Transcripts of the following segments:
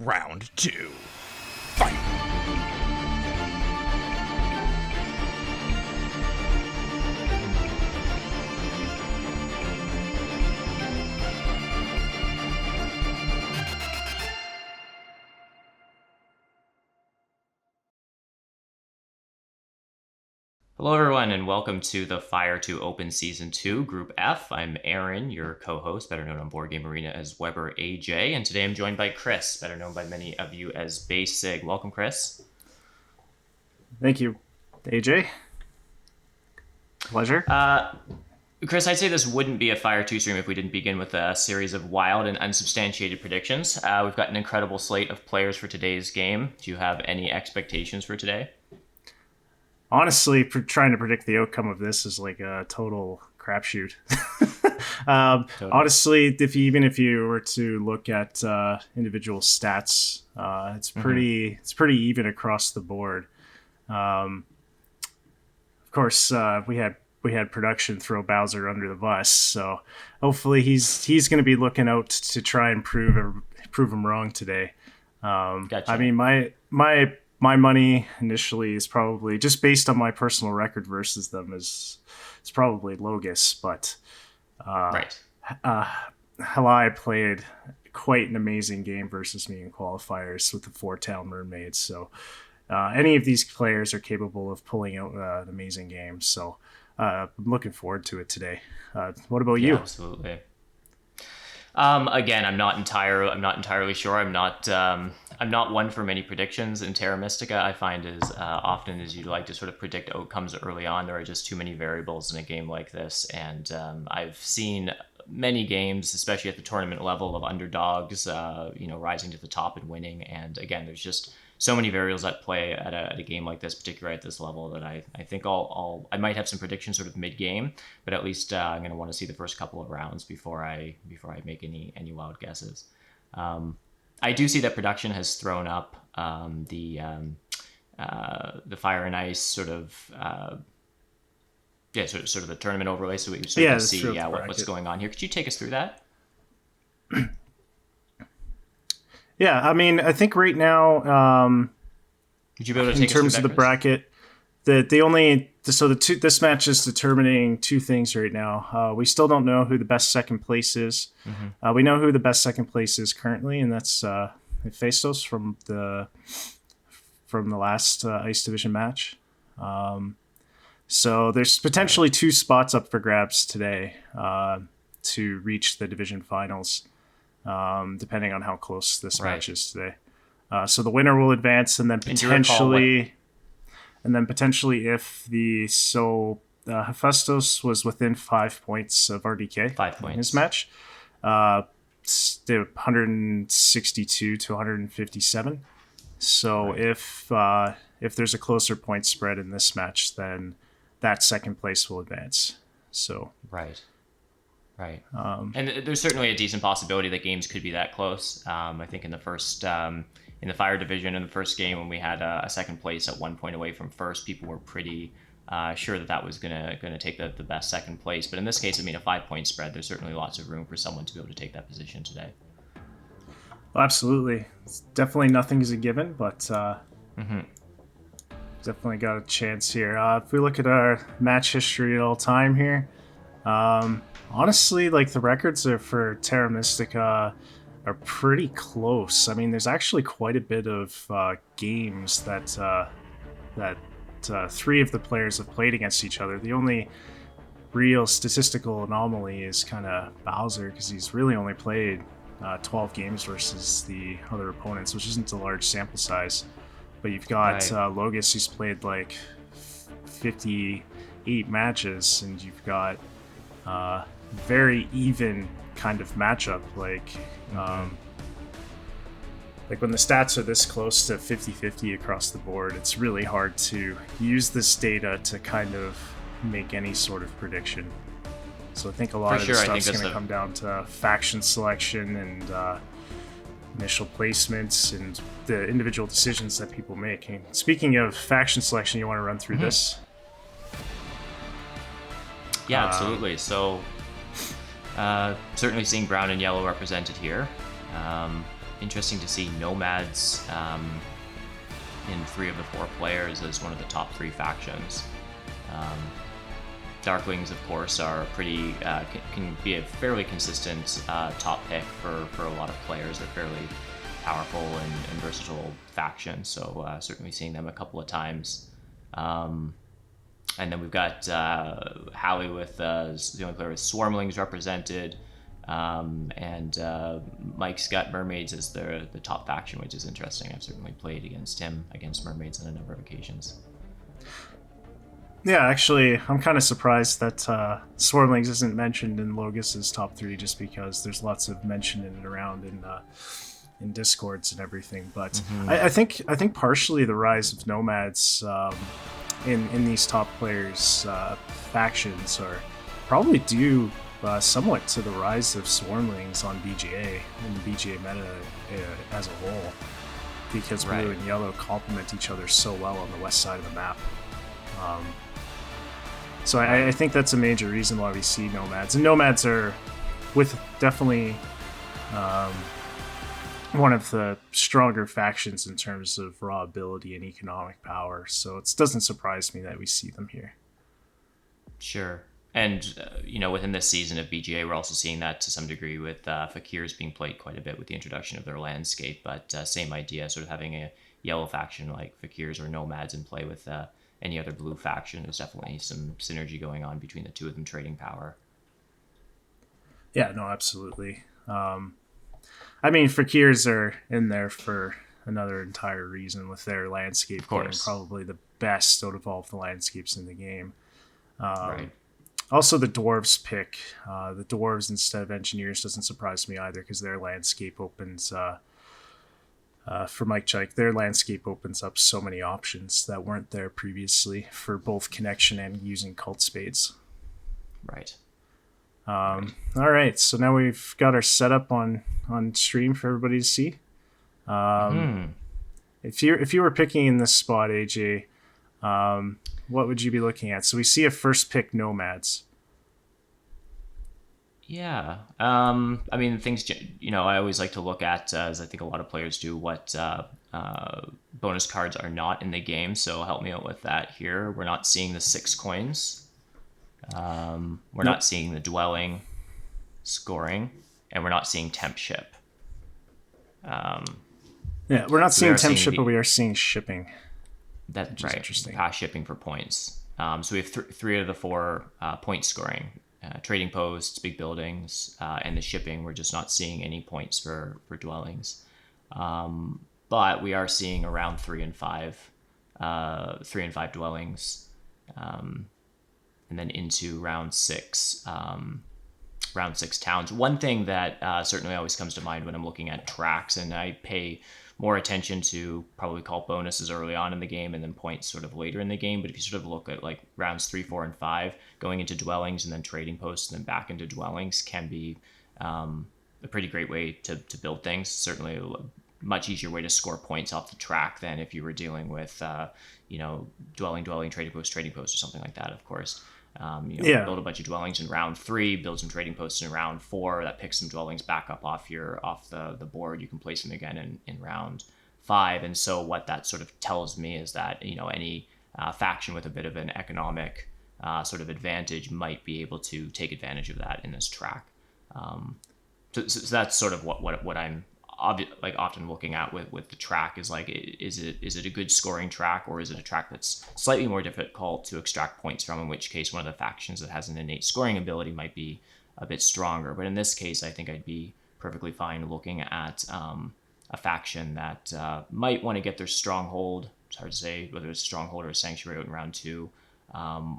Round 2. Fight! Hello everyone and welcome to the Fire 2 Open Season 2, Group F. I'm Aaron, your co-host, better known on Board Game Arena as webberaj, and today I'm joined by Chris, better known by many of you as BaseSig. Welcome, Chris. Thank you, AJ. Pleasure. Chris, I'd say this wouldn't be a Fire 2 stream if we didn't begin with a series of wild and unsubstantiated predictions. We've got an incredible slate of players for today's game. Do you have any expectations for today? Honestly, trying to predict the outcome of this is like a total crapshoot. Totally. Honestly, even if you were to look at individual stats, it's pretty even across the board. Of course, we had production throw Bowser under the bus, so hopefully he's going to be looking out to try and prove him wrong today. Gotcha. I mean, my money initially is probably just based on my personal record versus them is probably Logus, but Right. haligh played quite an amazing game versus me in qualifiers with the 4-town mermaids. So any of these players are capable of pulling out an amazing game. So I'm looking forward to it today. What about you? Absolutely. Again, I'm not entirely sure. I'm not one for many predictions in Terra Mystica. I find as often as you like to sort of predict outcomes early on, there are just too many variables in a game like this. And I've seen many games, especially at the tournament level, of underdogs, rising to the top and winning. And again, there's just so many variables at play at a game like this, particularly at this level, that I think I might have some predictions sort of mid-game, but at least I'm going to want to see the first couple of rounds before I make any wild guesses. I do see that production has thrown up the Fire and Ice sort of sort of the tournament overlay, so we sort of see what's going on here. Could you take us through that? Yeah, I mean, I think right now, Would you be able to in take us through terms that, of the Chris? bracket, this match is determining two things right now. We still don't know who the best second place is. Mm-hmm. We know who the best second place is currently, and that's Hephaestus from the last Ice Division match. So there's potentially two spots up for grabs today to reach the division finals, depending on how close this match is today. So the winner will advance, and then potentially, if Hephaestus was within 5 points of RDK 5 points in his match, 162 to 157. So Right. if there's a closer point spread in this match, then that second place will advance. So Right. And there's certainly a decent possibility that games could be that close. I think in the first, in the Fire Division, in the first game when we had a second place at 1 point away from first, people were pretty sure that was gonna take the best second place. But in this case, I mean, a 5 point spread, there's certainly lots of room for someone to be able to take that position today. well, absolutely, definitely nothing is a given, but definitely got a chance here. If we look at our match history at all time here, honestly, like the records for Terra Mystica are pretty close. I mean, there's actually quite a bit of games that three of the players have played against each other. The only real statistical anomaly is kind of Bowser, because he's really only played 12 games versus the other opponents, which isn't a large sample size. But you've got Logus, who's played like 58 matches, and you've got very even kind of matchup. Like when the stats are this close to 50-50 across the board, it's really hard to use this data to kind of make any sort of prediction. So I think a lot of this stuff's going to come down to faction selection and initial placements and the individual decisions that people make. And speaking of faction selection, you want to run through this? Yeah, absolutely. So certainly seeing brown and yellow represented here. interesting to see Nomads in 3 of the 4 players as one of the top 3 factions. Darklings, of course, are pretty can be a fairly consistent top pick for a lot of players. They're fairly powerful and versatile faction, so certainly seeing them a couple of times. And then we've got haligh with the only player with Swarmlings represented, and Mike's got Mermaids as the top faction, which is interesting. I've certainly played against him, against Mermaids on a number of occasions. Yeah, actually, I'm kind of surprised that Swarmlings isn't mentioned in Logus's top 3, just because there's lots of mention in and around in Discords and everything. But I think partially the rise of Nomads in these top players' factions are probably due somewhat to the rise of Swarmlings on BGA and the BGA meta as a whole, because blue and yellow complement each other so well on the west side of the map. So I think that's a major reason why we see Nomads. And Nomads are definitely one of the stronger factions in terms of raw ability and economic power. So it doesn't surprise me that we see them here. Sure. And, within this season of BGA, we're also seeing that to some degree with Fakirs being played quite a bit with the introduction of their landscape. But same idea, sort of having a yellow faction like Fakirs or Nomads in play with any other blue faction. There's definitely some synergy going on between the two of them trading power. Yeah, no, absolutely. Fakirs are in there for another entire reason, with their landscape being probably the best out of all of the landscapes in the game. Right. Also, the Dwarves pick. The Dwarves instead of Engineers doesn't surprise me either, because their landscape opens... for mikechike, their landscape opens up so many options that weren't there previously for both connection and using cult spades. Right. All right, so now we've got our setup on stream for everybody to see. If you were picking in this spot, AJ, what would you be looking at? So we see a first pick Nomads. Yeah. Things, I always like to look at, as I think a lot of players do, what bonus cards are not in the game. So help me out with that here. We're not seeing the 6 coins. We're not seeing the dwelling scoring, and we're not seeing temp ship. We're not seeing temp ship, but we are seeing shipping. That's right. Interesting. Pass shipping for points. So we have 3 of the 4 point scoring. Trading posts, big buildings, and the shipping. We're just not seeing any points for dwellings. But we are seeing around 3 and 5 dwellings. And then into round 6 towns. One thing that certainly always comes to mind when I'm looking at tracks, and I pay more attention to probably call bonuses early on in the game and then points sort of later in the game. But if you sort of look at like rounds 3, 4, and 5, going into dwellings and then trading posts and then back into dwellings can be a pretty great way to build things. Certainly a much easier way to score points off the track than if you were dealing with, dwelling, trading post, or something like that, of course. Build a bunch of dwellings in round 3, build some trading posts in round 4, that picks some dwellings back up off the board. You can place them again in round 5. And so what that sort of tells me is that, any faction with a bit of an economic sort of advantage might be able to take advantage of that in this track. So that's sort of what I'm often looking at with the track is like, is it a good scoring track, or is it a track that's slightly more difficult to extract points from, in which case one of the factions that has an innate scoring ability might be a bit stronger. But in this case, I think I'd be perfectly fine looking at a faction that might want to get their stronghold. It's hard to say whether it's a stronghold or a sanctuary out in round 2.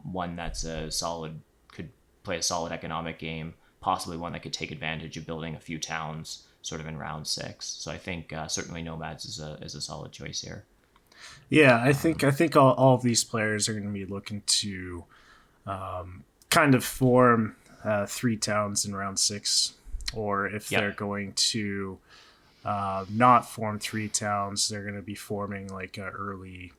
One that's could play a solid economic game, possibly one that could take advantage of building a few towns sort of in round 6. So I think certainly Nomads is a solid choice here. Yeah, I think all of these players are going to be looking to kind of form 3 towns in round 6, or if they're going to not form 3 towns, they're going to be forming like an early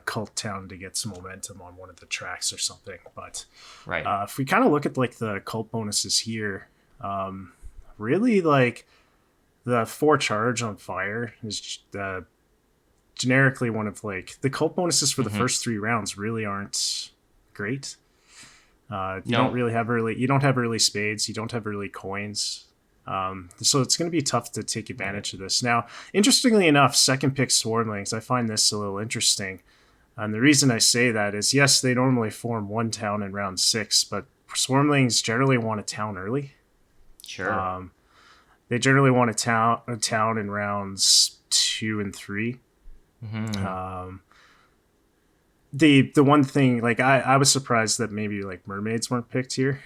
cult town to get some momentum on one of the tracks or something. But if we kind of look at like the cult bonuses here, really like the 4 charge on fire is generically one of like the cult bonuses for the first 3 rounds really aren't great. You don't really have early. You don't have early spades. You don't have early coins. So it's going to be tough to take advantage of this. Now, interestingly enough, second pick Swarmlings, I find this a little interesting. And the reason I say that is, yes, they normally form 1 town in round 6, but Swarmlings generally want a town early. Sure. They generally want a town in rounds 2 and 3. The one thing, like I was surprised that maybe like mermaids weren't picked here,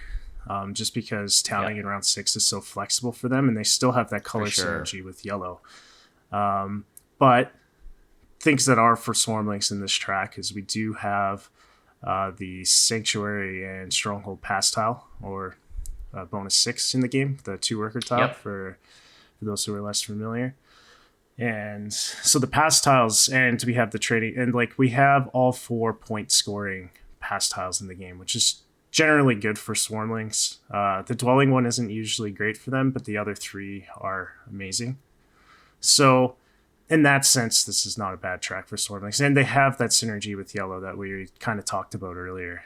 just because towning in round 6 is so flexible for them, and they still have that color synergy with yellow. But things that are for Swarmlings in this track is we do have the Sanctuary and Stronghold pass tile, or bonus 6 in the game, the 2 worker tile for those who are less familiar. And so the pass tiles, and we have the trading, and like we have all 4 point scoring pass tiles in the game, which is generally good for Swarmlings. The dwelling one isn't usually great for them, but the other 3 are amazing. So in that sense, this is not a bad track for Swarmlings, and they have that synergy with yellow that we kind of talked about earlier.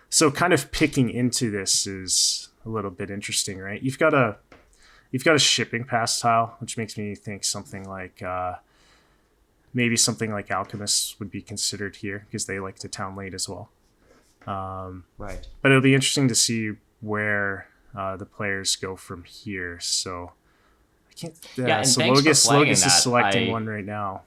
So kind of picking into this is a little bit interesting, right? You've got a shipping pass tile, which makes me think something like maybe something like Alchemists would be considered here because they like to town late as well. Right. But it'll be interesting to see where the players go from here. So I can't. So Logus is selecting one right now.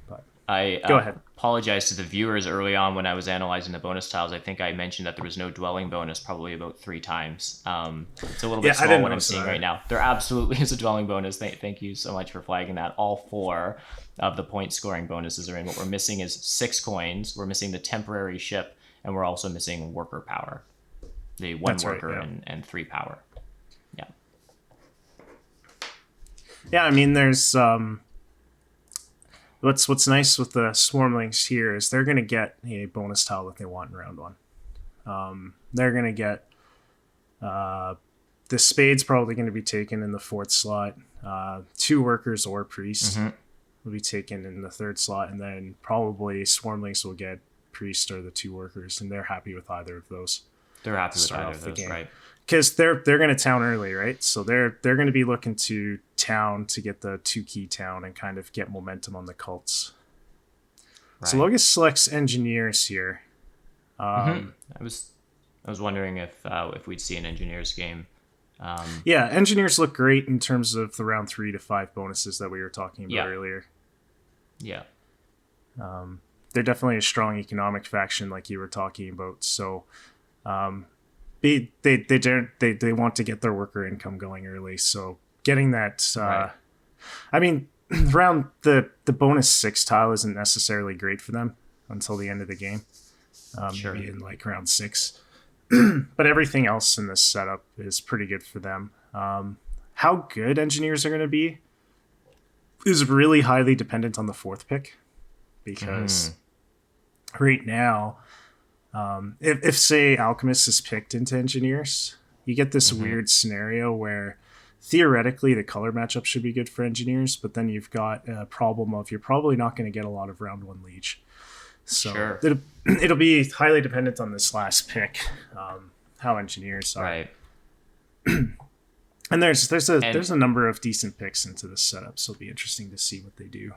But I go ahead. Apologize to the viewers early on when I was analyzing the bonus tiles. I think I mentioned that there was no dwelling bonus probably about 3 times. It's a little bit small what I'm seeing right now. There absolutely is a dwelling bonus. Thank you so much for flagging that. All 4 of the point scoring bonuses are in. What we're missing is 6 coins. We're missing the temporary ship, and we're also missing worker power. The 1 worker and 3 power. Yeah. Yeah, I mean, there's what's nice with the Swarmlings here is they're going to get a bonus tile that they want in round 1. They're going to get the spade's probably going to be taken in the 4th slot. 2 workers or priest will be taken in the 3rd slot, and then probably Swarmlings will get priest or the 2 workers, and they're happy with either of those. They're happy with either of those, right? Because they're going to town early, right? So they're going to be looking to town to get the 2 key town and kind of get momentum on the cults. Right. So Logus selects engineers here. I was wondering if we'd see an engineers game. Yeah, engineers look great in terms of the round 3 to 5 bonuses that we were talking about earlier. Yeah. They're definitely a strong economic faction, like you were talking about. So. They want to get their worker income going early, so getting that I mean, around the bonus 6 tile isn't necessarily great for them until the end of the game, maybe in like round 6. But everything else in this setup is pretty good for them. How good engineers are going to be is really highly dependent on the 4th pick, because right now, if say Alchemist is picked into engineers, you get this weird scenario where theoretically the color matchup should be good for engineers, but then you've got a problem of you're probably not going to get a lot of round 1 leech. So it'll be highly dependent on this last pick, how engineers are. Right. And there's a number of decent picks into this setup, so it'll be interesting to see what they do.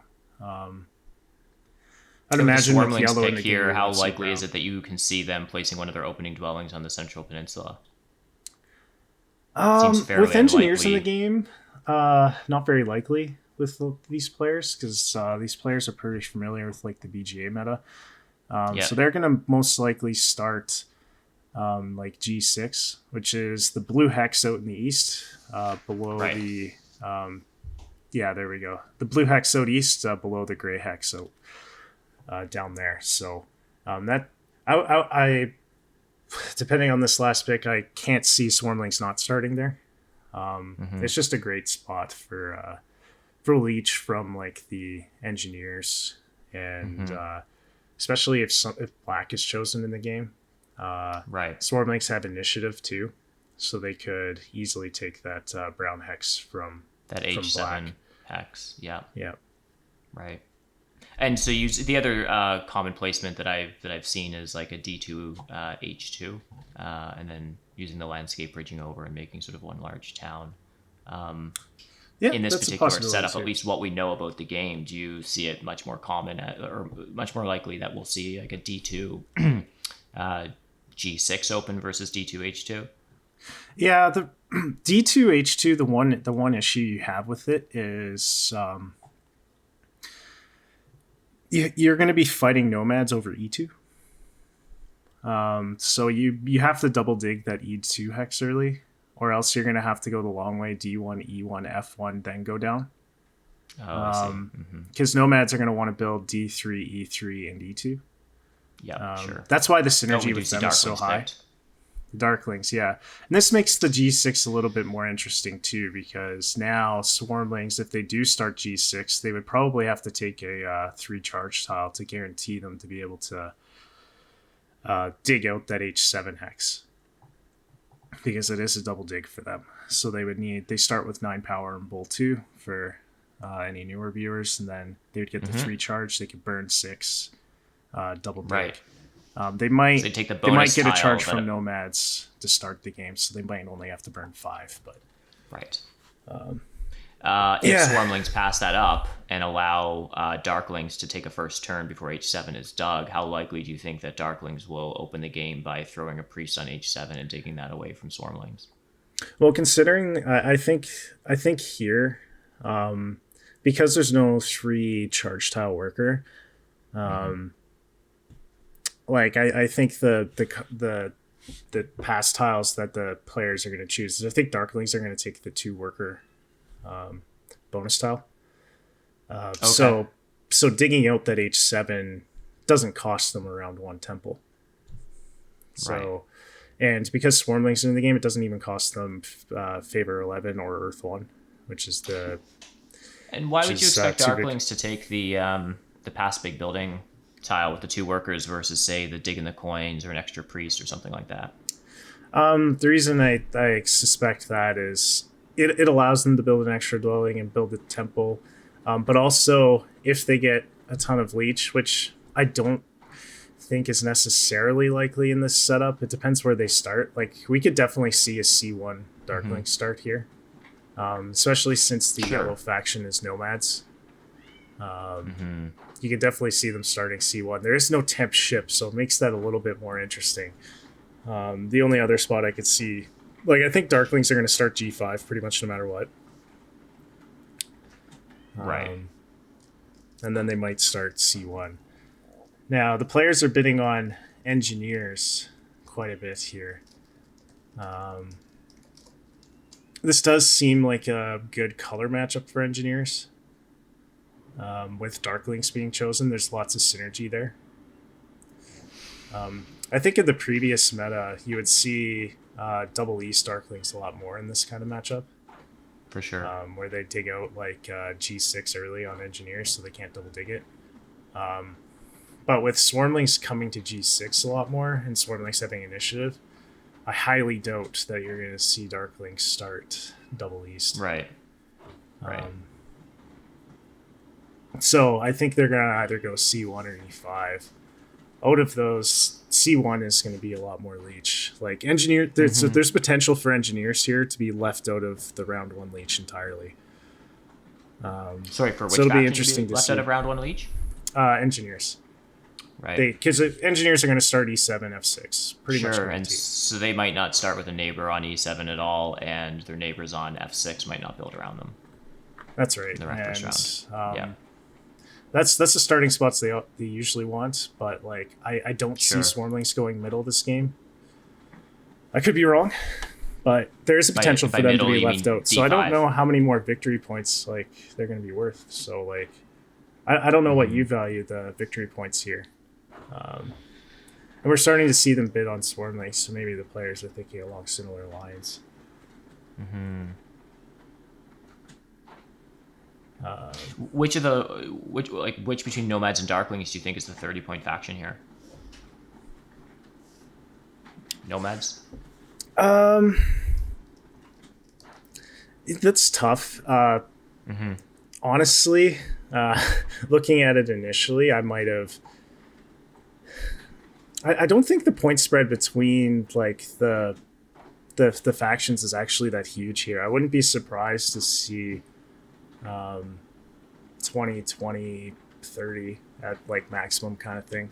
I'd imagine with yellow in the here, how likely is it that you can see them placing one of their opening dwellings on the Central Peninsula? With engineers in the game, not very likely with these players, because these players are pretty familiar with like the BGA meta. So they're going to most likely start like G6, which is the blue hex out in the east, below the there we go. The blue hex out east, below the gray hex out. Down there, so that I depending on this last pick, I can't see Swarmlings not starting there. It's just a great spot for leech from like the engineers, and especially if black is chosen in the game. Swarmlings have initiative too, so they could easily take that brown hex from That from H7 black. hex. Yeah. Yeah. Right. And so the other common placement that I've seen is like a D2 H2, and then using the landscape bridging over and making sort of one large town. Yeah, In this that's a particular possibility setup, too. at least what we know about the game, do you see it much more common or much more likely that we'll see like a D2 G6 open versus D2 H2? Yeah, the D2H2, the one issue you have with it is you're going to be fighting nomads over E2. So you have to double dig that E2 hex early, or else you're going to have to go the long way, D1, E1, F1, then go down. Oh, I see. Mm-hmm. Because nomads are going to want to build D3, E3, and E2. Yeah, sure. That's why the Oh, we synergy do with see them is so Darklings high. picked. Darklings, yeah. And this makes the G6 a little bit more interesting too, because now Swarmlings, if they do start G6, they would probably have to take a 3 charge tile to guarantee them to be able to dig out that H7 hex, because it is a double dig for them. So they start with 9 power and Bull 2 for any newer viewers, and then they would get the 3 charge. They could burn 6, double dig. Right. They might So they take the they might bonus get a tile charge that- from nomads to start the game, so they might only have to burn 5. But Right. If yeah. Swarmlings pass that up and allow Darklings to take a first turn before H7 is dug, how likely do you think that Darklings will open the game by throwing a priest on H7 and taking that away from Swarmlings? well, considering I think here, because there's no 3 charge tile worker, like I think the pass tiles that the players are going to choose is, I think Darklings are going to take the 2 worker bonus tile. So digging out that H7 doesn't cost them around 1 temple. So, and because Swarmlings are in the game, it doesn't even cost them Favor 11 or Earth 1, which is the... And why would you is, expect 2 Darklings to take the pass big building tile with the 2 workers versus, say, the digging the coins or an extra priest or something like that? The reason I suspect that is it allows them to build an extra dwelling and build a temple, but also if they get a ton of leech, which I don't think is necessarily likely in this setup. It depends where they start. Like, we could definitely see a C1 Darkling start here, especially since the yellow faction is nomads. You can definitely see them starting C1. There is no temp ship, so it makes that a little bit more interesting. The only other spot I could see, like, I think Darklings are going to start G5 pretty much no matter what. And then they might start C1. Now, the players are bidding on engineers quite a bit here. This does seem like a good color matchup for engineers. With Darklings being chosen, there's lots of synergy there. I think in the previous meta, you would see double East Darklings a lot more in this kind of matchup. For sure. Where they dig out like G6 early on engineers so they can't double dig it. But with Swarmlings coming to G6 a lot more and Swarmlings having initiative, I highly doubt that you're going to see Darklings start double East. Right. So I think they're going to either go C1 or E5. Out of those, C1 is going to be a lot more leech. Like engineer, there's potential for engineers here to be left out of the round 1 leech entirely. Sorry, for which so it'll faction be interesting to left see. out of round 1 leech? Engineers. Right. Because engineers are going to start E7, F6. Pretty much Sure, and guaranteed. so they might not start with a neighbor on E7 at all, and their neighbors on F6 might not build around them. That's right. In the first round. That's the starting spots they usually want, but like I don't see Sure. Swarmlings going middle this game. I could be wrong, but there is a potential by for them middle, to be you left mean out. So I don't D5. know how many more victory points like they're going to be worth. So like I don't know what you value the victory points here. And we're starting to see them bid on Swarmlings, so maybe the players are thinking along similar lines. Which between Nomads and Darklings do you think is the 30-point faction here? Nomads? That's tough. Mm-hmm. Honestly, looking at it initially, I might have. I don't think the point spread between like the factions is actually that huge here. I wouldn't be surprised to see 20, 20, 30 at like maximum kind of thing.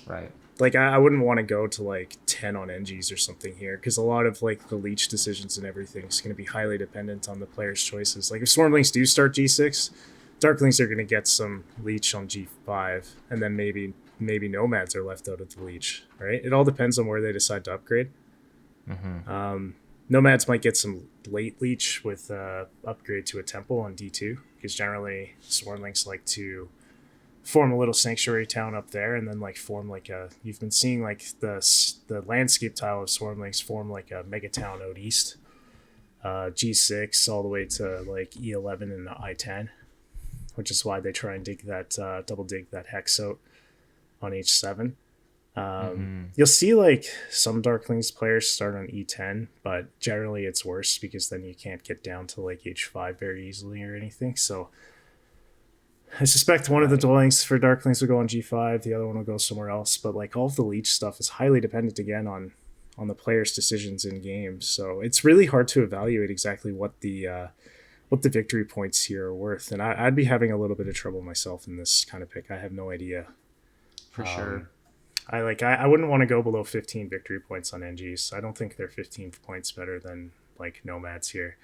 Right. Like I wouldn't want to go to like 10 on NGs or something here because a lot of like the leech decisions and everything is going to be highly dependent on the player's choices. Like if Swarmlings do start G6, Darklings are going to get some leech on G5, and then maybe Nomads are left out of the leech. Right? It all depends on where they decide to upgrade. Mm-hmm. Nomads might get some late leech with upgrade to a temple on D2 because generally Swarmlings like to form a little sanctuary town up there and then like form like a, you've been seeing like the landscape tile of Swarmlings form like a mega town out east, G6 all the way to like E11 and I10, which is why they try and dig that double dig that hex out on H7. You'll see like some Darklings players start on E10, but generally it's worse because then you can't get down to like H5 very easily or anything. So I suspect one of the dwellings for Darklings will go on G5, the other one will go somewhere else. But like all of the leech stuff is highly dependent again on the player's decisions in game. So it's really hard to evaluate exactly what the victory points here are worth. And I'd be having a little bit of trouble myself in this kind of pick. I have no idea. For sure. I wouldn't want to go below 15 victory points on NGs. I don't think they're 15 points better than like Nomads here.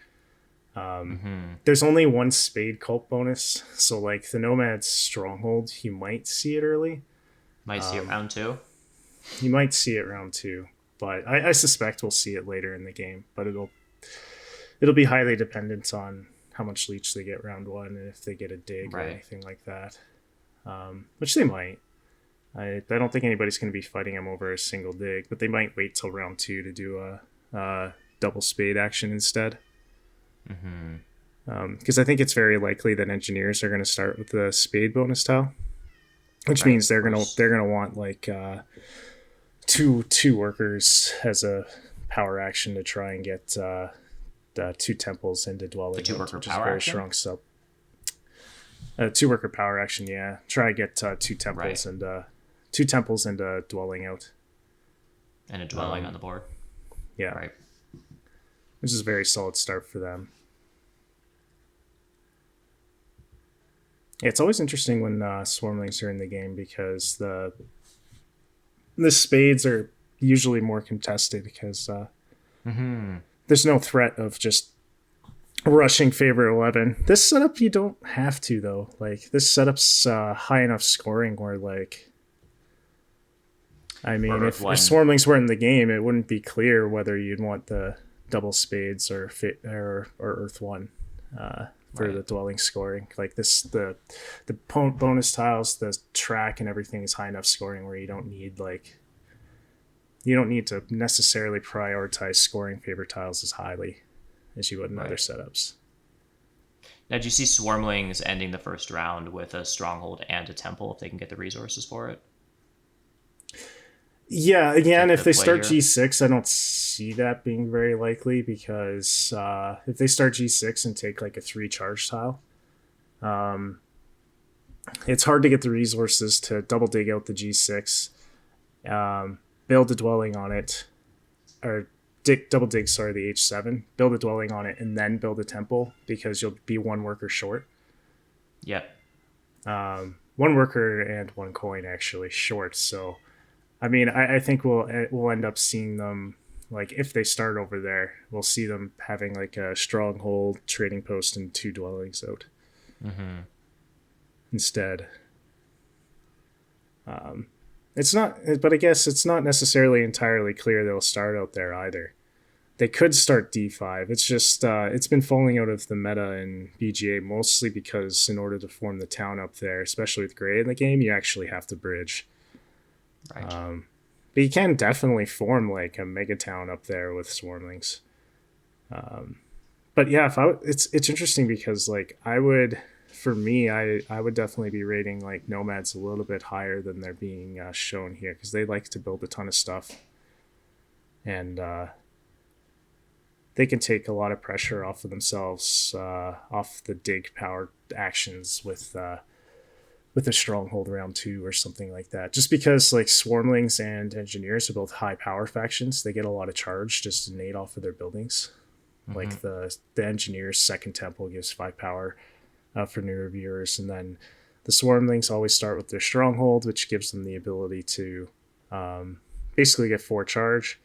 There's only one spade cult bonus, so like the Nomad's stronghold, you might see it early. Might see it round 2. You might see it round 2, but I suspect we'll see it later in the game. But it'll be highly dependent on how much leech they get round 1 and if they get a dig or anything like that, which they might. I don't think anybody's going to be fighting them over a single dig, but they might wait till round 2 to do a double spade action instead. Because I think it's very likely that engineers are going to start with the spade bonus tile, which means they're gonna want like two workers as a power action to try and get the 2 temples into dwelling, the 2-worker which is power very action? strong. So 2-worker power action, yeah. Try to get 2 temples and 2 temples into dwelling out, and a dwelling on the board. Yeah, Right. Which is a very solid start for them. Yeah, it's always interesting when Swarmlings are in the game because the spades are usually more contested because there's no threat of just rushing favor 11. This setup you don't have to though. Like this setup's high enough scoring where like, I mean, if Swarmlings weren't in the game, it wouldn't be clear whether you'd want the double spades or Earth 1 for the dwelling scoring. Like this, the bonus tiles, the track and everything is high enough scoring where you don't need to necessarily prioritize scoring favor tiles as highly as you would in other setups. Now, do you see Swarmlings ending the first round with a stronghold and a temple if they can get the resources for it? Yeah, again, if they start G6, I don't see that being very likely because if they start G6 and take like a 3 charge tile, it's hard to get the resources to double dig out the G6, build a dwelling on it, or double dig, the H7, build a dwelling on it, and then build a temple because you'll be 1 worker short. Yep. 1 worker and 1 coin actually short, so... I mean, I think we'll end up seeing them, like, if they start over there, we'll see them having, like, a stronghold, trading post, and 2 dwellings out. Instead. It's not, but I guess it's not necessarily entirely clear they'll start out there either. They could start D5. It's just, it's been falling out of the meta in BGA mostly because in order to form the town up there, especially with Gray in the game, you actually have to bridge. Right. But you can definitely form like a mega town up there with Swarmlings. But yeah, it's interesting because like I would definitely be rating like Nomads a little bit higher than they're being shown here because they like to build a ton of stuff, and they can take a lot of pressure off of themselves, off the dig power actions with a stronghold round 2 or something like that. Just because like Swarmlings and Engineers are both high power factions, they get a lot of charge just innate off of their buildings. Like the Engineer's second temple gives 5 power for newer viewers, and then the Swarmlings always start with their stronghold, which gives them the ability to basically get 4 charge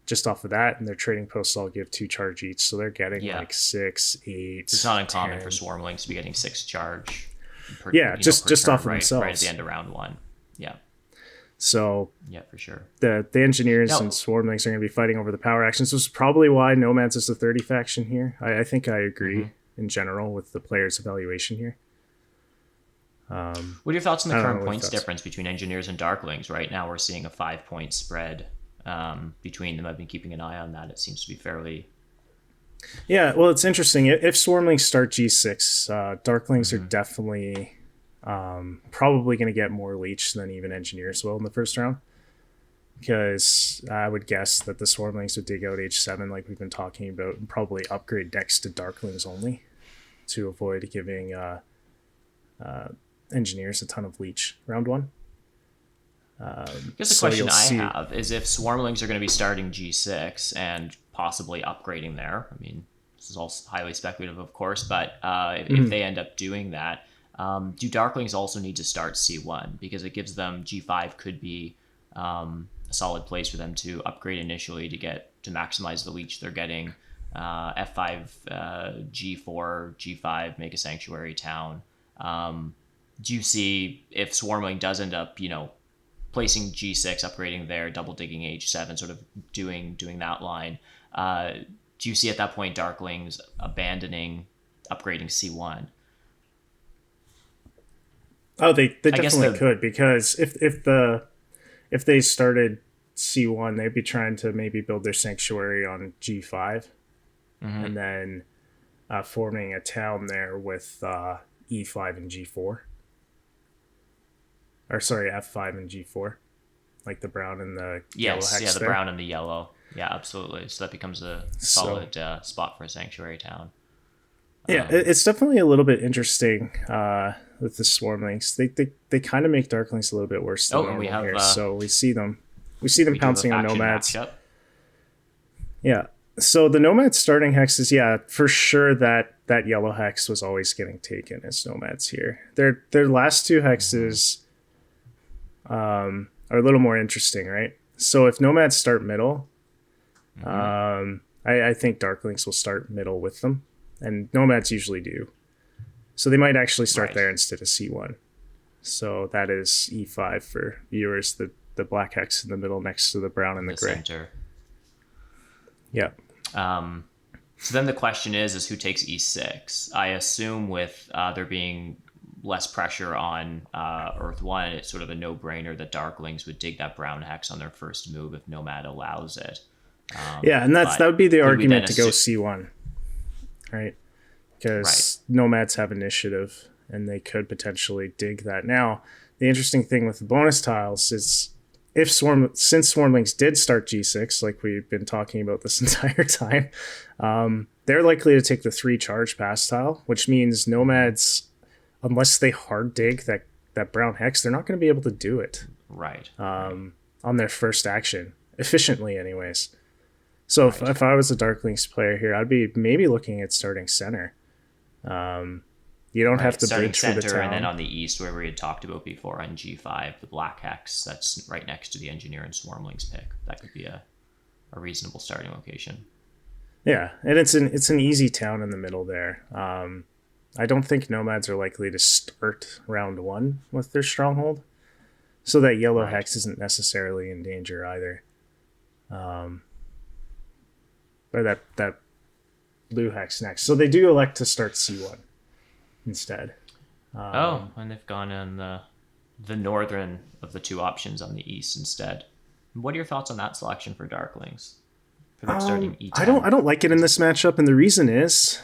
just off of that, and their trading posts all give 2 charge each, so they're getting like 6, 8. It's not uncommon 10. for Swarmlings to be getting 6 charge. Just turn, off of themselves. Right at the end of round 1. Yeah. So yeah, for sure. The Engineers and Swarmlings are going to be fighting over the power actions. This is probably why Nomads is the 30 faction here. I think I agree in general with the players' evaluation here. What are your thoughts on the current points difference between Engineers and Darklings? Right now we're seeing a 5-point spread between them. I've been keeping an eye on that. It seems to be fairly... Yeah, well, it's interesting. If Swarmlings start G6, Darklings are definitely... probably going to get more leech than even Engineers will in the first round, because I would guess that the Swarmlings would dig out H7 like we've been talking about and probably upgrade next to Darklings only to avoid giving Engineers a ton of leech round 1. I guess the question I have is if Swarmlings are going to be starting G6 and possibly upgrading there. I mean, this is all highly speculative, of course, but if they end up doing that, do Darklings also need to start C1? Because it gives them G5 could be a solid place for them to upgrade initially to maximize the leech they're getting. F5, G4, G5, make a sanctuary town. Do you see if Swarmling does end up, placing G6, upgrading there, double digging H7, sort of doing that line? Do you see at that point Darklings abandoning upgrading C1? Oh, they definitely could, because if they started C1, they'd be trying to maybe build their sanctuary on G5, and then forming a town there with E5 and G4. Or sorry, F5 and G4, like the brown and the yellow hex the brown and the yellow. Yeah, absolutely. So that becomes a solid spot for a sanctuary town. Yeah, it's definitely a little bit interesting with the Swarmlings. They kind of make Darklings a little bit worse than normal here. So we see them pouncing on Nomads. Yeah. So the Nomads starting hexes, for sure that yellow hex was always getting taken as Nomads here. Their last 2 hexes are a little more interesting, right? So if Nomads start middle, I think Darklings will start middle with them. And Nomads usually do. So they might actually start there instead of C1. So that is E5 for viewers, the black hex in the middle next to the brown and the gray. Center. Yeah. So then the question is who takes E6? I assume with there being less pressure on Earth 1, it's sort of a no-brainer that Darklings would dig that brown hex on their first move if Nomad allows it. And that would be the argument to go C1. Right, because Nomads have initiative and they could potentially dig that. Now, the interesting thing with the bonus tiles is since Swarmlings did start G6, like we've been talking about this entire time, they're likely to take the 3 charge pass tile, which means Nomads, unless they hard dig that brown hex, they're not going to be able to do it. On their first action, efficiently anyways. So if I was a Darklings player here, I'd be maybe looking at starting center. You don't have to bridge for the town. And then on the east, where we had talked about before on G5, the black hex that's right next to the Engineer and Swarmlings pick. That could be a reasonable starting location. Yeah, and it's an easy town in the middle there. I don't think Nomads are likely to start round 1 with their stronghold, so that yellow hex isn't necessarily in danger either. Or that blue hex next. So they do elect to start C1 instead. And they've gone on the northern of the 2 options on the east instead. What are your thoughts on that selection for Darklings? For them starting E10? I don't like it in this matchup, and the reason is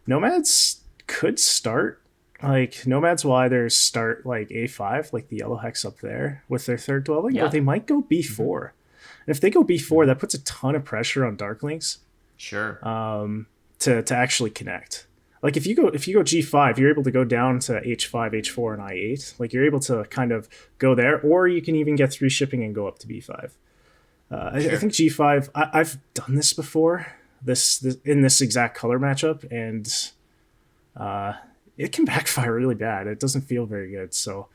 Nomads could start. Like, Nomads will either start like A5, like the yellow hex up there, with their 3rd dwelling, or they might go B4. And if they go B4, that puts a ton of pressure on Darklings, Sure. To actually connect. Like if you go G5, you're able to go down to H5, H4, and I8. Like you're able to kind of go there, or you can even get 3 shipping and go up to B5. I think G5. I've done this before. This in this exact color matchup, and it can backfire really bad. It doesn't feel very good. So,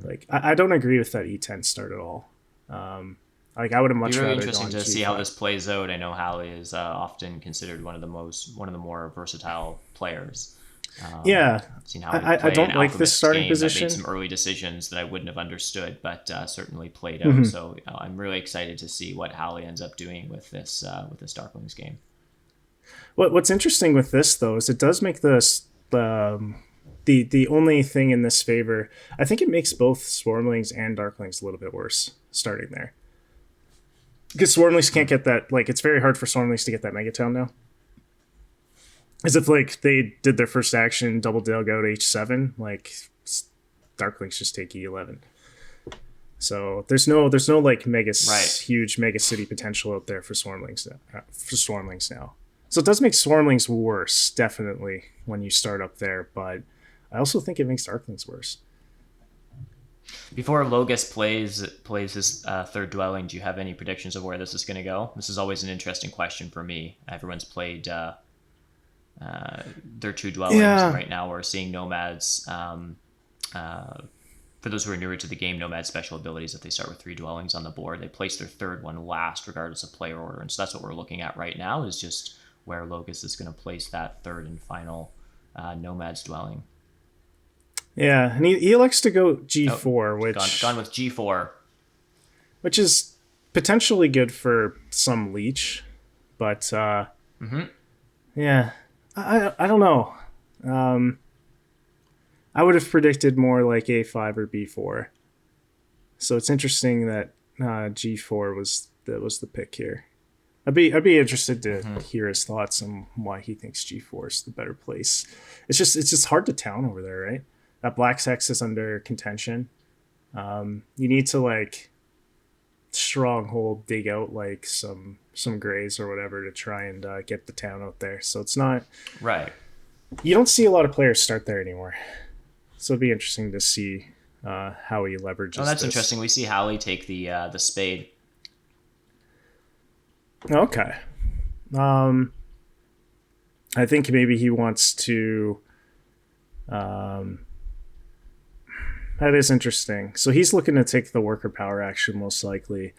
like, I don't agree with that E10 start at all. Like, I would have much It'd be really rather interesting gone to G5. see how this plays out. I know haligh is often considered one of the more versatile players. Yeah, Seen how I don't like this starting position. Made some early decisions that I wouldn't have understood, but certainly played out. So I'm really excited to see what haligh ends up doing with this Darklings game. What's interesting with this though is it does make this the only thing in this favor. I think it makes both Swarmlings and Darklings a little bit worse starting there, because Swarmlings can't get that. Like it's very hard for Swarmlings to get that Megatown now. As if like they did their first action, double dig out H7, like Darklings just take E11. So there's no like huge mega city potential out there for Swarmlings now. So it does make Swarmlings worse, definitely, when you start up there, but I also think it makes Darklings worse. Before Logus plays his third dwelling, do you have any predictions of where this is going to go? This is always an interesting question for me. Everyone's played their 2 dwellings, and right now we're seeing nomads. For those who are newer to the game, nomad special abilities, if they start with 3 dwellings on the board, they place their 3rd one last, regardless of player order. And so that's what we're looking at right now, is just where Logus is going to place that 3rd and final nomad's dwelling. Yeah, and he elects to go G4, which gone with G4, which is potentially good for some leech, but yeah, I don't know. I would have predicted more like A5 or B4. So it's interesting that G4 was the pick here. I'd be interested to hear his thoughts on why he thinks G4 is the better place. It's just hard to town over there, right? That Black's Hex is under contention. You need to like stronghold dig out like some grays or whatever to try and get the town out there. So it's not right. You don't see a lot of players start there anymore. So it'd be interesting to see how he leverages. Oh, that's this. interesting. We see haligh take the spade. Okay. I think maybe he wants to. That is interesting. So he's looking to take the worker power action most likely,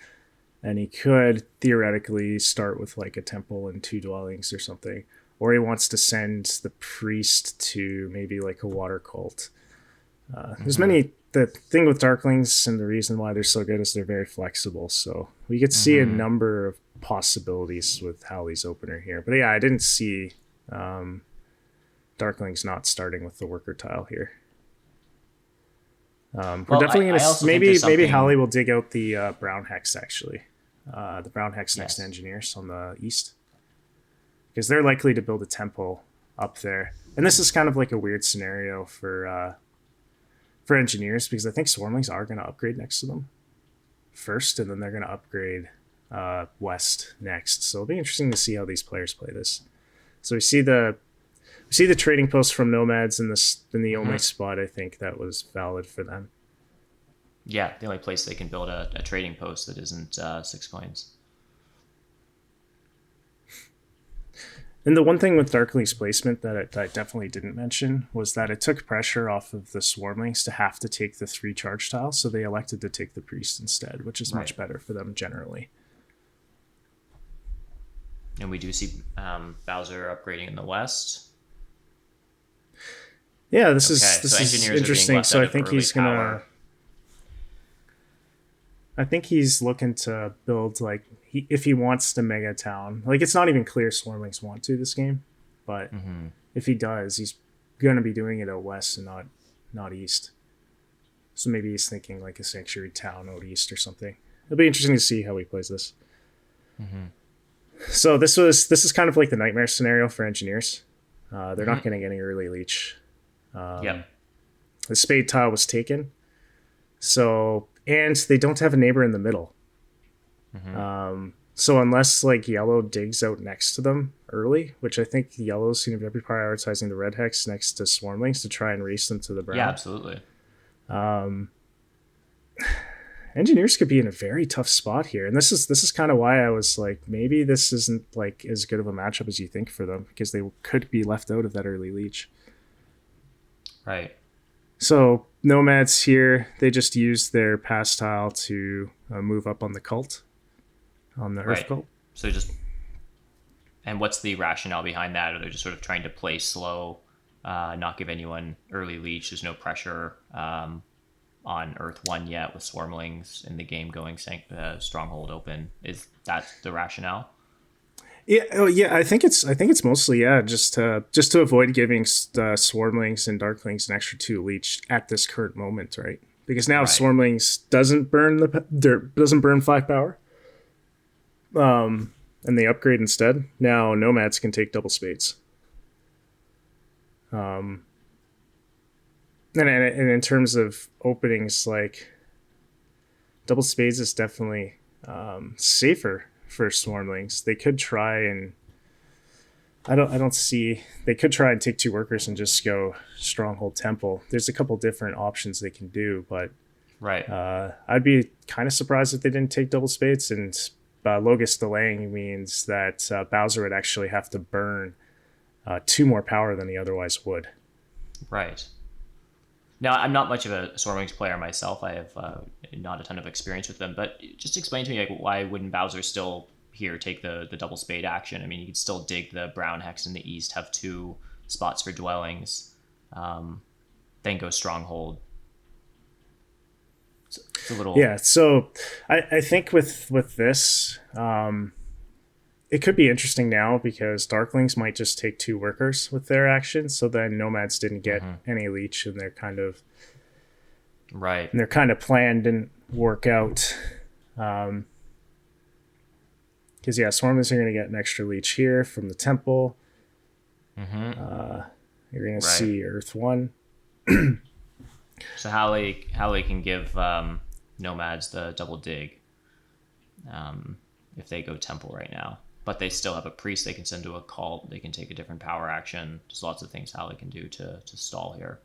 and he could theoretically start with like a temple and 2 dwellings or something, or he wants to send the priest to maybe like a water cult. There's many. The thing with Darklings and the reason why they're so good is they're very flexible. So we could see a number of possibilities with haligh's opener here. But yeah, I didn't see Darklings not starting with the worker tile here. We're definitely going to maybe haligh will dig out the brown hex actually. The brown hex next to engineers on the east, because they're likely to build a temple up there. And this is kind of like a weird scenario for engineers, because I think Swarmlings are going to upgrade next to them first, and then they're going to upgrade west next. So it'll be interesting to see how these players play this. So we see the trading post from nomads in the only spot I think that was valid for them. Yeah, the only place they can build a trading post that isn't 6 coins. And the one thing with Darkling's placement that I definitely didn't mention was that it took pressure off of the Swarmlings to have to take the 3 charge tiles, so they elected to take the priest instead, which is much better for them generally. And we do see Bowser upgrading in the west. Yeah, this is interesting. So I think he's gonna. I think he's looking to build like if he wants to mega town. Like it's not even clear Swarmlings want to this game, but if he does, he's gonna be doing it out west and not east. So maybe he's thinking like a sanctuary town out east or something. It'll be interesting to see how he plays this. So this is kind of like the nightmare scenario for engineers. They're not getting any early leech. The spade tile was taken, and they don't have a neighbor in the middle. So unless like yellow digs out next to them, early, which I think the yellows seem to be prioritizing the red hex next to swarmlings to try and race them to the brown. Yeah, absolutely. Engineers could be in a very tough spot here, and this is kind of why I was like, maybe this isn't like as good of a matchup as you think for them, because they could be left out of that early leech. Right. So nomads here, they just use their pass tile to move up on the cult, on the earth cult. So and what's the rationale behind that? Are they just sort of trying to play slow, not give anyone early leech? There's no pressure on Earth 1 yet with swarmlings in the game going stronghold open. Is that the rationale? Yeah, I think it's mostly just to avoid giving swarmlings and darklings an extra 2 leech at this current moment, right? Because now swarmlings doesn't burn 5 power, and they upgrade instead. Now nomads can take double spades. And in terms of openings, like double spades is definitely safer for swarmlings. They could try and they could try and take 2 workers and just go stronghold temple. There's a couple different options they can do, but I'd be kind of surprised if they didn't take double spades. And logus delaying means that Bowser would actually have to burn 2 more power than he otherwise would. Right. Now, I'm not much of a Swarmlings player myself. I have not a ton of experience with them, but just explain to me, like, why wouldn't Bowser still here take the double spade action? I mean, you could still dig the brown hex in the east, have 2 spots for dwellings, then go stronghold. It's a little... Yeah, so I think with this, it could be interesting now because Darklings might just take 2 workers with their actions, so then Nomads didn't get any leech, and they're kind of and their kind of plan didn't work out. Because Swarmlings are going to get an extra leech here from the temple. You're going to see Earth 1. So haligh can give Nomads the double dig if they go temple right now. But they still have a priest they can send to a cult. They can take a different power action. There's lots of things haligh can do to stall here.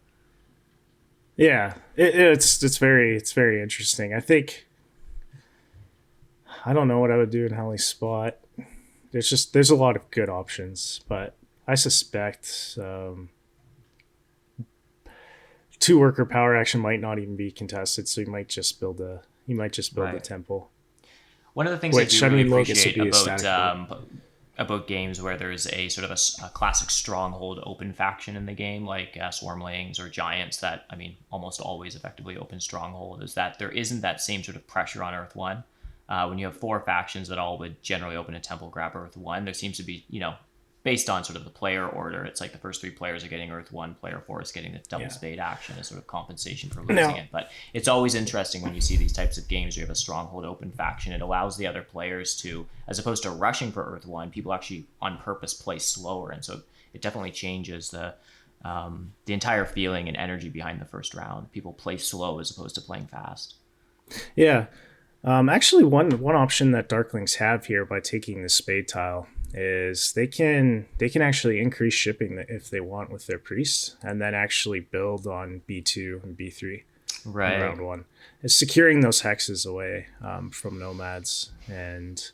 Yeah, it's very interesting. I think I don't know what I would do in haligh's spot. There's a lot of good options, but I suspect 2 worker power action might not even be contested, so you might just build a temple. One of the things I do really appreciate about games where there's a sort of a classic stronghold open faction in the game, like Swarmlings or Giants that, I mean, almost always effectively open stronghold, is that there isn't that same sort of pressure on Earth 1. When you have 4 factions that all would generally open a temple, grab Earth 1, there seems to be, based on sort of the player order, it's like the first 3 players are getting Earth 1, player 4 is getting the double spade action as sort of compensation for losing it. But it's always interesting when you see these types of games where you have a stronghold open faction. It allows the other players to, as opposed to rushing for Earth 1, people actually on purpose play slower. And so it definitely changes the entire feeling and energy behind the first round. People play slow as opposed to playing fast. Yeah. Actually, one option that Darklings have here by taking the spade tile is they can actually increase shipping if they want with their priest, and then actually build on B2 and B3 in round 1. It's securing those hexes away from nomads and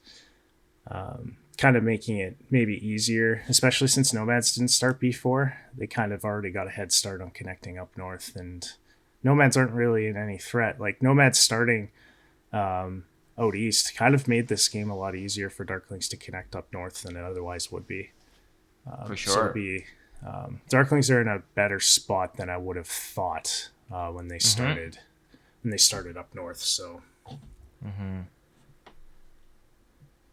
kind of making it maybe easier, especially since nomads didn't start B4. They kind of already got a head start on connecting up north, and nomads aren't really in any threat. Like nomads starting out east kind of made this game a lot easier for Darklings to connect up north than it otherwise would be. For sure. So Darklings are in a better spot than I would have thought when they started up north. So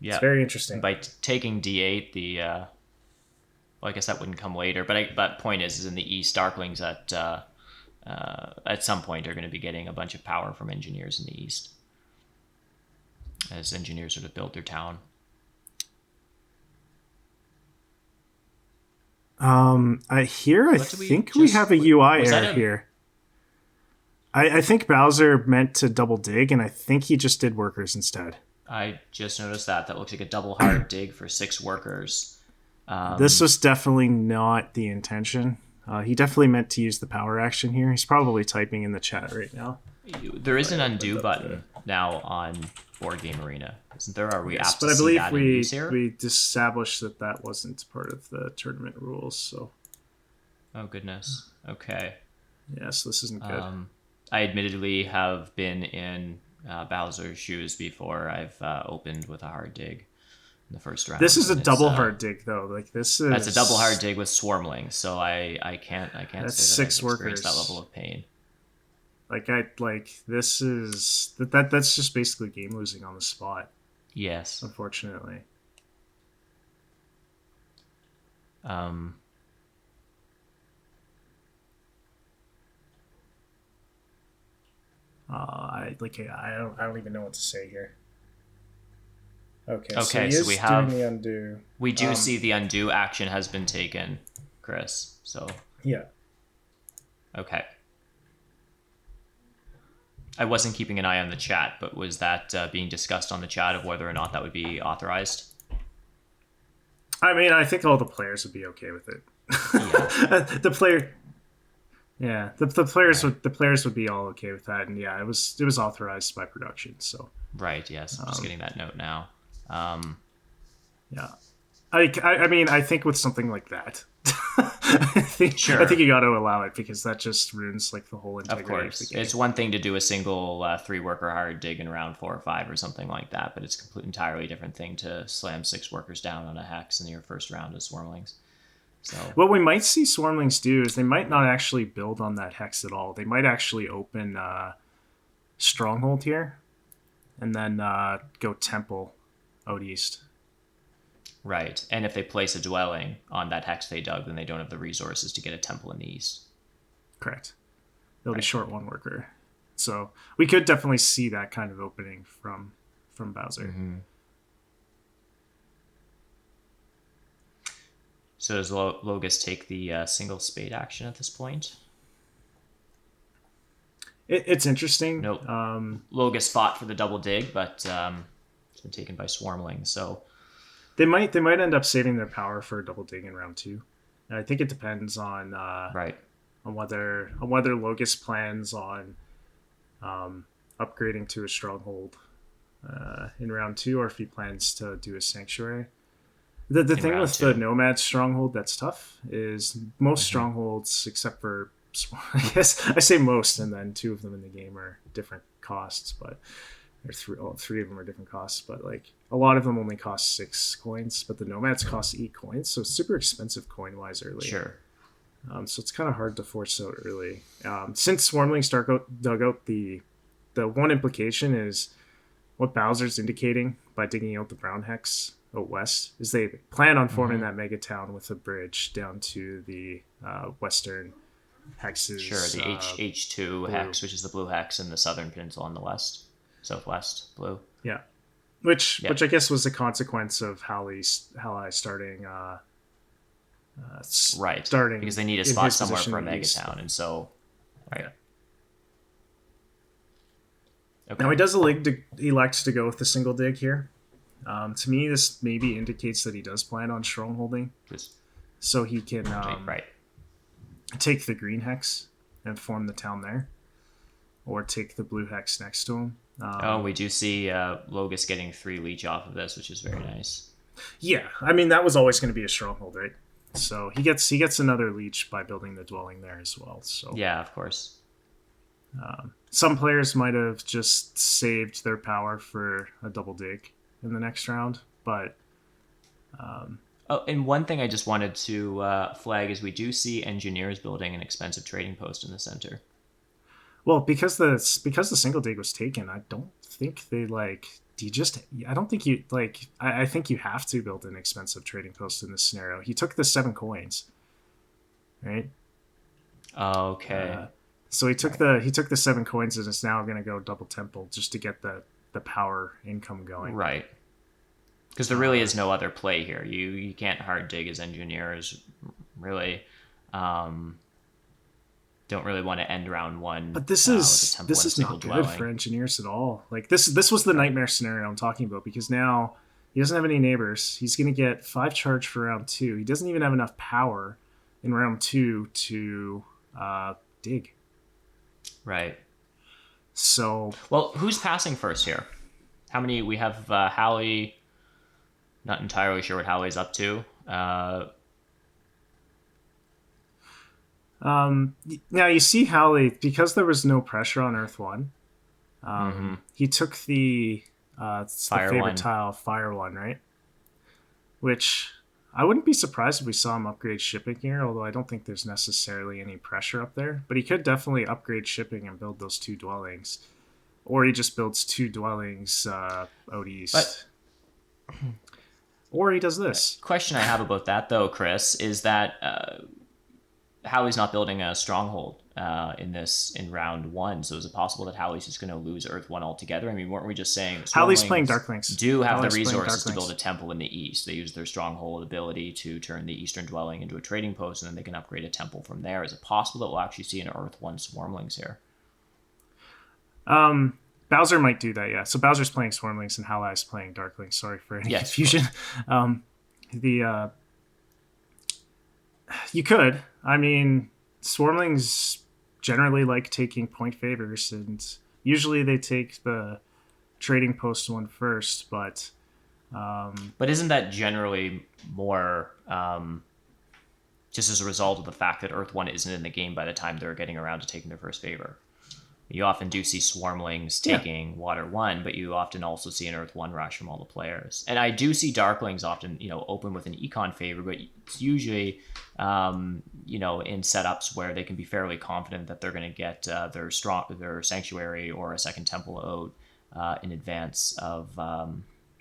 it's very interesting. By taking D8, well, I guess that wouldn't come later. But point is in the east, Darklings at some point are going to be getting a bunch of power from engineers in the east, as engineers sort of build their town. I think we have a UI error here. I think Bowser meant to double dig, and I think he just did workers instead. I just noticed that. That looks like a double hard dig for 6 workers. This was definitely not the intention. He definitely meant to use the power action here. He's probably typing in the chat right now. There is an undo button now on Board Game Arena, isn't there? Are we apt But to I see believe that in use here? we established that wasn't part of the tournament rules. So. Oh goodness. Okay. Yes, this isn't good. I admittedly have been in Bowser's shoes before. I've opened with a hard dig in the first round. This is a double hard dig though. Like this is. That's a double hard dig with swarmlings, so I can't That's say that 6 I've experienced workers. that level of pain. This is that's just basically game losing on the spot. Yes. Unfortunately. I don't even know what to say here. Okay, so we have doing the undo. We do see the undo action has been taken, Chris. So yeah. Okay. I wasn't keeping an eye on the chat, but was that being discussed on the chat of whether or not that would be authorized? I mean, I think all the players would be okay with it. Yeah. the players would be all okay with that, and yeah, it was authorized by production. So right, yes, I'm just getting that note now. Yeah, I mean, I think with something like that, I think you got to allow it because that just ruins like the whole integrity. Of course, it's one thing to do a single 3-worker hard dig in round 4 or 5 or something like that, but it's an entirely different thing to slam 6 workers down on a hex in your first round of swarmlings. So what we might see swarmlings do is they might not actually build on that hex at all. They might actually open stronghold here, and then go temple out east. Right, and if they place a dwelling on that hex they dug, then they don't have the resources to get a temple in the east. Correct. They'll be short 1 worker. So we could definitely see that kind of opening from Bowser. Mm-hmm. So does Logus take the single spade action at this point? It's interesting. Nope. Logus fought for the double dig, but it's been taken by Swarmling. So they might end up saving their power for a double dig in round 2. And I think it depends on right on whether Logus plans on upgrading to a stronghold in round 2, or if he plans to do a sanctuary. The thing with the Nomad stronghold that's tough is most strongholds, except for, I guess I say most, and then 2 of them in the game are different costs, but three of them are different costs, but like a lot of them only cost 6 coins, but the Nomads cost 8 coins, so it's super expensive coin wise early. Sure. So it's kind of hard to force out early. Since Swarmlings dug out the one implication is what Bowser's indicating by digging out the brown hex out west is they plan on forming that mega town with a bridge down to the western hexes. Sure, the H2 blue hex, which is the blue hex in the southern peninsula on the west, southwest blue. Yeah, which I guess was a consequence of haligh starting. Right, starting because they need a spot somewhere for a mega town, and so right. Yeah. Okay. Now he does elect to go with the single dig here. To me, this maybe indicates that he does plan on strongholding, so he can take the green hex and form the town there, or take the blue hex next to him. We do see Logus getting 3 leech off of this, which is very nice. Yeah, I mean that was always going to be a stronghold, right? So he gets another leech by building the dwelling there as well. So yeah, of course. Some players might have just saved their power for a double dig in the next round, but and one thing I just wanted to flag is we do see engineers building an expensive trading post in the center. Well, because the single dig was taken, I don't think they I don't think you I think you have to build an expensive trading post in this scenario. He took the 7 coins, right? Okay. So he took the 7 coins and is now going to go double temple just to get the power income going. Right. Because there really is no other play here. You can't hard dig as engineers, really. Don't really want to end round 1. But this is not good for engineers at all. Like this was the nightmare scenario I'm talking about, because now He doesn't have any neighbors. He's going to get 5 charge for round 2. He doesn't even have enough power in round 2 to dig. Right. So, well, who's passing first here? How many? We have haligh. Not entirely sure what haligh's up to. Now you see haligh, because there was no pressure on Earth 1. He took the it's the favorite one. tile, fire one, right? Which I wouldn't be surprised if we saw him upgrade shipping here, although I don't think there's necessarily any pressure up there. But he could definitely upgrade shipping and build those 2 dwellings. Or he just builds 2 dwellings out east. Or he does this. Question I have about that, though, Chris, is that Haligh's not building a stronghold in round 1. So is it possible that Haligh's just going to lose Earth 1 altogether? I mean, weren't we just saying Haligh's playing Darklings? Do have Haligh's the resources to build a temple in the east? They use their stronghold ability to turn the eastern dwelling into a trading post, and then they can upgrade a temple from there. Is it possible that we'll actually see an Earth 1 Swarmlings here? Bowser might do that, yeah. So Bowser's playing Swarmlings and Haligh's playing Darklings. Sorry for any confusion. You could. I mean, Swarmlings generally like taking point favors, and usually they take the trading post one first, but isn't that generally more just as a result of the fact that Earth 1 isn't in the game by the time they're getting around to taking their first favor? You often do see Swarmlings taking Water 1, but you often also see an Earth 1 rush from all the players. And I do see Darklings often, open with an econ favor, but it's usually, in setups where they can be fairly confident that they're going to get their Sanctuary or a second Temple out in advance of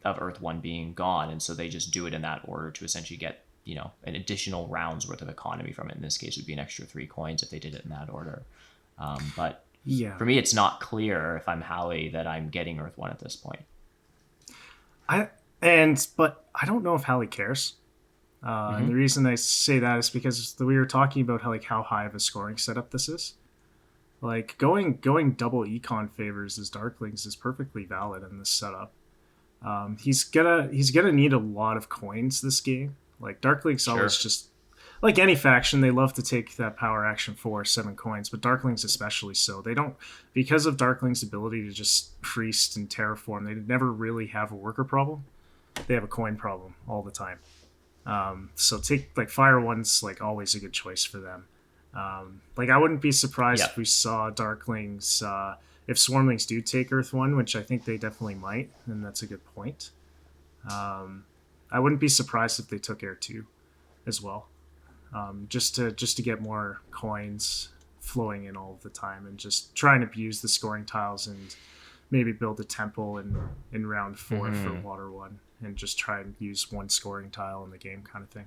Earth 1 being gone. And so they just do it in that order to essentially get, an additional round's worth of economy from it. In this case, it would be an extra 3 coins if they did it in that order. But yeah, for me, it's not clear if I'm haligh that I'm getting Earth 1 at this point. But I don't know if haligh cares. And the reason I say that is because we were talking about how high of a scoring setup this is. Like going double econ favors as Darklings is perfectly valid in this setup. He's gonna need a lot of coins this game. Like Darklings always just, like any faction, they love to take that power action for 7 coins, but Darklings especially so. They don't, because of Darklings' ability to just priest and terraform, they never really have a worker problem. They have a coin problem all the time. So take Fire 1's always a good choice for them. I wouldn't be surprised if we saw Darklings, if Swarmlings do take Earth 1, which I think they definitely might, and that's a good point. I wouldn't be surprised if they took Air 2 as well. Just to get more coins flowing in all the time, and just try and abuse the scoring tiles, and maybe build a temple in round 4 for Water 1, and just try and use 1 scoring tile in the game kind of thing.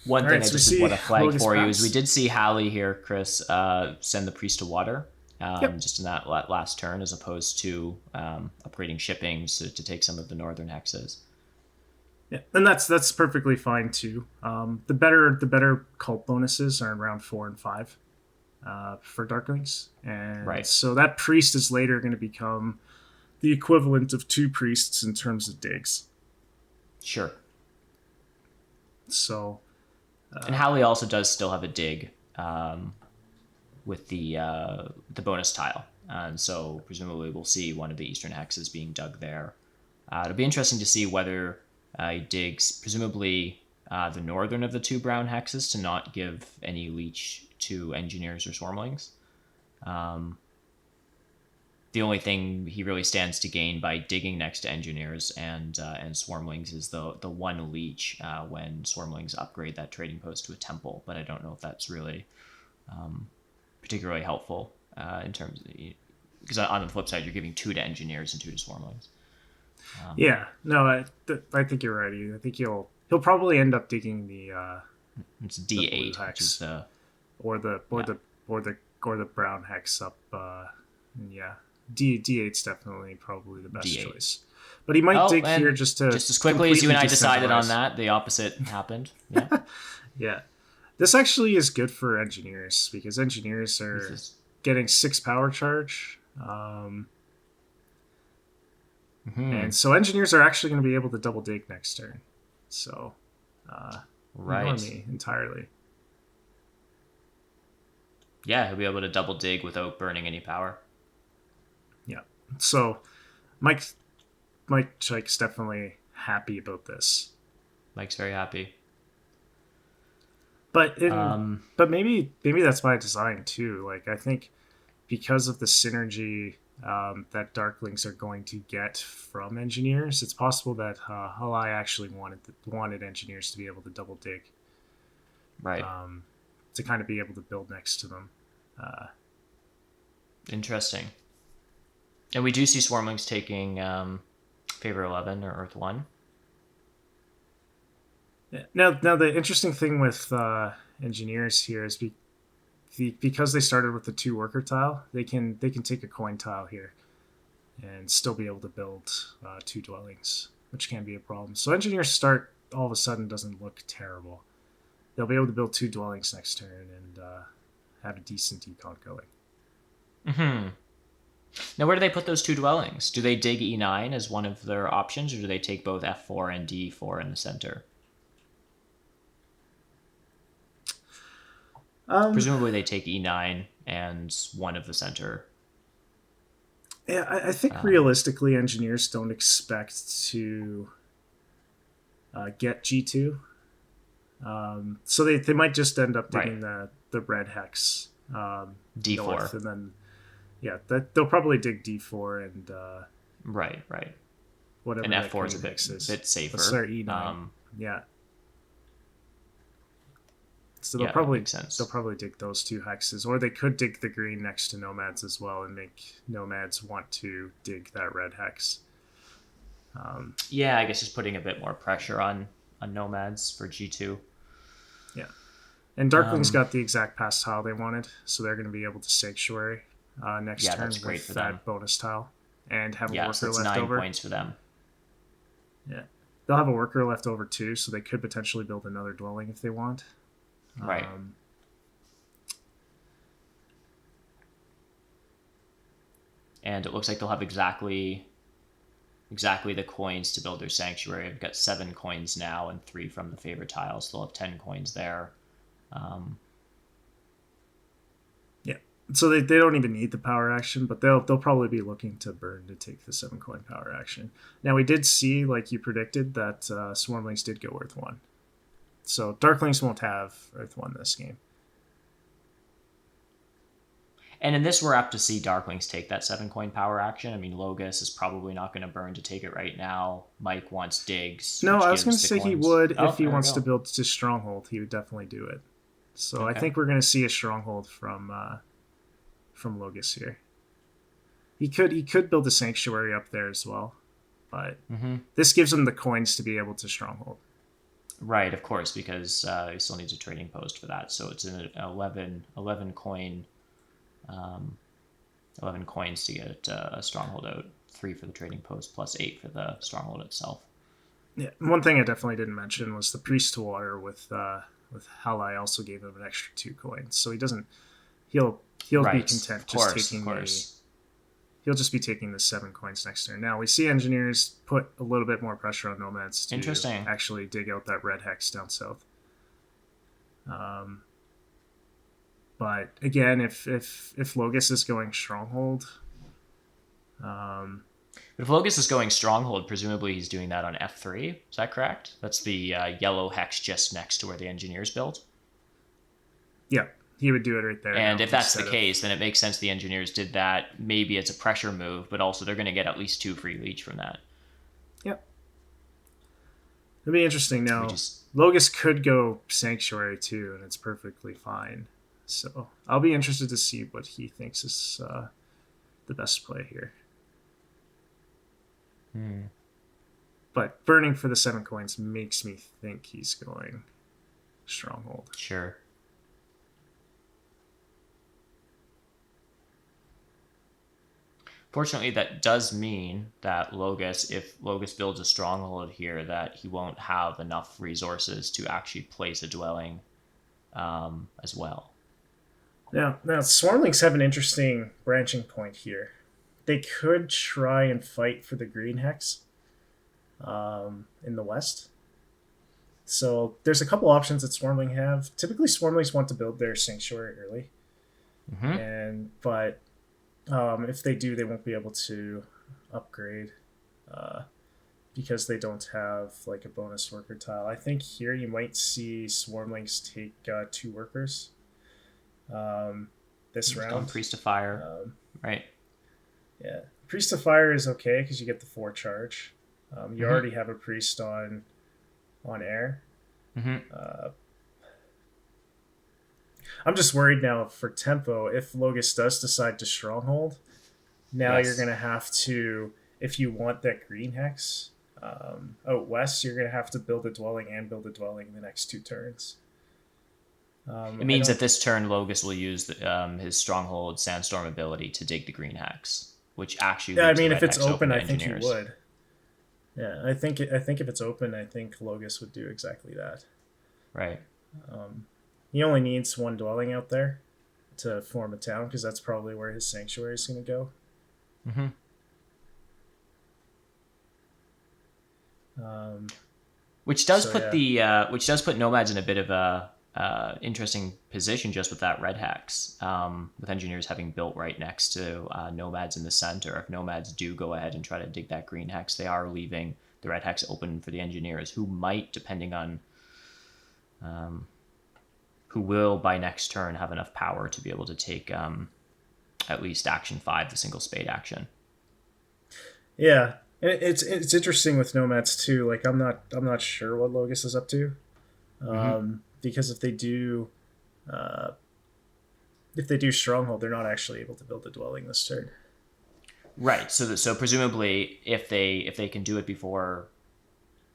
One thing I just want to flag for you is we did see haligh here, Chris, send the priest to water just in that last turn, as opposed to upgrading shippings to take some of the northern hexes. Yeah, and that's perfectly fine too. The better cult bonuses are in round 4 and 5 for Darklings, and so that priest is later going to become the equivalent of 2 priests in terms of digs. Sure. So, and haligh also does still have a dig with the bonus tile, and so presumably we'll see one of the eastern hexes being dug there. It'll be interesting to see whether he digs presumably the northern of the 2 brown hexes to not give any leech to engineers or swarmlings. The only thing he really stands to gain by digging next to engineers and swarmlings is the 1 leech when swarmlings upgrade that trading post to a temple. But I don't know if that's really particularly helpful in terms of, because on the flip side, you're giving 2 to engineers and 2 to swarmlings. I think you're right. I think he'll probably end up digging the it's D8, the which is the or the brown hex up. D8's definitely probably the best D8 choice. But he might dig here just as quickly as you and I decided on that. The opposite happened. Yeah. Yeah. This actually is good for engineers because engineers are getting 6 power charge. And so engineers are actually going to be able to double dig next turn. So ignore me entirely. Yeah, he'll be able to double dig without burning any power. Yeah. So Mike's definitely happy about this. Mike's very happy. But maybe that's by design too. Like I think because of the synergy that Darklings are going to get from engineers, it's possible that haligh actually wanted engineers to be able to double dig, right? To kind of be able to build next to them. Interesting. And we do see Swarmlings taking Favor 11 or Earth 1. Yeah. Now the interesting thing with engineers here is because they started with the 2 worker tile, they can take a coin tile here and still be able to build 2 dwellings, which can be a problem. So engineers start all of a sudden doesn't look terrible. They'll be able to build 2 dwellings next turn and have a decent decon going. Mm-hmm. Now, where do they put those 2 dwellings? Do they dig E9 as one of their options, or do they take both F4 and D4 in the center? Presumably they take E9 and one of the center. Yeah, I think realistically engineers don't expect to get G2. So they might just end up digging the red hex D4. north, and then they'll probably dig D4 and right. Whatever. And F4 is a bit safer. Let's start E9. So they'll probably dig those 2 hexes, or they could dig the green next to nomads as well and make nomads want to dig that red hex. I guess just putting a bit more pressure on nomads for G2. Yeah, and Darkling's got the exact pass tile they wanted, so they're going to be able to sanctuary next turn that's great with for that them. bonus tile and have a worker so that's left 9 over. points for them. Yeah, they'll have a worker left over too, so they could potentially build another dwelling if they want. Right. And it looks like they'll have exactly the coins to build their sanctuary. I've got 7 coins now and 3 from the favorite tiles. So they'll have 10 coins there. So they don't even need the power action, but they'll probably be looking to burn to take the 7 coin power action. Now we did see, like you predicted, that Swarmlings did go Earth 1. So Darklings won't have Earth 1 this game. And in this, we're apt to see Darklings take that 7 coin power action. I mean, Logus is probably not going to burn to take it right now. Mike wants digs. No, I was going to say coins. he would if he wants to build to Stronghold. He would definitely do it. So I think we're going to see a Stronghold from Logus here. He could build a Sanctuary up there as well, but this gives him the coins to be able to Stronghold. Right, of course, because he still needs a trading post for that. So it's an 11 coin, 11 coins to get a stronghold out. 3 for the trading post plus 8 for the stronghold itself. Yeah, one thing I definitely didn't mention was the Priest to Water with haligh also gave him an extra 2 coins. So he doesn't. He'll be content just taking he'll just be taking the 7 coins next turn. Now we see engineers put a little bit more pressure on nomads to actually dig out that red hex down south. But again, if Logus is going Stronghold, if Logus is going Stronghold, presumably he's doing that on F3. Is that correct? That's the yellow hex just next to where the engineers built. Yeah. He would do it right there. And if that's the case, then it makes sense the engineers did that. Maybe it's a pressure move, but also they're going to get at least 2 free leech from that. Yep. It'll be interesting. Now, Logus could go Sanctuary too, and it's perfectly fine. So I'll be interested to see what he thinks is the best play here. But burning for the 7 coins makes me think he's going Stronghold. Sure. Fortunately, that does mean that if Logus builds a stronghold here, that he won't have enough resources to actually place a dwelling as well. Now Swarmlings have an interesting branching point here. they could try and fight for the green hex in the west. So there's a couple options that Swarmling have. Typically, Swarmlings want to build their sanctuary early, but if they do, they won't be able to upgrade because they don't have like a bonus worker tile. I think here you might see Swarmlings take 2 workers this round. Priest of Fire, right? Yeah, Priest of Fire is okay because you get the 4 charge. You already have a priest on air. I'm just worried now for tempo. If Logus does decide to stronghold, now you're going to have to, if you want that green hex out west, you're going to have to build a dwelling and build a dwelling in the next 2 turns. It means that this turn Logus will use his stronghold sandstorm ability to dig the green hex, which actually if it's open, I think he would. Yeah, I think if it's open, I think Logus would do exactly that. Right. He only needs 1 dwelling out there to form a town because that's probably where his sanctuary is going to go. Which does put nomads in a bit of a interesting position just with that red hex, with engineers having built right next to nomads in the center. If nomads do go ahead and try to dig that green hex, they are leaving the red hex open for the engineers, who might, depending on who will by next turn have enough power to be able to take at least action 5, the single spade action. Yeah, it's interesting with nomads too. Like I'm not sure what Logus is up to. Because if they do stronghold, they're not actually able to build a dwelling this turn. Right. So presumably, if they can do it before,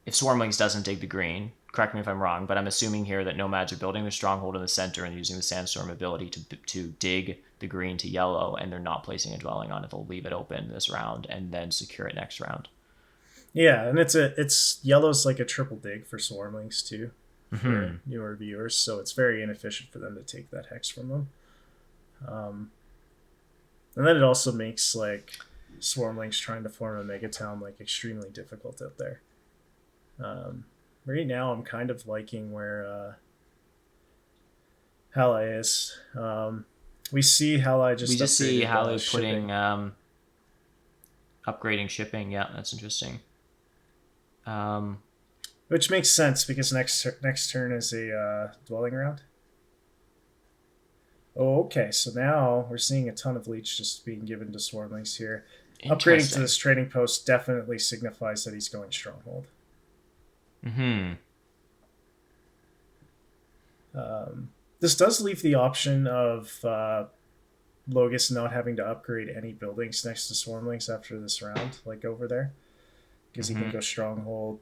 if Swarmlings doesn't dig the green, correct me if I'm wrong, but I'm assuming here that nomads are building their stronghold in the center and using the sandstorm ability to dig the green to yellow, and they're not placing a dwelling on it. They'll leave it open this round and then secure it next round. Yeah, and it's yellow's like a triple dig for Swarmlings too. For newer viewers, so it's very inefficient for them to take that hex from them. And then it also makes like Swarmlings trying to form a megatown like extremely difficult out there. Right now, I'm kind of liking where haligh is. We see haligh putting upgrading shipping. Yeah, that's interesting. Which makes sense because next turn is a dwelling round. Oh, okay. So now we're seeing a ton of leech just being given to Swarmlings here. Upgrading to this trading post definitely signifies that he's going stronghold. This does leave the option of Logus not having to upgrade any buildings next to Swarmlings after this round, like over there, because he can go stronghold,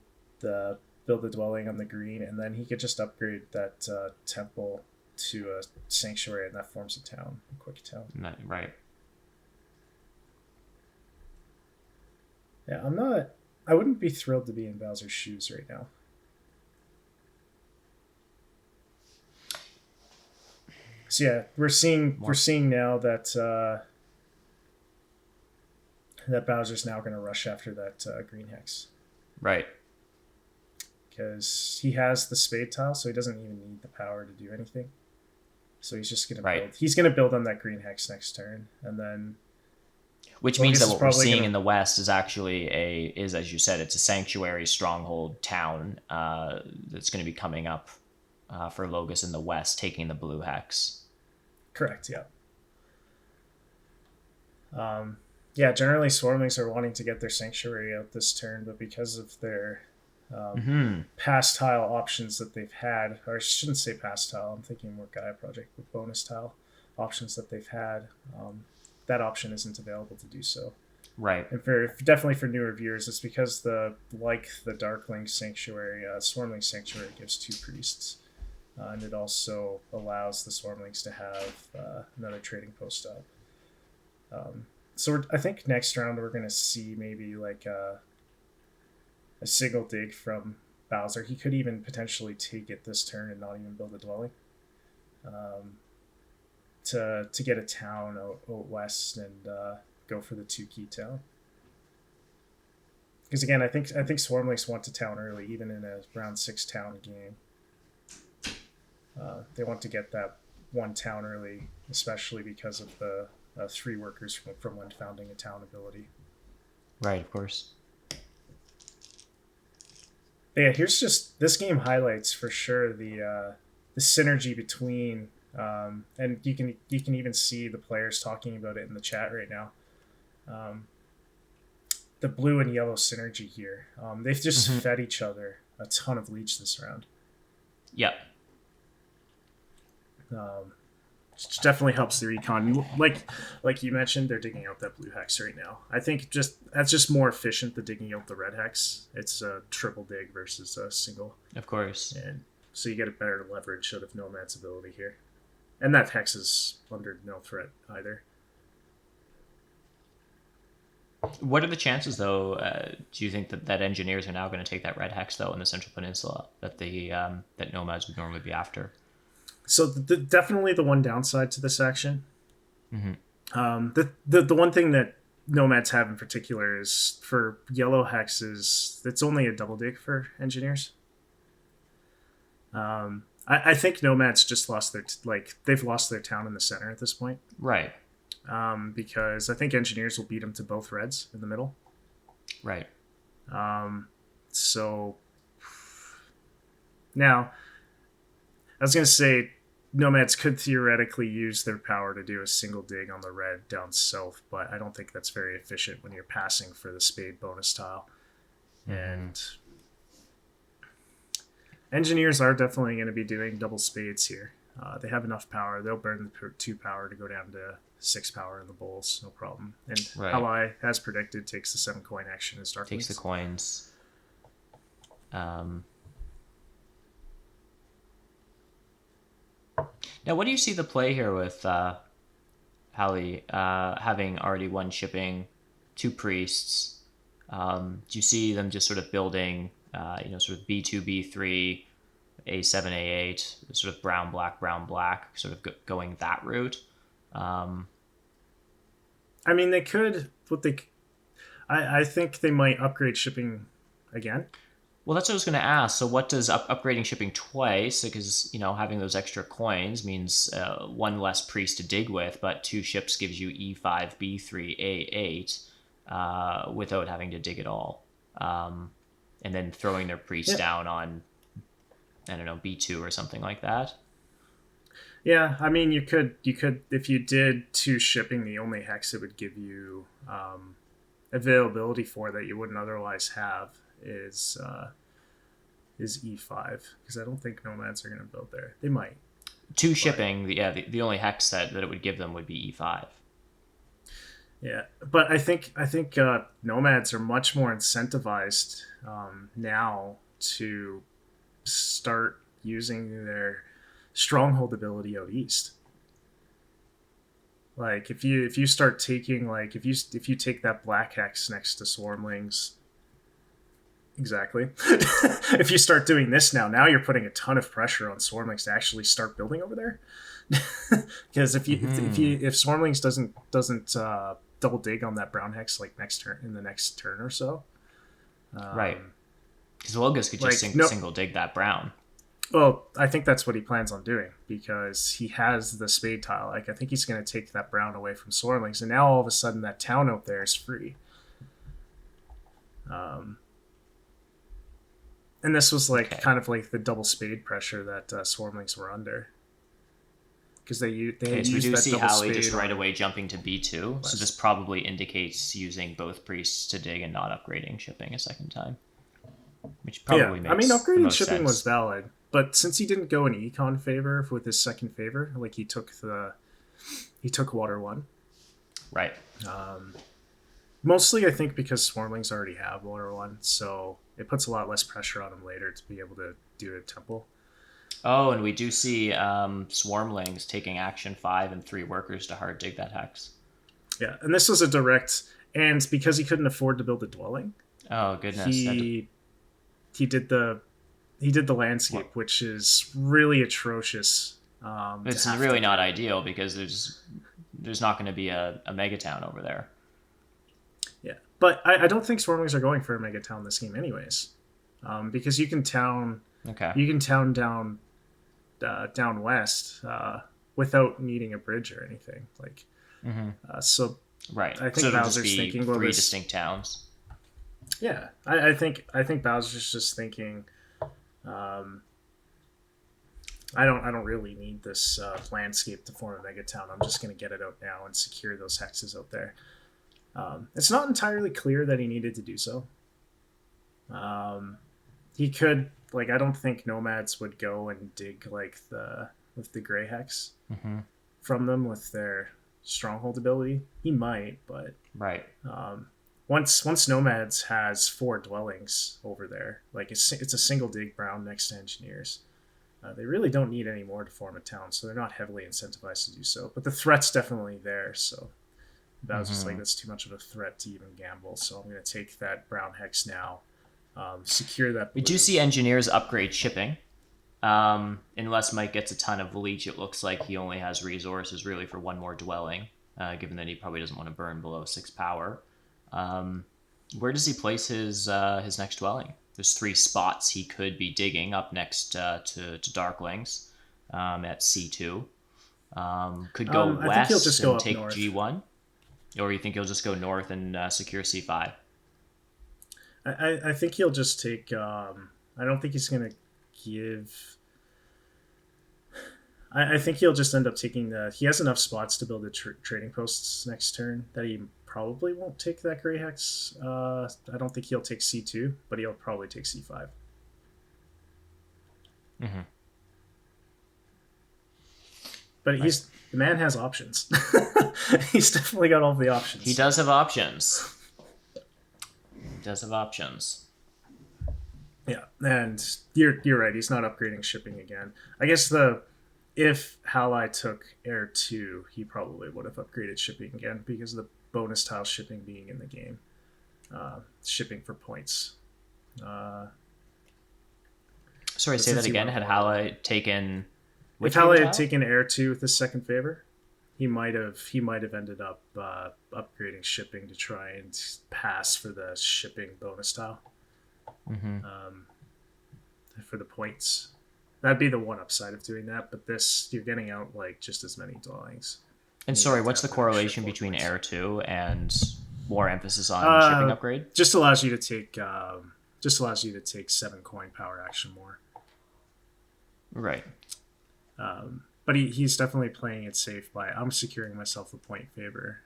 build a dwelling on the green, and then he could just upgrade that temple to a sanctuary, and that forms a town, a quick town. Right. Yeah, I wouldn't be thrilled to be in Bowser's shoes right now. So yeah, we're seeing now that that Bowser's now going to rush after that green hex. Right. Because he has the spade tile, so he doesn't even need the power to do anything. So he's just going to build. He's going to build on that green hex next turn, and then. Which means that what we're seeing in the west is actually as you said, it's a sanctuary stronghold town that's going to be coming up for Logus in the west, taking the blue hex. Correct. Yeah. Yeah. Generally, Swarmlings are wanting to get their sanctuary out this turn, but because of their past tile options that they've had, or I shouldn't say past tile, I'm thinking more Gaia Project with bonus tile options that they've had, that option isn't available to do so. Right. And definitely for newer viewers, it's because the Darkling Sanctuary, Swarmling Sanctuary gives 2 priests, and it also allows the Swarmlings to have another trading post up. So I think next round we're going to see maybe like a single dig from Bowser. He could even potentially take it this turn and not even build a dwelling. To get a town out west and go for the 2-key town. Because again, I think Swarmlings want to town early, even in a round 6 town game. They want to get that 1 town early, especially because of the 3 workers from when founding a town ability. Right, of course. Yeah, here's just this game highlights for sure the synergy between and you can even see the players talking about it in the chat right now. The blue and yellow synergy here. They've just fed each other a ton of leech this round. Yep. Which definitely helps the recon. Like you mentioned, they're digging out that blue hex right now. I think that's just more efficient than digging out the red hex. It's a triple dig versus a single. Of course. And so you get a better leverage out of Nomad's ability here. And that hex is under no threat either. What are the chances, though? Do you think that engineers are now going to take that red hex, though, in the Central Peninsula that that Nomads would normally be after? So definitely the one downside to this action. Mm-hmm. The one thing that Nomads have in particular is for yellow hexes, it's only a double dig for engineers. I think Nomads just lost they've lost their town in the center at this point. Right. Because I think engineers will beat them to both reds in the middle. Right. So now I was going to say Nomads could theoretically use their power to do a single dig on the red down south, but I don't think that's very efficient when you're passing for the spade bonus tile. And engineers are definitely going to be doing double spades here. They have enough power. They'll burn the 2 power to go down to 6 power in the bowls, no problem. And haligh, as predicted, takes the 7 coin action as Dark Takes the coins. Now, what do you see the play here with haligh having already 1 shipping, 2 priests? Do you see them just sort of building, sort of B2, B3, A7, A8, sort of brown, black, sort of going that route? I mean, they could. I think they might upgrade shipping again. Well, that's what I was going to ask. So what does upgrading shipping twice, because, having those extra coins means 1 less priest to dig with, but 2 ships gives you E5, B3, A8 without having to dig at all. And then throwing their priest down on, I don't know, B2 or something like that. Yeah, I mean, you could if you did 2 shipping, the only hex it would give you availability for that you wouldn't otherwise have is E5, because I don't think Nomads are going to build there. They might. 2 shipping, the only hex set that it would give them would be E5. Yeah, but I think Nomads are much more incentivized now to start using their stronghold ability out east. Like if you start taking if you take that black hex next to Swarmlings. Exactly. If you start doing this now you're putting a ton of pressure on Swarmlings to actually start building over there. Because if Swarmlings doesn't double dig on that brown hex in the next turn or so, right? Because logus could just single dig that brown. Well, I think that's what he plans on doing, because he has the spade tile. I think he's going to take that brown away from Swarmlings, and now all of a sudden that town out there is free. And this was kind of like the double spade pressure that Swarmlings were under, because they used so we do that see double haligh spade just right away jumping to B2. So this probably indicates using both priests to dig and not upgrading shipping a second time, which probably makes upgrading shipping sense. was valid. But since he didn't go in econ favor with his second favor, he took water 1. Right. Mostly I think because Swarmlings already have water 1, so it puts a lot less pressure on him later to be able to do a temple. Oh, and we do see Swarmlings taking action 5 and 3 workers to hard dig that hex. Yeah, and this was a direct, and because he couldn't afford to build a dwelling. Oh goodness. He did the landscape, which is really atrocious. It's really not ideal, because there's not going to be a megatown over there. But I don't think Swarmlings are going for a mega town this game, anyways, because you can town down down west without needing a bridge or anything. Like, so Right. I think so it'll Bowser's just be thinking, well, three this, distinct towns. yeah, I think Bowser's just thinking, I don't really need this landscape to form a mega town. I'm just going to get it out now and secure those hexes out there. It's not entirely clear that he needed to do so. He could, like, I don't think nomads would go and dig like with the gray hex from them with their stronghold ability. He might, but right. Once nomads has 4 dwellings over there, like it's a single dig brown next to engineers. They really don't need any more to form a town, so they're not heavily incentivized to do so. But the threat's definitely there, so Bowser's like, that's too much of a threat to even gamble, so I'm going to take that brown hex now, secure that blue. We do see engineers upgrade shipping. Unless Mike gets a ton of leech, it looks like he only has resources really for 1 more dwelling, given that he probably doesn't want to burn below 6 power. Where does he place his next dwelling? There's 3 spots he could be digging up next to Darklings at C2. Could go I think he'll west just go and up take north. G1? Or you think he'll just go north and secure C5? I think he'll just take... I don't think he's going to give... I think he'll just end up taking the... He has enough spots to build the trading posts next turn that he probably won't take that gray hex. I don't think he'll take C2, but he'll probably take C5. But the man has options. He's definitely got all the options. He does have options. Yeah, and you're right. He's not upgrading shipping again. I guess if haligh took Air 2, he probably would have upgraded shipping again because of the bonus tile shipping being in the game. Shipping for points. Sorry, say that again. Had haligh taken... If haligh had taken Air 2 with his second favor, he might have ended up upgrading shipping to try and pass for the shipping bonus tile. For the points. That'd be the one upside of doing that, but this, you're getting out like just as many dwellings. And sorry, what's the correlation between Air 2 and more emphasis on shipping upgrade? Just allows you to take 7 coin power action more. Right. But he's definitely playing it safe by I'm securing myself a point favor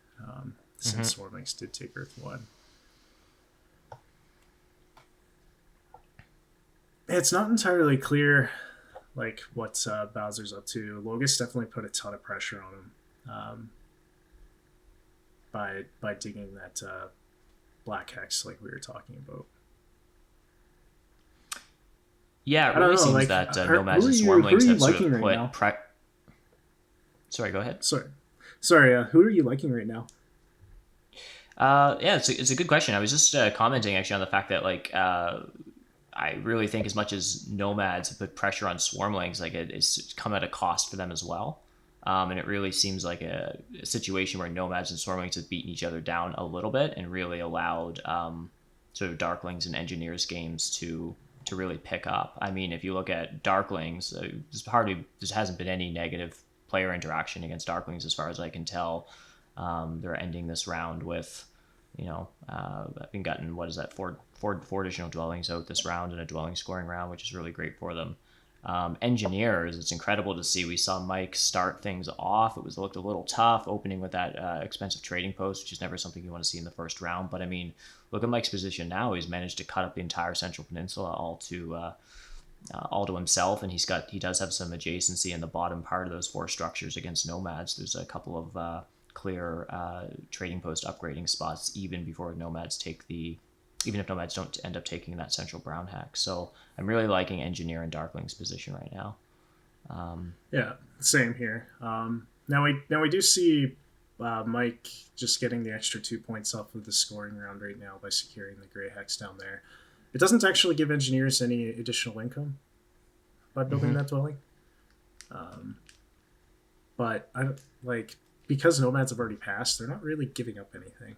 since Swarmlings did take Earth 1. It's not entirely clear like what Bowser's up to. Logus definitely put a ton of pressure on him by digging that black hex like we were talking about. Yeah, it really seems that Nomads and Swarmlings have sort of put... Sorry, go ahead. Sorry, who are you liking right now? Yeah, it's a good question. I was just commenting actually on the fact that like I really think as much as Nomads have put pressure on Swarmlings, like it's come at a cost for them as well. And it really seems like a situation where Nomads and Swarmlings have beaten each other down a little bit and really allowed sort of Darklings and Engineers games to really pick up. I mean, if you look at Darklings, there hasn't been any negative player interaction against Darklings as far as I can tell. They're ending this round with, having gotten, what is that, four additional dwellings out this round and a dwelling scoring round, which is really great for them. Engineers, it's incredible to see. We saw Mike start things off. It looked a little tough, opening with that expensive trading post, which is never something you want to see in the first round. But I mean, look at Mike's position now. He's managed to cut up the entire Central Peninsula all to himself, and he does have some adjacency in the bottom part of those 4 structures against Nomads. There's a couple of clear trading post upgrading spots even before Nomads even if Nomads don't end up taking that central brown hack. So I'm really liking Engineer and Darkling's position right now. Yeah, same here. Now we do see Mike just getting the extra 2 points off of the scoring round right now by securing the gray hex down there. It doesn't actually give Engineers any additional income by building that dwelling. But because Nomads have already passed, they're not really giving up anything.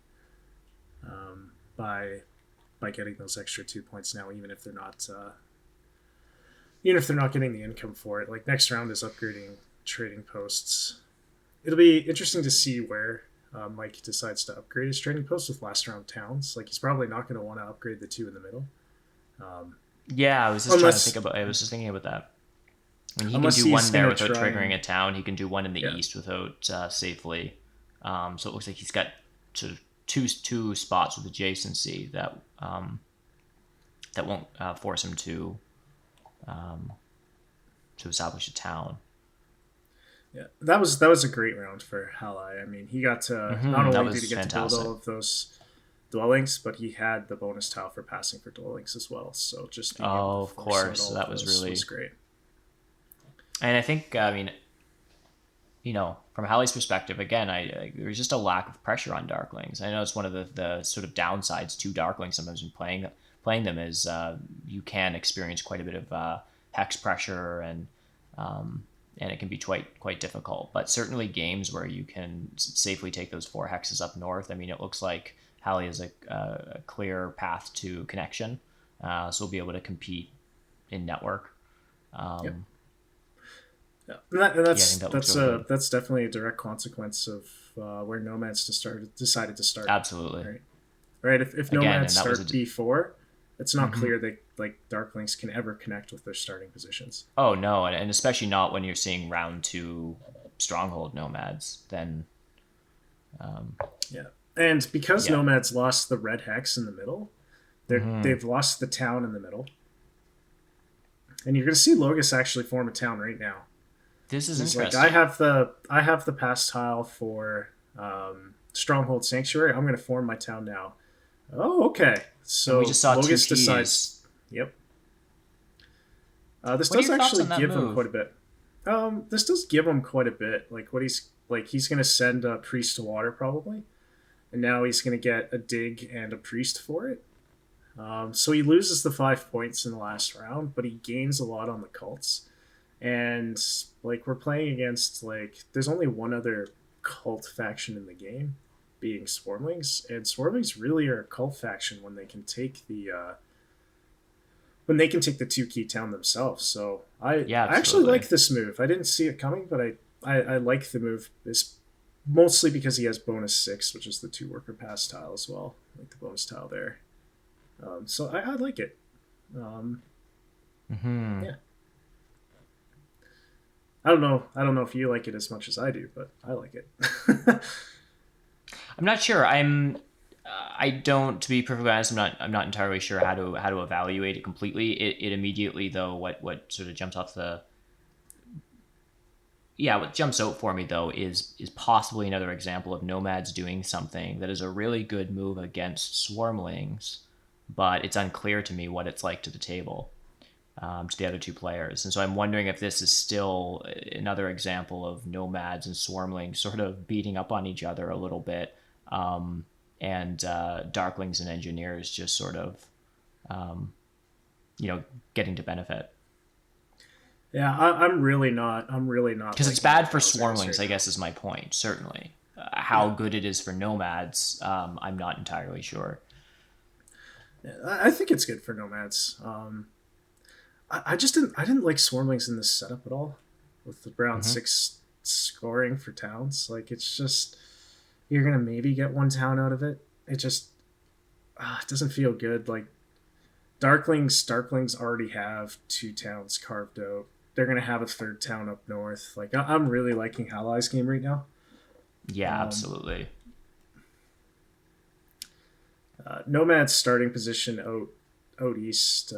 by getting those extra 2 points now, even if they're not getting the income for it. Like next round is upgrading trading posts. It'll be interesting to see where Mike decides to upgrade his trading posts with last round towns. Like he's probably not going to want to upgrade the 2 in the middle. I was just thinking about that. I mean, he can do one there without triggering a town. He can do one in the east without safely. So it looks like he's got sort of two spots with adjacency that won't force him to establish a town. Yeah, that was a great round for haligh. I mean, he got to not only did he get to build all of those dwellings, but he had the bonus tile for passing for dwellings as well. So just being able to of course, that was great. And I think, I mean, from haligh's perspective, again, there's just a lack of pressure on Darklings. I know it's one of the sort of downsides to Darklings sometimes when playing them is you can experience quite a bit of hex pressure and it can be quite difficult. But certainly games where you can safely take those 4 hexes up north. I mean, it looks like haligh is a clear path to connection, so we'll be able to compete in network. Yep. Yeah, that's definitely a direct consequence of where Nomads decided to start. Absolutely. Right. If Nomads start B4, it's not clear that like Darklings can ever connect with their starting positions. Oh no, and especially not when you're seeing round 2 Stronghold Nomads. Then. And because Nomads lost the red hex in the middle, they've lost the town in the middle, and you're going to see Logus actually form a town right now. This is interesting. Like I have the pass tile for Stronghold Sanctuary. I'm going to form my town now. Oh, okay. So we just saw Logus 2 keys. decides. Yep. This does actually give him quite a bit. This does give him quite a bit. Like he's going to send a priest to water probably, and now he's going to get a dig and a priest for it. So he loses the 5 points in the last round, but he gains a lot on the cults. And like we're playing against there's only one other cult faction in the game, being Swarmlings, and Swarmlings really are a cult faction when they can take the 2 key town themselves. So I actually like this move. I didn't see it coming, but I like the move. It's mostly because he has bonus 6, which is the 2 worker pass tile as well, like the bonus tile there. So I like it. Yeah. I don't know if you like it as much as I do, but I like it. I'm not sure. I don't, to be perfectly honest, I'm not entirely sure how to evaluate it completely. It immediately though, what sort of jumps off what jumps out for me though is possibly another example of Nomads doing something that is a really good move against Swarmlings, but it's unclear to me what it's like to the table. To the other 2 players. And so I'm wondering if this is still another example of Nomads and Swarmlings sort of beating up on each other a little bit, and Darklings and Engineers just sort of, getting to benefit. Yeah, I'm really not. Because it's bad for Swarmlings, I guess, is my point, certainly. How good it is for Nomads, I'm not entirely sure. Yeah, I think it's good for Nomads. I didn't like Swarmlings in this setup at all, with the round 6 scoring for towns. Like it's just you're gonna maybe get 1 town out of it. It just it doesn't feel good. Like Darklings already have 2 towns carved out. They're gonna have a 3rd town up north. Like I'm really liking haligh's game right now. Yeah, absolutely. Nomad's starting position out east.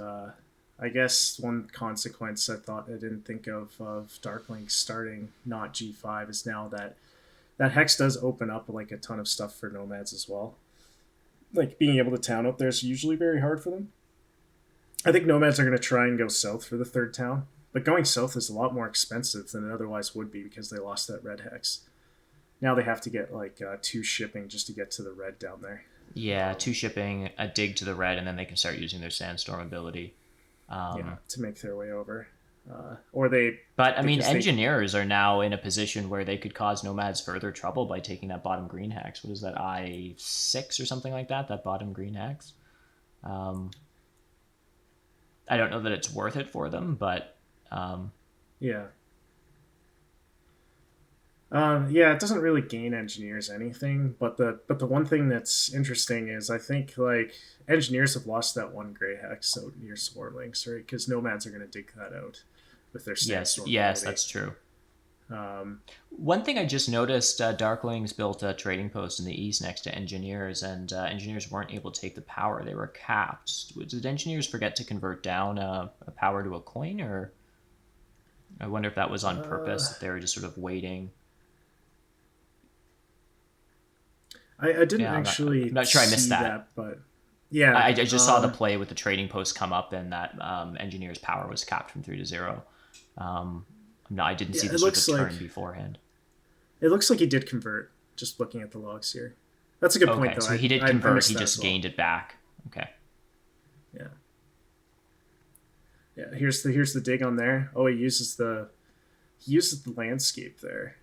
I guess one consequence I didn't think of Darklings starting not G5 is now that hex does open up like a ton of stuff for Nomads as well. Like being able to town out there is usually very hard for them. I think Nomads are going to try and go south for the 3rd town, but going south is a lot more expensive than it otherwise would be because they lost that red hex. Now they have to get 2 shipping just to get to the red down there. Yeah, 2 shipping, a dig to the red, and then they can start using their Sandstorm ability. To make their way over. or they. But I mean, because they- engineers are now in a position where they could cause nomads further trouble by taking that bottom green hex. What is that, I6 or something like that? That bottom green hex. I don't know that it's worth it for them, but Yeah. Yeah, it doesn't really gain engineers anything, but the one thing that's interesting is I think like engineers have lost that one gray hex out near swarmlings, right? Because nomads are going to dig that out with their sandstorm. yes, that's true. One thing I just noticed, Darklings built a trading post in the east next to engineers, and engineers weren't able to take the power; they were capped. Did engineers forget to convert down a power to a coin, or I wonder if that was on purpose? If they were just sort of waiting. I didn't actually. I'm not sure I missed see that. but yeah, I just saw the play with the trading post come up, and that engineer's power was capped from 3 to 0. No, I didn't see the sort of turn beforehand. It looks like he did convert. Just looking at the logs here, that's a good point. Though, so he did convert. He just gained it back. Okay. Yeah. Yeah. Here's the dig on there. Oh, he uses the landscape there.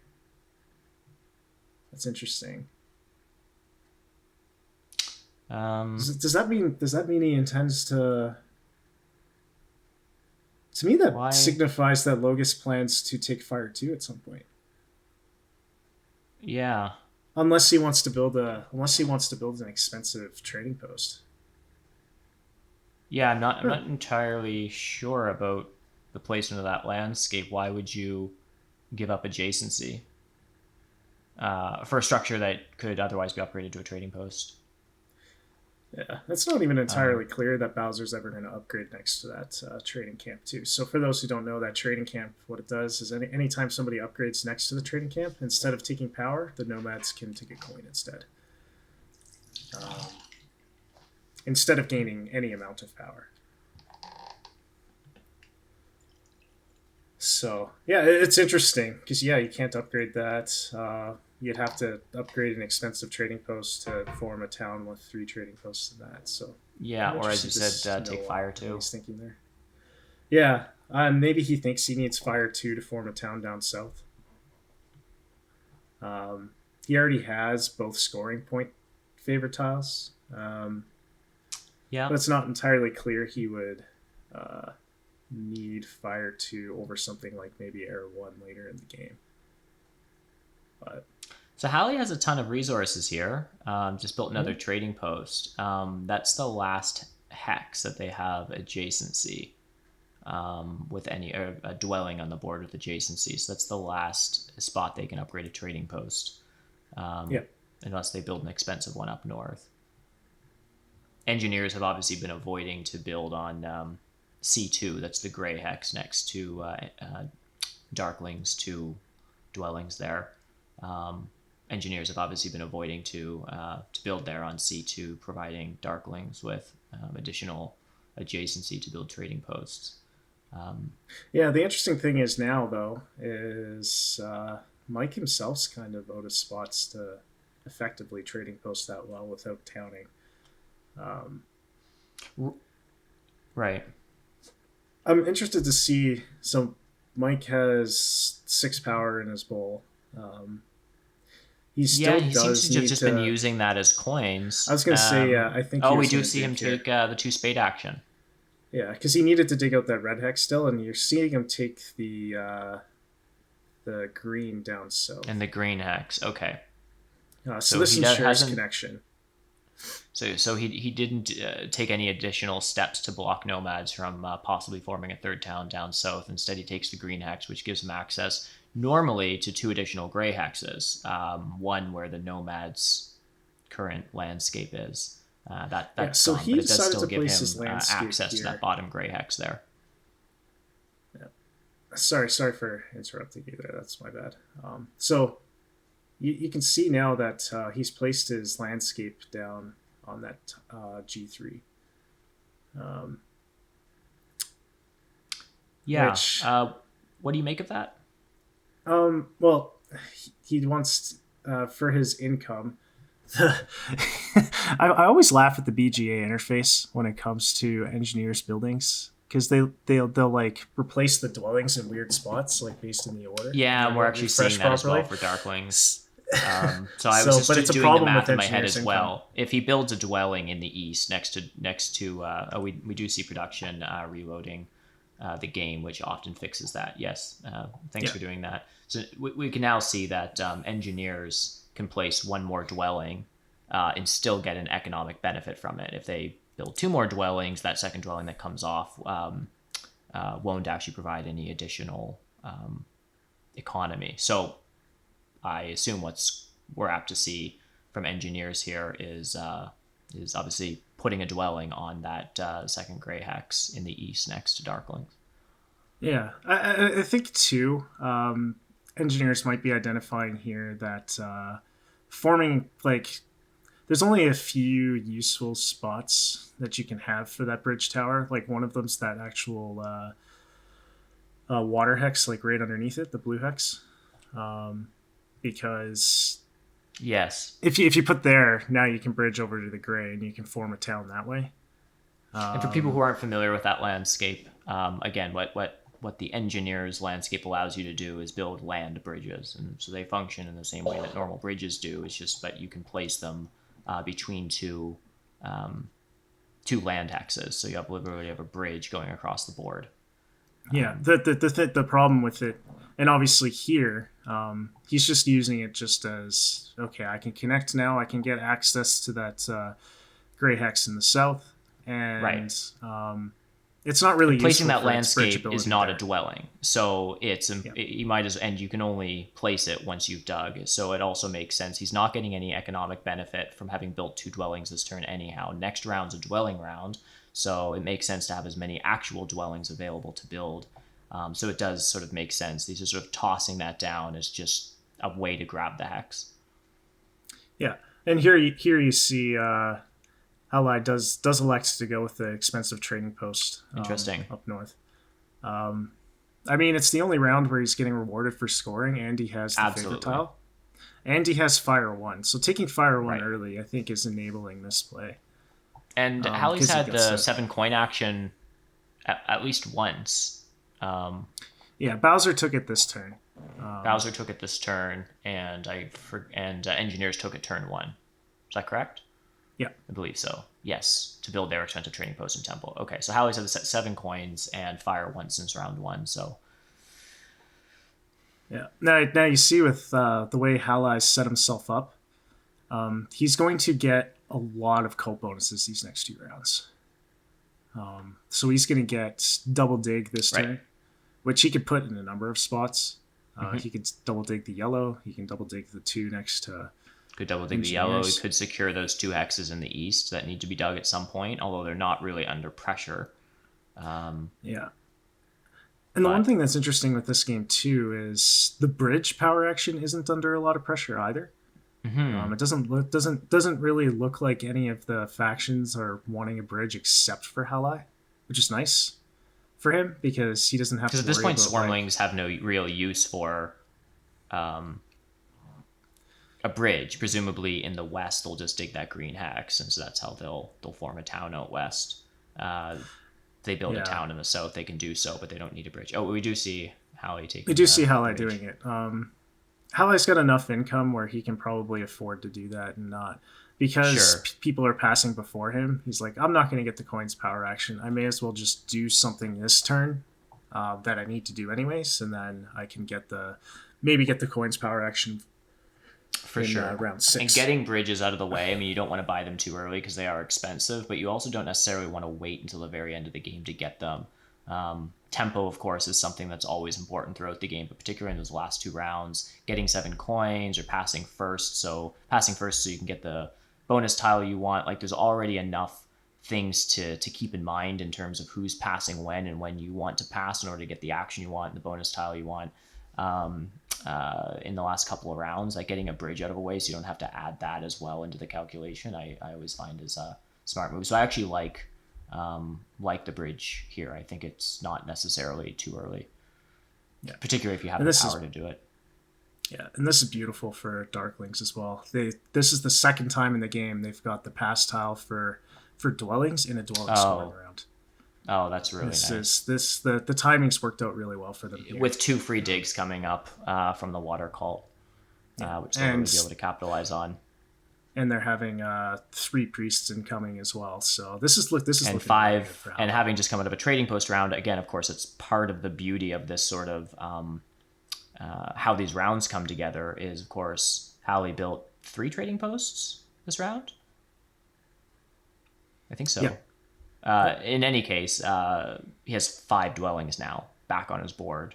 That's interesting. Does that mean he intends to? To me, that signifies that Logus plans to take Fire 2 at some point. Yeah. Unless he wants to build an expensive trading post. Yeah, I'm not entirely sure about the placement of that landscape. Why would you give up adjacency for a structure that could otherwise be upgraded to a trading post? Yeah, it's not even entirely clear that Bowser's ever going to upgrade next to that trading camp too. So for those who don't know, that trading camp, what it does is anytime somebody upgrades next to the trading camp, instead of taking power, the nomads can take a coin instead. Instead of gaining any amount of power. So yeah, it's interesting because you can't upgrade that. You'd have to upgrade an expensive trading post to form a town with 3 trading posts in that. So yeah, or as you said, take Fire 2. He's thinking there. Yeah, maybe he thinks he needs Fire 2 to form a town down south. He already has both scoring point favorite tiles. Yeah, but it's not entirely clear he would need Fire 2 over something like maybe Air 1 later in the game. But so haligh has a ton of resources here. Just built another trading post. That's the last hex that they have adjacency with any a dwelling on the board with adjacency. So that's the last spot they can upgrade a trading post. Unless they build an expensive one up north. Engineers have obviously been avoiding to build on C2. That's the gray hex next to Darkling's 2 dwellings there. Engineers have obviously been avoiding to build there on C2, providing Darklings with additional adjacency to build trading posts. The interesting thing is now, though, is Mike himself's kind of out of spots to effectively trading post that well without towning. Right. I'm interested to see. So Mike has 6 power in his bowl. He seems to have just been using that as coins. I was going to say, I think. We do see him take the 2 spade action. Yeah, because he needed to dig out that red hex still, and you're seeing him take the green down south. And the green hex, okay. So this ensures connection. So he didn't take any additional steps to block nomads from possibly forming a third town down south. Instead, he takes the green hex, which gives him access normally to 2 additional gray hexes. One where the nomads' current landscape is. That's so gone, he but it does decided still to give place him his landscape access here. to that bottom gray hex there. Yeah. Sorry for interrupting you there. That's my bad. So you can see now that he's placed his landscape down on that G3. What do you make of that? Well, he wants for his income. I always laugh at the BGA interface when it comes to engineers' buildings. because they'll like replace the dwellings in weird spots, like based in the order. Yeah, and we're won't actually refresh seeing that as well properly. for Darklings. So I was But it's just a doing the problem math with in my head engineers as income. well. If he builds a dwelling in the east next to we do see production reloading the game, which often fixes that. Yes, thanks for doing that. So we can now see that engineers can place one more dwelling and still get an economic benefit from it. If they build two more dwellings, that second dwelling that comes off won't actually provide any additional economy. So I assume we're apt to see from engineers here is obviously putting a dwelling on that second gray hex in the east next to Darklings. Yeah, I think too. Engineers might be identifying here that forming like there's only a few useful spots that you can have for that bridge tower. Like one of them's that actual water hex, like right underneath it, the blue hex. Because Yes, if you put there, now you can bridge over to the gray and you can form a town that way. and for people who aren't familiar with that landscape, again, what the engineer's landscape allows you to do is build land bridges, and so they function in the same way that normal bridges do. It's just that you can place them between two land hexes, so you literally have a bridge going across the board. Yeah, the problem with it, and obviously here, he's just using it just as okay. I can connect now. I can get access to that gray hex in the south, and Right. It's not really Placing useful that for its landscape is bridgeability not there. a dwelling, so you might as and you can only place it once you've dug. So it also makes sense. He's not getting any economic benefit from having built two dwellings this turn anyhow. Next round's a dwelling round, so it makes sense to have as many actual dwellings available to build. So it does sort of make sense. He's just sort of tossing that down as just a way to grab the hex. Yeah, and here you see Haligh does elect to go with the expensive trading post. Interesting. Up north. I mean, it's the only round where he's getting rewarded for scoring, and he has the Absolutely. favorite tile, and he has Fire 1. So taking Fire 1 Right. early, I think, is enabling this play. And Hallie's 'cause he had gets the that. 7 coin action at least once. Yeah, Bowser took it this turn. Bowser took it this turn, and engineers took it turn 1. Is that correct? Yeah. I believe so. Yes, to build their expensive trading post and temple. Okay, so Hallie's had the 7 coins and Fire 1 since round 1. So Yeah. Now you see with the way Haligh set himself up, he's going to get a lot of cult bonuses these next 2 rounds. So he's going to get double dig this Right. turn, which he could put in a number of spots. He could double dig the yellow. He can double dig the 2 next to could double dig the yellow. He engineers. could secure those 2 hexes in the east that need to be dug at some point, although they're not really under pressure. Yeah. And the But- one thing that's interesting with this game too is the bridge power action isn't under a lot of pressure either. It doesn't really look like any of the factions are wanting a bridge except for Haligh, which is nice for him because he doesn't have to. Because at this worry point, about, like- Swarmlings have no real use for a bridge. Presumably in the west, they'll just dig that green hex, and so that's how they'll form a town out west. They build Yeah. a town in the south, they can do so, but they don't need a bridge. Oh, we do see Haligh taking. We do see the Haligh bridge. doing it. Haligh's got enough income where he can probably afford to do that and not because Sure. people are passing before him. He's like, I'm not going to get the coins power action. I may as well just do something this turn that I need to do anyways, and then I can get the coins power action For in sure. round 6. And getting bridges out of the way, I mean, you don't want to buy them too early because they are expensive, but you also don't necessarily want to wait until the very end of the game to get them. Tempo, of course, is something that's always important throughout the game, but particularly in those last 2 rounds, getting 7 coins or passing first so you can get the bonus tile you want. Like, there's already enough things to keep in mind in terms of who's passing when and when you want to pass in order to get the action you want and the bonus tile you want. In the last couple of rounds, like getting a bridge out of a way so you don't have to add that as well into the calculation, I always find is a smart move. So I actually like the bridge here. I think it's not necessarily too early, particularly if you have the power to do it. Yeah, and this is beautiful for Darklings as well. This is the second time in the game they've got the pass tile for dwellings in a dwelling scoring round. Oh, that's really This nice. the timing's worked out really well for them here. With 2 free digs coming up from the water cult, which they'll really be able to capitalize on. And they're having 3 priests incoming as well. So this is and looking 5, really good for and Haligh. having just come out of a trading post round again. Of course, it's part of the beauty of this sort of how these rounds come together. Is of course Haligh built 3 trading posts this round. I think so. Yeah. In any case, he has 5 dwellings now back on his board,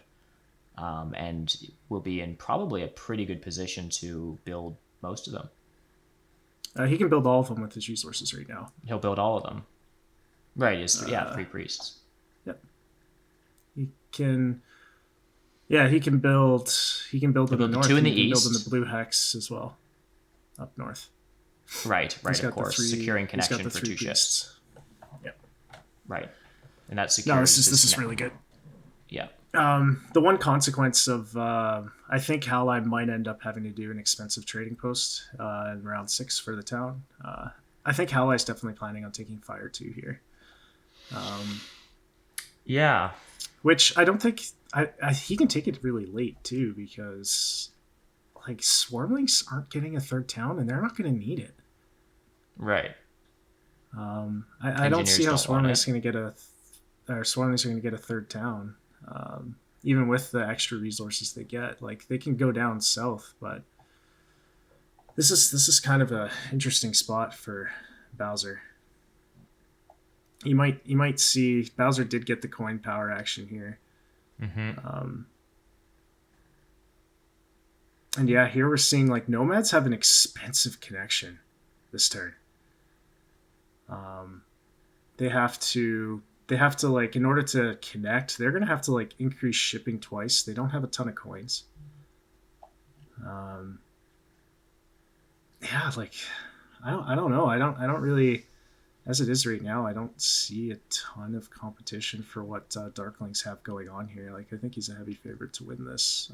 and will be in probably a pretty good position to build most of them. He can build all of them with his resources right now. He'll build all of them. Right, he has 3 priests. Yep. He can. Yeah, he can build. He can build in the north. 2 in the he can east. build in the blue hex as well, up north. Right. He's Of course, securing he's got connection the for 3 2 ships. Yep. Right, and that secures. No, this is really good. Yeah. The one consequence of I think Haligh might end up having to do an expensive trading post in round 6 for the town. I think Haligh's definitely planning on taking Fire 2 here. Yeah. Which I don't think he can take it really late too, because like Swarmlings aren't getting a 3rd town and they're not going to need it. Right. I don't see how Swarmlings don't going to get Swarmlings are going to get a 3rd town. Even with the extra resources they get, like they can go down south, but this is kind of a interesting spot for Bowser. You might see Bowser did get the coin power action here. Mm-hmm. And yeah, here we're seeing like Nomads have an expensive connection this turn. They have to like, in order to connect, they're gonna have to like increase shipping twice. They don't have a ton of coins. Yeah, like I don't know. I don't really, as it is right now, I don't see a ton of competition for what Darklings have going on here. Like I think he's a heavy favorite to win this.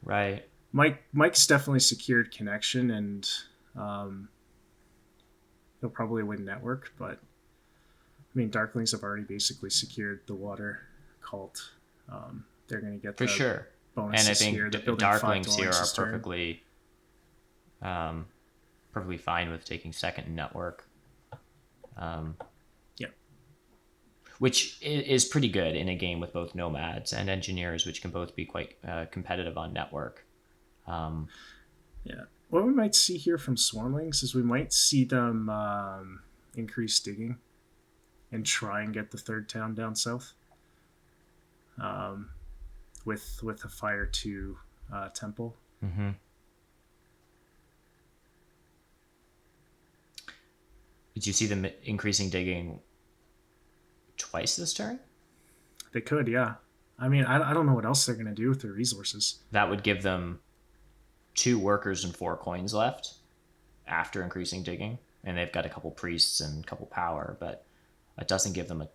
Right. Mike's definitely secured connection, and he'll probably win network, but I mean, Darklings have already basically secured the water cult. They're going to get for sure bonuses and I think here. Darklings here are perfectly perfectly fine with taking 2nd in network. Yeah. Which is pretty good in a game with both Nomads and Engineers, which can both be quite competitive on network. Yeah. What we might see here from Swarmlings is we might see them increase digging and try and get the 3rd town down south with a Fire 2 temple. Mm-hmm. Did you see them increasing digging twice this turn? They could, yeah. I mean, I don't know what else they're going to do with their resources. That would give them 2 workers and 4 coins left after increasing digging, and they've got a couple priests and a couple power, but it doesn't give them a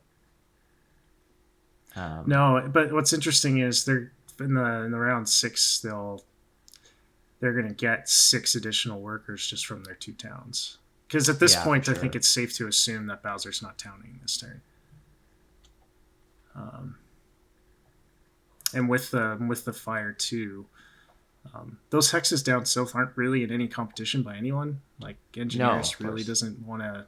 no, but what's interesting is they're in the round 6 they're going to get 6 additional workers just from their 2 towns. Because at this point, I think it's safe to assume that Bowser's not towning this turn. And with the Fire 2, those hexes down south aren't really in any competition by anyone. Like Engineers really doesn't want to,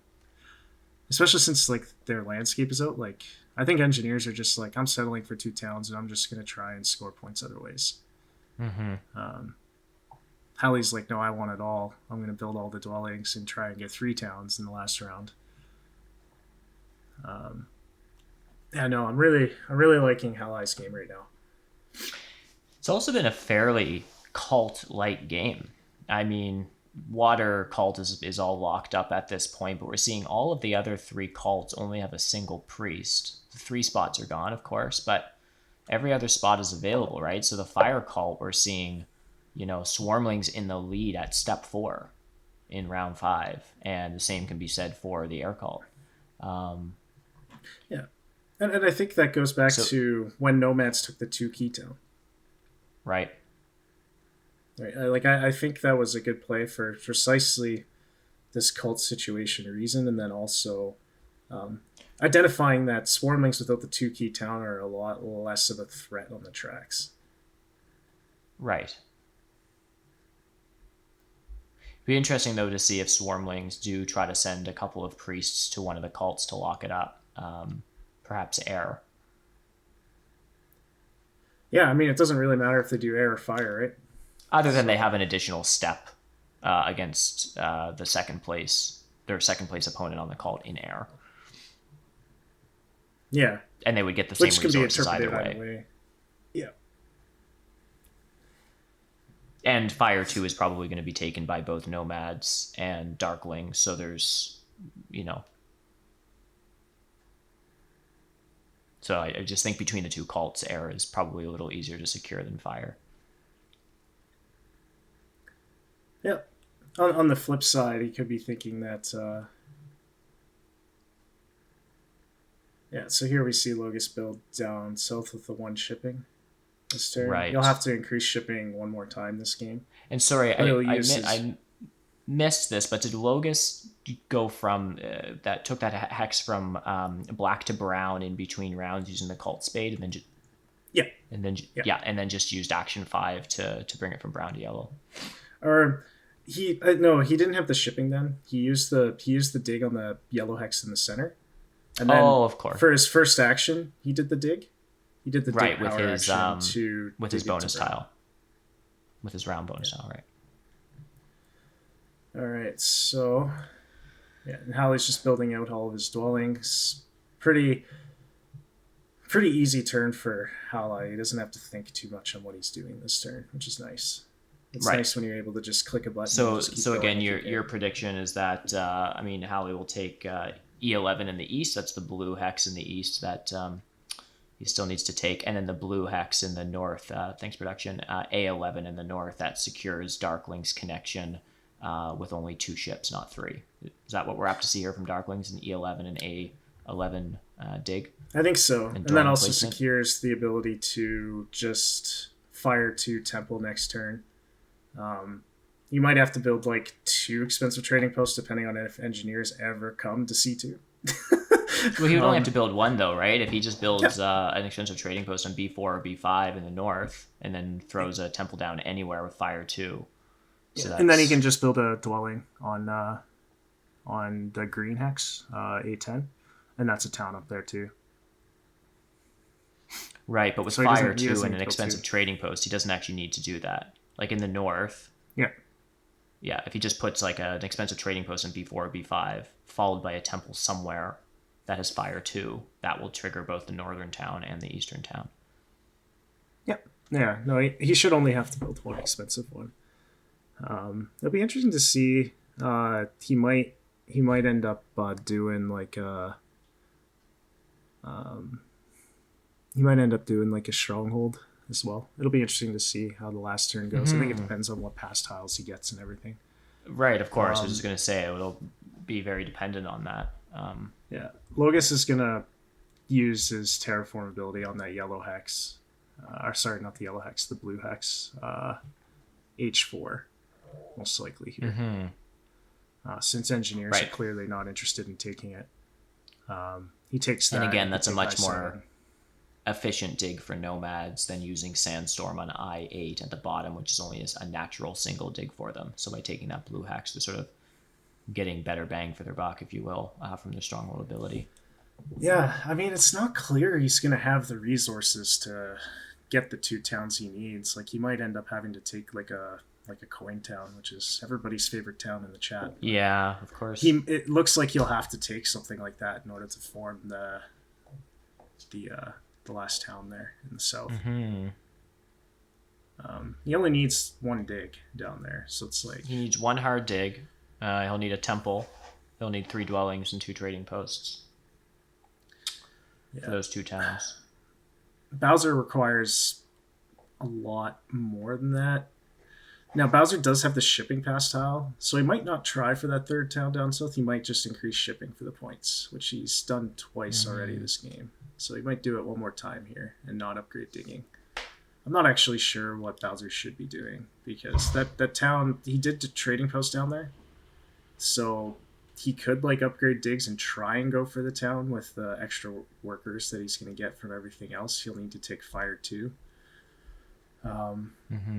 especially since like their landscape is out. Like I think Engineers are just like, I'm settling for 2 towns and I'm just gonna try and score points other ways. Mm-hmm. Halligh's like, no, I want it all. I'm gonna build all the dwellings and try and get 3 towns in the last round. Yeah, no, I'm really liking Halligh's game right now. It's also been a fairly cult-like game. I mean, water cult is all locked up at this point, but we're seeing all of the other 3 cults only have a single priest. The 3 spots are gone, of course, but every other spot is available, right? So the fire cult, we're seeing, Swarmlings in the lead at step 4 in round 5, and the same can be said for the air cult. Yeah. And I think that goes back to when Nomads took the 2 key town. Right. Right. I think that was a good play for precisely this cult situation reason, and then also identifying that swarmlings without the 2-key town are a lot less of a threat on the tracks. Right. Be interesting though to see if swarmlings do try to send a couple of priests to one of the cults to lock it up. Perhaps air. Yeah, I mean, it doesn't really matter if they do air or fire, right? Other than they have an additional step against their second place opponent on the cult in air. Yeah. And they would get the same resources either way. Way. Yeah. And Fire 2 is probably going to be taken by both Nomads and Darklings, so there's, So I just think between the two cults, air is probably a little easier to secure than fire. Yeah. On the flip side, he could be thinking that... Yeah, so here we see Logus build down south with the 1 shipping this turn. Right. You'll have to increase shipping 1 more time this game. And sorry, I missed this, but did Logus go from took that hex from black to brown in between rounds using the cult spade, and then and then just used action 5 to bring it from brown to yellow? Or he didn't have the shipping then. He used the dig on the yellow hex in the center. And then of course. For his first action, he did the dig. He did the dig with his with his bonus tile. With his round bonus tile, right. All right, so and Hallie's just building out all of his dwellings. Pretty easy turn for Haligh. He doesn't have to think too much on what he's doing this turn, which is nice. It's nice when you're able to just click a button. So again, your prediction is that Haligh will take E11 in the east. That's the blue hex in the east that he still needs to take, and then the blue hex in the north. Thanks, production. A11 in the north that secures Darkling's connection. With only 2 ships, not 3. Is that what we're apt to see here from Darklings in E11 and A11 dig? I think so. And that also secures the ability to just fire 2 temple next turn. You might have to build 2 expensive trading posts depending on if engineers ever come to C2. Well, he would only have to build 1 though, right? If he just builds an expensive trading post on B4 or B5 in the north, and then throws a temple down anywhere with fire 2. So and then he can just build a dwelling on the green hex, A10, and that's a town up there too. Right, but with fire 2 and an expensive trading post, he doesn't actually need to do that. Like in the north. Yeah. Yeah, if he just puts an expensive trading post in B4 or B5, followed by a temple somewhere that has fire 2, that will trigger both the northern town and the eastern town. Yep. Yeah. No, he should only have to build 1 expensive one. It'll be interesting to see. He might end up doing a stronghold as well. It'll be interesting to see how the last turn goes. I think it depends on what pass tiles he gets and everything. Right, of course. I was just gonna say it'll be very dependent on that. Yeah, Logus is gonna use his terraform ability on that yellow hex. Sorry, not the yellow hex, the blue hex. H4. Most likely here. Since engineers are clearly not interested in taking it. He takes that. And again, that's a much more efficient dig for Nomads than using Sandstorm on I8 at the bottom, which is only a natural single dig for them. So by taking that blue hex, they're sort of getting better bang for their buck, if you will, from their stronghold ability. Yeah, I mean, it's not clear he's going to have the resources to get the 2 towns he needs. He might end up having to take a coin town, which is everybody's favorite town in the chat. Yeah, of course. It looks like he'll have to take something like that in order to form the last town there in the south. He only needs 1 dig down there, so it's he needs 1 hard dig. He'll need a temple. He'll need 3 dwellings and 2 trading posts for those 2 towns. Bowser requires a lot more than that. Now, Bowser does have the shipping pass tile, so he might not try for that 3rd town down south. He might just increase shipping for the points, which he's done twice already this game. So he might do it 1 more time here and not upgrade digging. I'm not actually sure what Bowser should be doing, because that town, he did the trading post down there. So he could like upgrade digs and try and go for the town with the extra workers that he's going to get from everything else. He'll need to take fire too.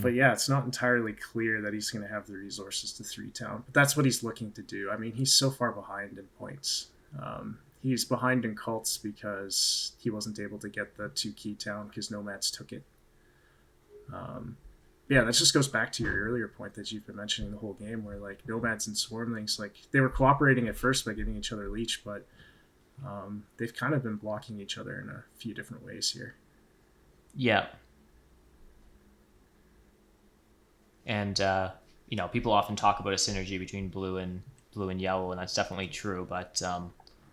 But yeah, it's not entirely clear that he's going to have the resources to 3 town. But that's what he's looking to do. I mean, he's so far behind in points. He's behind in cults because he wasn't able to get the 2 key town because nomads took it. Yeah, that just goes back to your earlier point that you've been mentioning the whole game, where like nomads and swarmlings, like they were cooperating at first by giving each other leech, but they've kind of been blocking each other in a few different ways here. Yeah. And people often talk about a synergy between blue and yellow, and that's definitely true. But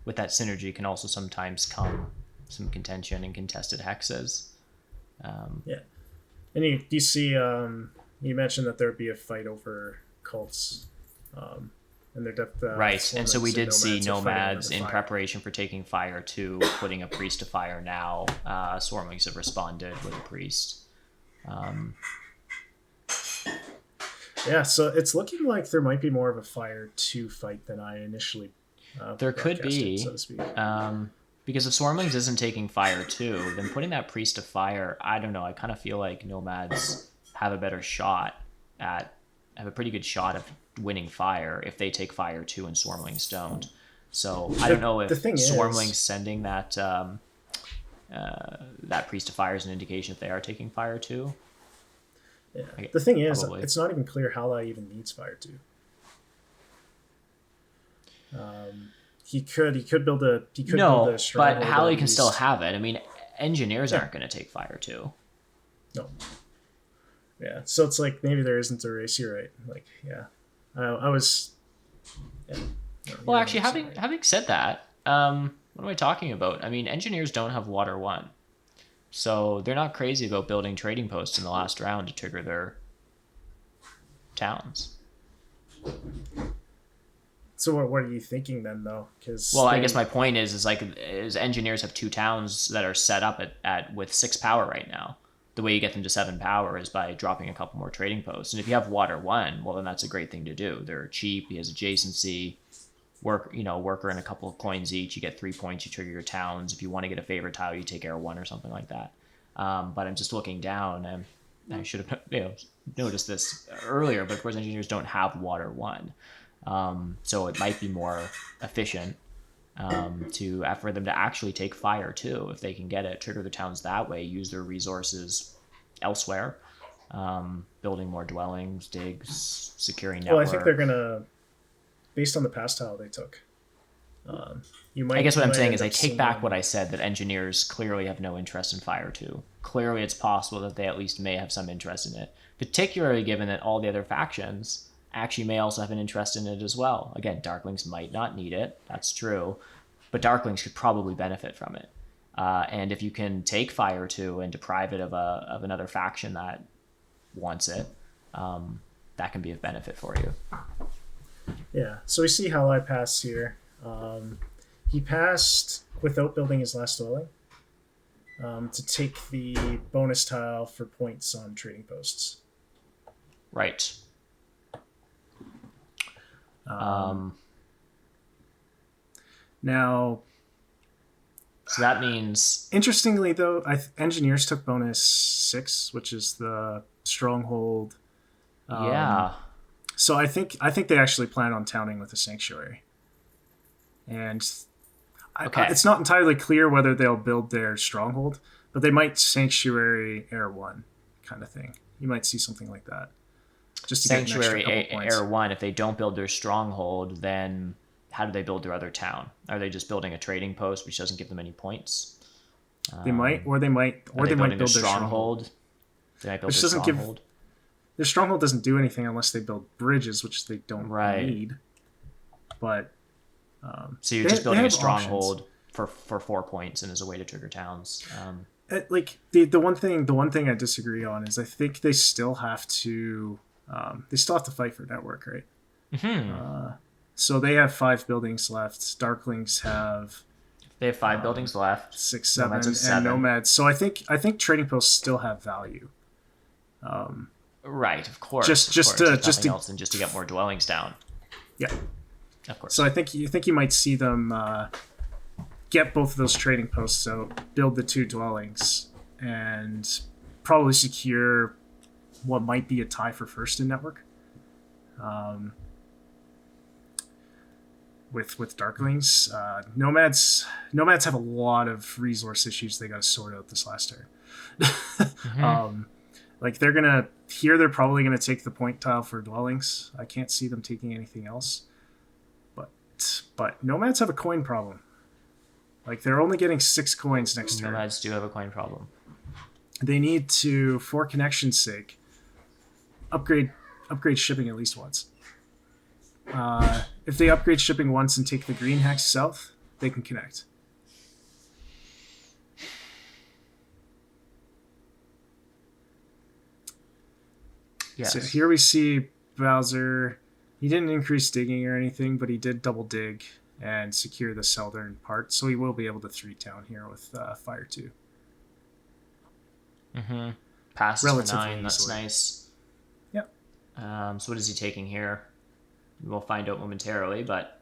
with that synergy can also sometimes come some contention and contested hexes. Yeah. And you see, you mentioned that there would be a fight over cults, and they're right. And so we did see nomads in preparation for taking fire 2, putting a priest to fire now. Swarmlings have responded with a priest. Yeah, so it's looking like there might be more of a fire 2 fight than I initially. There could be, so to speak. Because if Swarmlings isn't taking fire 2, then putting that priest to fire, I don't know. I kind of feel like nomads have a pretty good shot of winning fire if they take fire 2 and Swarmlings don't. So I don't know if Swarmlings sending that that priest to fire is an indication if they are taking fire 2. Yeah. The thing is, it's not even clear haligh even needs fire 2. He could build a stronghold. But haligh can still have it. I mean, engineers aren't going to take fire 2. No. Yeah, so it's like maybe there isn't a race. You're right. Like, yeah, I was. Yeah. No, well, actually, having said that, what am I talking about? I mean, engineers don't have water 1. So they're not crazy about building trading posts in the last round to trigger their towns. So what are you thinking then, though? I guess my point is engineers have 2 towns that are set up at with 6 power right now. The way you get them to 7 power is by dropping a couple more trading posts. And if you have water 1, well, then that's a great thing to do. They're cheap. He has adjacency. Worker and a couple of coins each. You get 3 points. You trigger your towns. If you want to get a favorite tile, you take air 1 or something like that. But I'm just looking down, and I should have noticed this earlier. But of course, engineers don't have water 1, so it might be more efficient for them to actually take fire 2 if they can get it. Trigger the towns that way. Use their resources elsewhere, building more dwellings, digs, securing network. Well, I think they're gonna. Based on the past tile they took, I guess what I'm saying is I take back what I said, that engineers clearly have no interest in fire 2. Clearly it's possible that they at least may have some interest in it, particularly given that all the other factions actually may also have an interest in it as well. Again, Darklings might not need it, that's true, but Darklings could probably benefit from it. And if you can take fire 2 and deprive it of another faction that wants it, that can be of benefit for you. Yeah, so we see haligh pass here. He passed without building his last dwelling to take the bonus tile for points on trading posts. Right. Now, so that means... Interestingly, though, engineers took bonus 6, which is the stronghold. Yeah. So I think they actually plan on towning with a sanctuary, and it's not entirely clear whether they'll build their stronghold, but they might sanctuary air 1 kind of thing. You might see something like that. Just to sanctuary get an extra couple points. air 1. If they don't build their stronghold, then how do they build their other town? Are they just building a trading post which doesn't give them any points? They might build their stronghold. They might build their stronghold. Their stronghold doesn't do anything unless they build bridges, which they don't need. But so you're just building a stronghold for 4 points and as a way to trigger towns. The one thing I disagree on is I think they still have to fight for network, right? Mm-hmm. So they have 5 buildings left. Darklings have 5 buildings left. 6, 7, and nomads. So I think trading posts still have value. Right, of course. Just to get get more dwellings down. Yeah. Of course. So I think you might see them get both of those trading posts out, build the 2 dwellings, and probably secure what might be a tie for first in network. With Darklings, Nomads have a lot of resource issues they got to sort out this last turn. Like they're probably gonna take the point tile for dwellings. I can't see them taking anything else. But Nomads have a coin problem. Like they're only getting 6 coins next turn. Nomads do have a coin problem. They need to, for connection's sake, upgrade shipping at least once. If they upgrade shipping once and take the green hex south, they can connect. Yes. So here we see Bowser. He didn't increase digging or anything, but he did double dig and secure the southern part, so he will be able to 3-town here with Fire 2. Passes for 9, that's easily. nice. Yep. So what is he taking here? We'll find out momentarily, but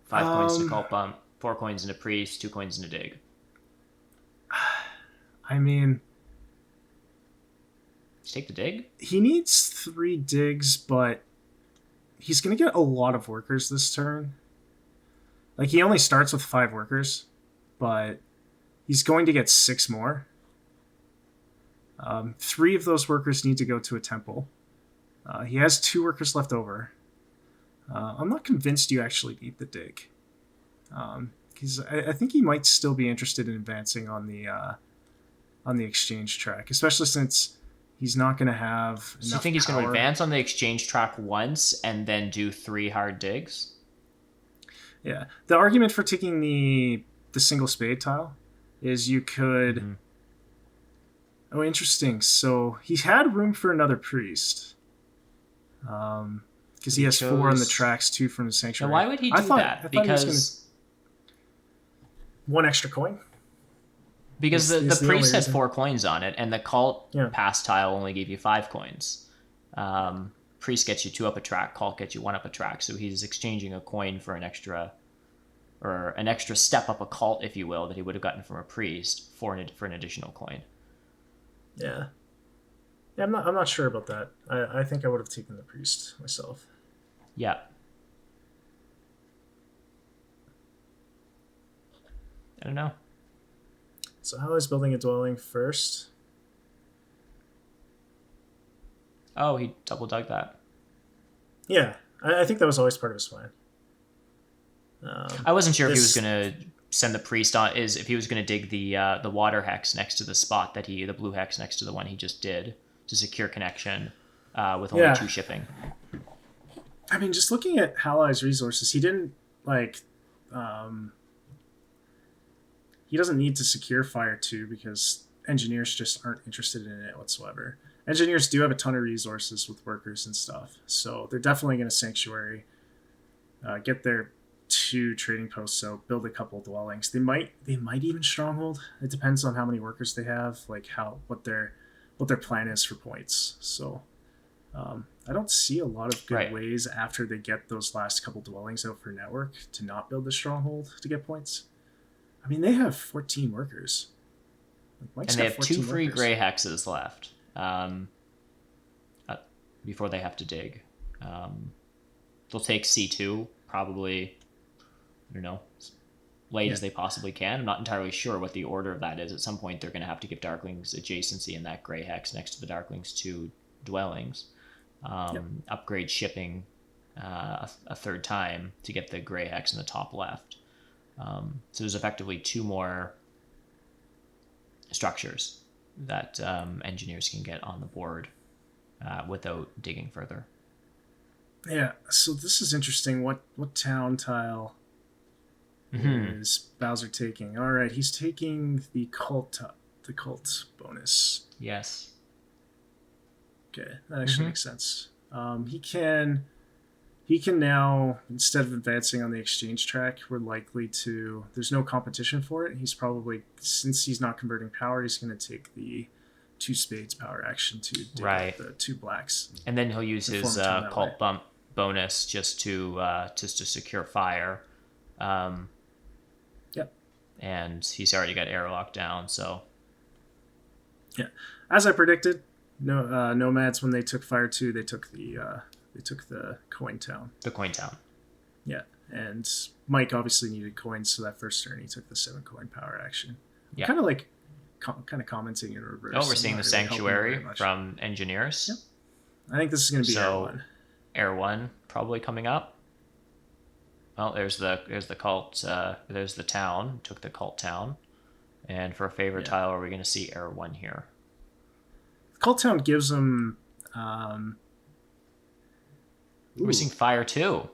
5 coins in a cult bump, 4 coins in a priest, 2 coins in a dig. I mean, Just take the dig? he needs 3 digs, but he's going to get a lot of workers this turn. Like, he only starts with 5 workers, but he's going to get 6 more. 3 of those workers need to go to a temple. He has 2 workers left over. I'm not convinced you actually need the dig. Because I think he might still be interested in advancing on the exchange track, especially since he's not going to have enough. So you think he's going to advance on the exchange track once and then do 3 hard digs? Yeah. The argument for taking the single spade tile is you could... Oh, interesting. So he had room for another priest. Because he has 4 on the tracks, 2 from the sanctuary. Now, why would he do that? Because... 1 extra coin? Because the priest had reason. 4 coins on it, and the cult pass tile only gave you 5 coins. Priest gets you 2 up a track, cult gets you 1 up a track, so he's exchanging a coin for an extra step up a cult, if you will, that he would have gotten from a priest for an additional coin. Yeah. Yeah, I'm not sure about that. I think I would have taken the priest myself. Yeah. I don't know. So how is building a dwelling first? Oh, he double dug that. Yeah, I think that was always part of his plan. I wasn't sure if he was going to send the priest on, if he was going to dig the water hex next to the spot the blue hex next to the one he just did to secure connection with only 2 shipping. I mean, just looking at Haligh's resources, he didn't he doesn't need to secure Fire 2 because engineers just aren't interested in it whatsoever. Engineers do have a ton of resources with workers and stuff, so they're definitely going to sanctuary, get their 2 trading posts out, build a couple dwellings. They might even stronghold. It depends on how many workers they have, like what their plan is for points. So I don't see a lot of good ways after they get those last couple dwellings out for network to not build the stronghold to get points. I mean, they have 14 workers. And they have 2 free gray hexes left before they have to dig. They'll take C2 probably, I don't know, late as they possibly can. I'm not entirely sure what the order of that is. At some point, they're going to have to give Darklings adjacency in that gray hex next to the Darklings 2 dwellings. Upgrade shipping a 3rd time to get the gray hex in the top left. So there's effectively 2 more structures that engineers can get on the board without digging further. Yeah, so this is interesting. What town tile is Bowser taking? All right, he's taking the cult bonus. Yes. Okay, that actually makes sense. He can now, instead of advancing on the exchange track, there's no competition for it. He's probably, since he's not converting power, he's going to take the 2 spades power action to dig out the 2 blacks. And then he'll use his cult bonus just to secure fire. Yep. And he's already got airlock down, so yeah, as I predicted, nomads when they took fire 2, they took the coin town. The coin town. Yeah, and Mike obviously needed coins, so that first turn he took the 7 coin power action. Yeah. Kind of like commenting in reverse. Oh, we're seeing the sanctuary from engineers. Yep. I think this is going to be Air 1 probably coming up. Well, there's the cult. There's the town. Took the cult town, and for a favorite tile, are we going to see Air 1 here? Cult town gives them. We're seeing fire 2.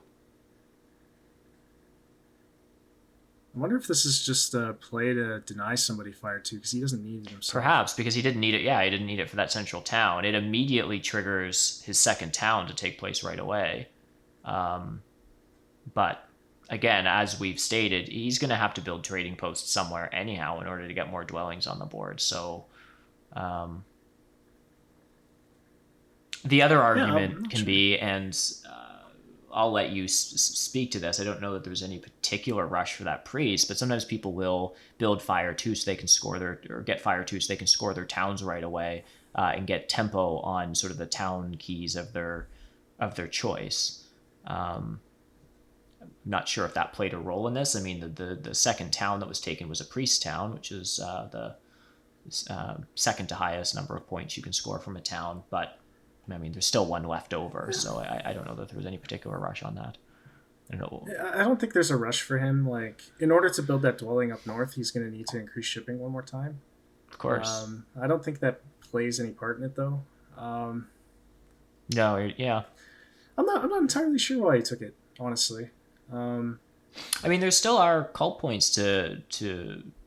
I wonder if this is just a play to deny somebody fire 2 because he doesn't need it himself. Perhaps because he didn't need it. Yeah, he didn't need it for that central town. It immediately triggers his second town to take place right away. But again, as we've stated, he's going to have to build trading posts somewhere anyhow in order to get more dwellings on the board. So the other argument can be, and I'll let you speak to this. I don't know that there's any particular rush for that priest, but sometimes people will build fire 2 so they can get fire 2 so they can score their towns right away and get tempo on sort of the town keys of their choice. I'm not sure if that played a role in this. I mean, the second town that was taken was a priest town, which is the second to highest number of points you can score from a town, but I mean, there's still 1 left over, so I don't know that there was any particular rush on that. I don't think there's a rush for him. Like, in order to build that dwelling up north, he's going to need to increase shipping 1 more time. Of course. I don't think that plays any part in it, though. No, yeah. I'm not entirely sure why he took it, honestly. I mean, there still are cult points to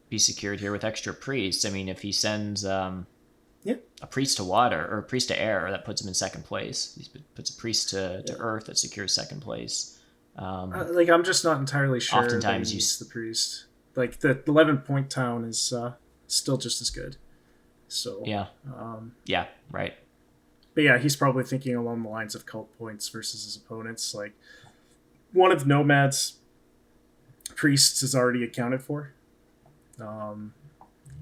be secured here with extra priests. I mean, if he sends a priest to water or a priest to air, that puts him in second place. He puts a priest to earth that secures second place. I'm just not entirely sure. Oftentimes, he's the priest. Like the 11-point town is still just as good. So yeah, right. But yeah, he's probably thinking along the lines of cult points versus his opponents. Like one of Nomad's priests is already accounted for,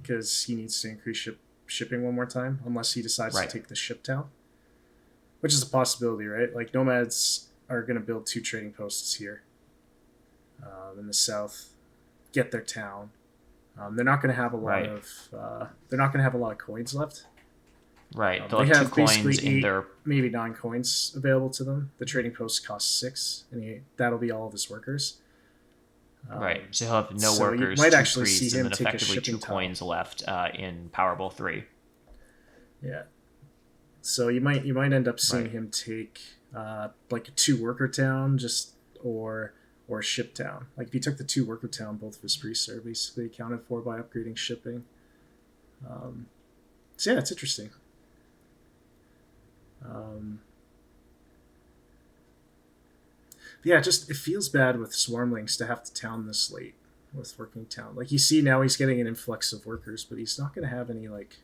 because he needs to increase shipping 1 more time, unless he decides to take the ship town, which is a possibility, right? Like Nomads are going to build 2 trading posts here in the south, get their town. They're not going to have a lot of coins left. Right, they have 2 coins in 8, their maybe 9 coins available to them. The trading post costs 6, and that'll be all of his workers. Right, so he'll have no so workers, you might 2 actually priests, see him and then take a effectively shipping 2 coins left in Powerball 3. Yeah. So you might end up seeing him take like a 2 worker town, or a ship town. Like if he took the 2 worker town, both of his priests are basically accounted for by upgrading shipping. So yeah, it's interesting. Yeah, it feels bad with Swarmlings to have to town this late with working town. Like you see now he's getting an influx of workers, but he's not going to have any like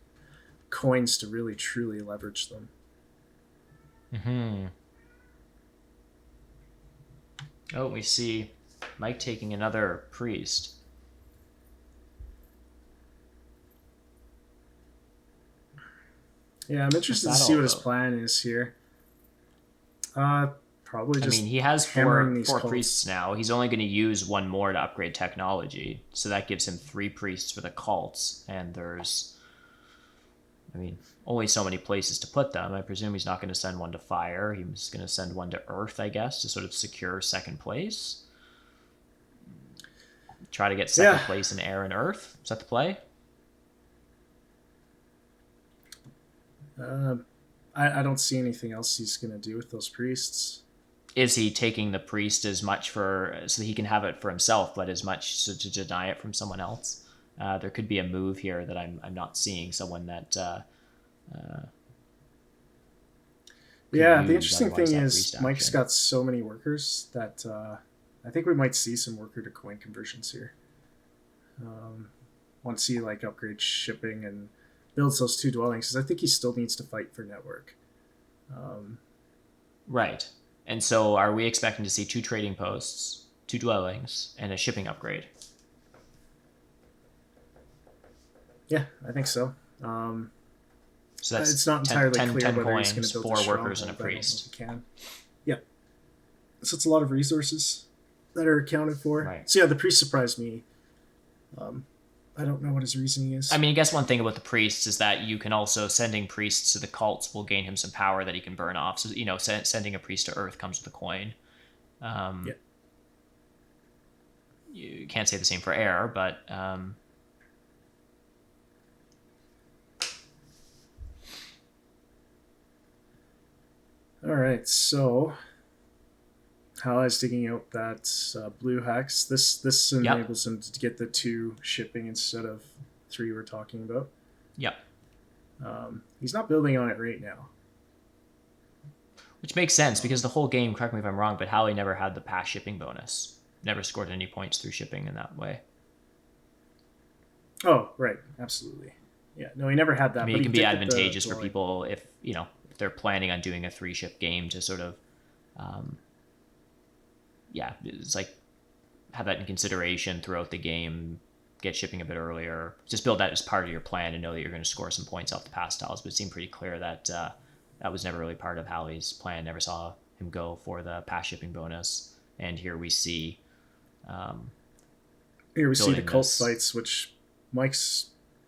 coins to really truly leverage them. Mm-hmm. Oh, we see Mike taking another priest. Yeah, I'm interested to see what his plan is here. Probably just. I mean, he has 4 cults. priests now. He's only going to use 1 more to upgrade technology, so that gives him 3 priests for the cults. And there's, I mean, only so many places to put them. I presume he's not going to send 1 to fire. He's going to send 1 to earth, I guess, to sort of secure second place. Try to get second place in air and earth. Is that the play? I don't see anything else he's going to do with those priests. Is he taking the priest as much so that he can have it for himself, but as much to deny it from someone else? There could be a move here that I'm not seeing. Someone that. The interesting thing is Mike's got so many workers that I think we might see some worker to coin conversions here. Once he upgrades shipping and builds those 2 dwellings, because I think he still needs to fight for network. Right. And so are we expecting to see 2 trading posts, 2 dwellings, and a shipping upgrade? Yeah, I think so. So that's it's not entirely 10 clear whether coins, he's going to 4 build a workers, and a stronghold. I don't know if priest. he can. Yeah. So it's a lot of resources that are accounted for. Right. So yeah, the priest surprised me. I don't know what his reasoning is. I mean, I guess one thing about the priests is that you can also, sending priests to the cults will gain him some power that he can burn off. So, you know, sending a priest to Earth comes with a coin. Yeah. You can't say the same for air, but All right, so Hallie's digging out that blue hex. This enables him to get the 2 shipping instead of 3 we're talking about. Yep. He's not building on it right now. Which makes sense because the whole game, correct me if I'm wrong, but Haligh never had the pass shipping bonus. Never scored any points through shipping in that way. Oh, right, absolutely. Yeah, no, he never had that. I mean, but it can he be did get advantageous the for dwelling. people if, you know, if they're planning on doing a 3-ship game to sort of, it's like have that in consideration throughout the game, get shipping a bit earlier, just build that as part of your plan and know that you're going to score some points off the pass tiles. But it seemed pretty clear that that was never really part of Hallie's plan. Never saw him go for the pass shipping bonus. And here we see the cult this. sites, which Mike's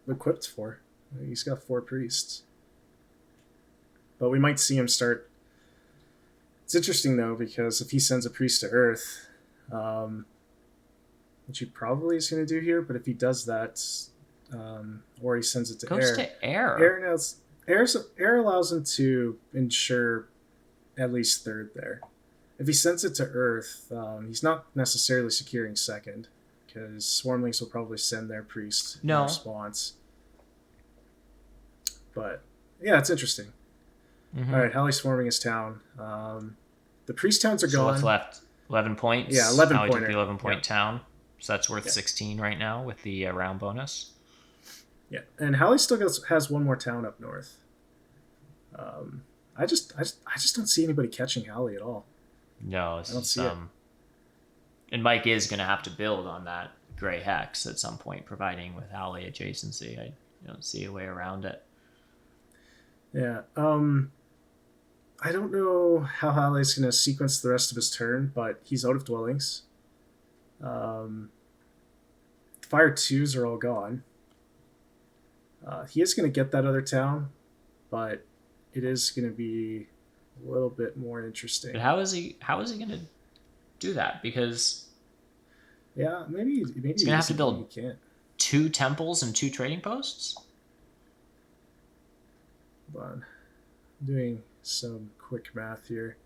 equipped for. He's got 4 priests. But we might see him start. It's interesting, though, because if he sends a priest to Earth, which he probably is going to do here, but if he does that, or he sends it to goes Air. to Air. Air allows him to ensure at least 3rd there. If he sends it to Earth, he's not necessarily securing 2nd, because Swarmlings will probably send their priest in response. But, yeah, it's interesting. Mm-hmm. All right, Hallie's forming his town. The priest towns are gone. What's left? 11 points. Yeah, 11 Haligh pointer. took the 11-point Yeah. town. So that's worth 16 right now with the round bonus. Yeah, and Haligh still has 1 more town up north. I just don't see anybody catching Haligh at all. No, I don't see it. And Mike is going to have to build on that gray hex at some point, providing with Haligh adjacency. I don't see a way around it. Yeah. I don't know how Halligh's going to sequence the rest of his turn, but he's out of dwellings. Fire 2s are all gone. He is going to get that other town, but it is going to be a little bit more interesting. But how is he going to do that? Because maybe he's going to have to build 2 temples and 2 trading posts. Hold on. I'm doing some quick math here.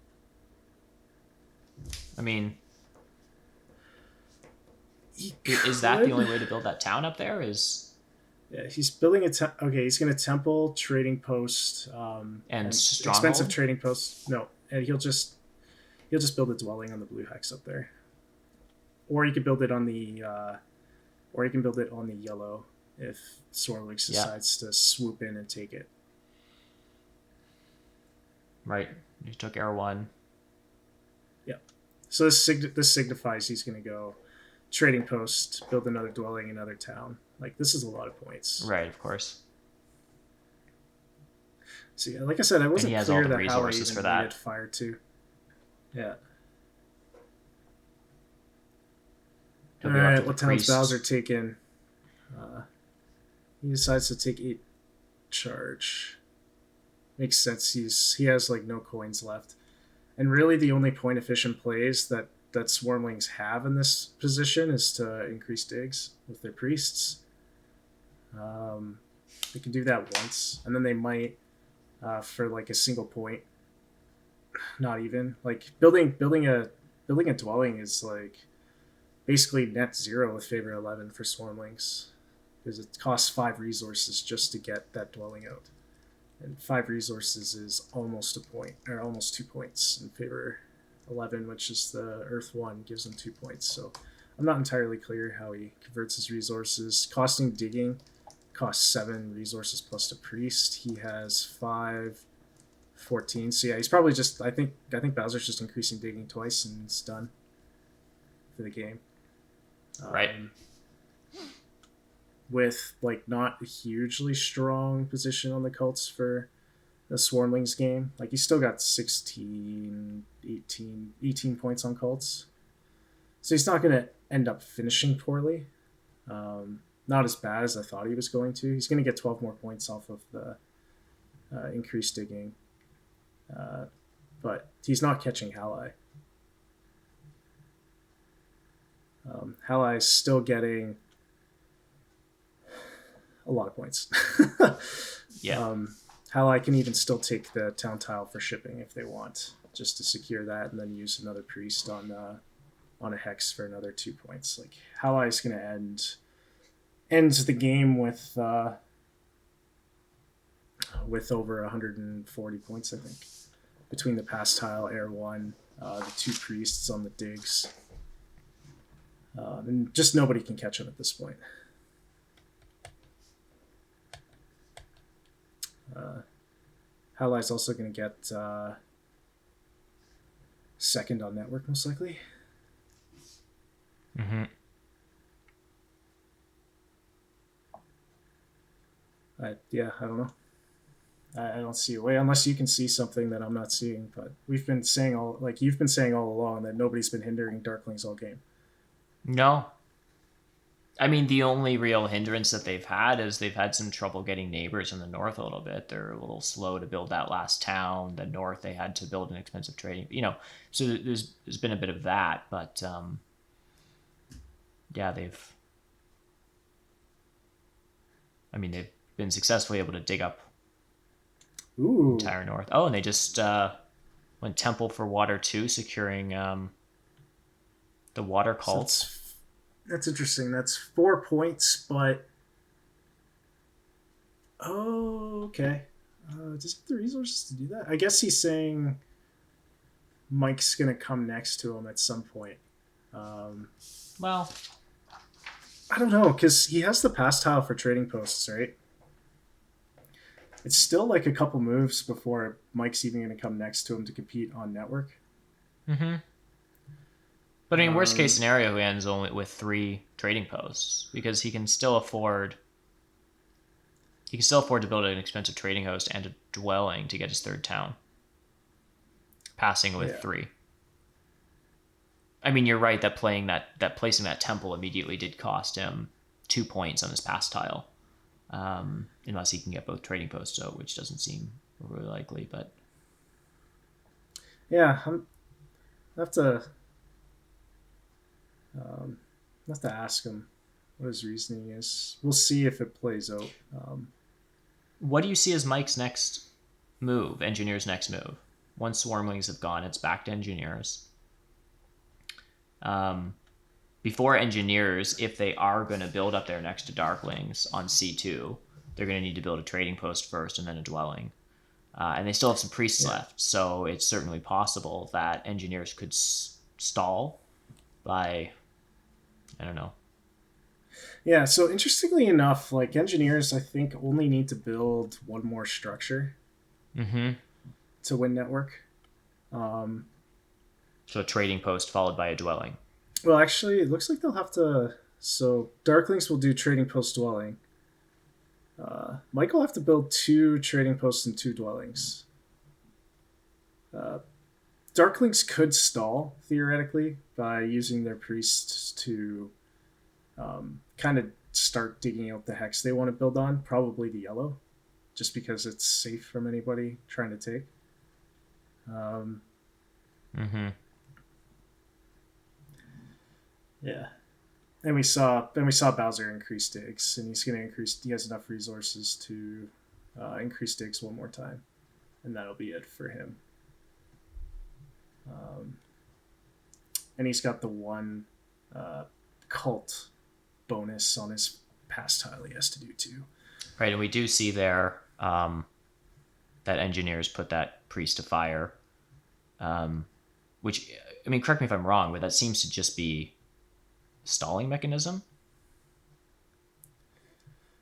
I mean, is that the only way to build that town up there? Yeah, he's building okay, he's going to temple, trading post, and expensive trading post. No, and he'll just build a dwelling on the blue hex up there, or you could build it on the, yellow if Sorlix decides to swoop in and take it. Right, he took Air 1. Yeah, so this signifies he's going to go trading post, build another dwelling, another town. Like, this is a lot of points. Right, of course. So, yeah, like I said, I wasn't clear clear that resources for that. Needed Fire 2. Yeah. All right, what town's Bowser taking? He decides to take 8 charge. Makes sense. He has like no coins left, and really the only point efficient plays that Swarmlings have in this position is to increase digs with their priests. They can do that once, and then they might for like a single point. Not even like building a dwelling is like basically net 0 with favor 11 for Swarmlings, because it costs 5 resources just to get that dwelling out. And 5 resources is almost a point, or almost 2 points in favor 11, which is the Earth 1, gives him 2 points. So I'm not entirely clear how he converts his resources. Costing digging costs 7 resources plus the priest. He has 5, 14. So yeah, he's probably just. I think Bowser's just increasing digging twice and it's done for the game. Right. With like not a hugely strong position on the cults for a Swarmlings game. Like he's still got 16, 18 points on cults. So he's not going to end up finishing poorly. Not as bad as I thought he was going to. He's going to get 12 more points off of the increased digging. But he's not catching haligh. Haligh is still getting a lot of points. Yeah. Haligh can even still take the town tile for shipping if they want, just to secure that, and then use another priest on a hex for another 2 points. Like Haligh is going to ends the game with over 140 points, I think, between the pass tile, air one, the 2 priests on the digs, and just nobody can catch him at this point. Haligh's also going to get second on network, most likely. Mm-hmm. I don't know. I don't see a way, unless you can see something that I'm not seeing. But you've been saying all along that nobody's been hindering Darklings all game. No. I mean, the only real hindrance that they've had is they've had some trouble getting neighbors in the north a little bit. They're a little slow to build that last town. The north, they had to build an expensive trading, so there's been a bit of that, but they've been successfully able to dig up Ooh. entire north. Oh, and they just went Temple for Water 2, securing the water cult. So that's interesting. That's 4 points, but okay. Does he have the resources to do that? I guess he's saying Mike's gonna come next to him at some point. Well, I don't know, because he has the pass tile for trading posts, right? It's still like a couple moves before Mike's even going to come next to him to compete on network. Mm-hmm. But I mean, worst case scenario, he ends only with 3 trading posts, because he can still afford to build an expensive trading host and a dwelling to get his 3rd town, passing with 3. I mean, you're right that placing that temple immediately did cost him 2 points on his pass tile, unless he can get both trading posts out, which doesn't seem really likely. But yeah, I have to ask him what his reasoning is. We'll see if it plays out. What do you see as Mike's next move? Engineer's next move? Once Swarmlings have gone, it's back to Engineers. Before Engineers, if they are going to build up there next to Darklings on C2, they're going to need to build a trading post first and then a dwelling. And they still have some priests left, so it's certainly possible that Engineers could stall by, I don't know. Yeah, so interestingly enough, like Engineers, I think, only need to build 1 more structure to win network. So a trading post followed by a dwelling. Well, actually, it looks like they'll have to... So Darklings will do trading post dwelling. Mike will have to build 2 trading posts and 2 dwellings. Darklings could stall, theoretically, by using their priests to kind of start digging out the hex they want to build on, probably the yellow, just because it's safe from anybody trying to take. Yeah. And we saw Bowser increase digs, and he's going to he has enough resources to increase digs 1 more time, and that'll be it for him. And he's got the 1 cult bonus on his pass tile he has to do too. Right, and we do see there that Engineers put that priest to fire, which, I mean, correct me if I'm wrong, but that seems to just be stalling mechanism.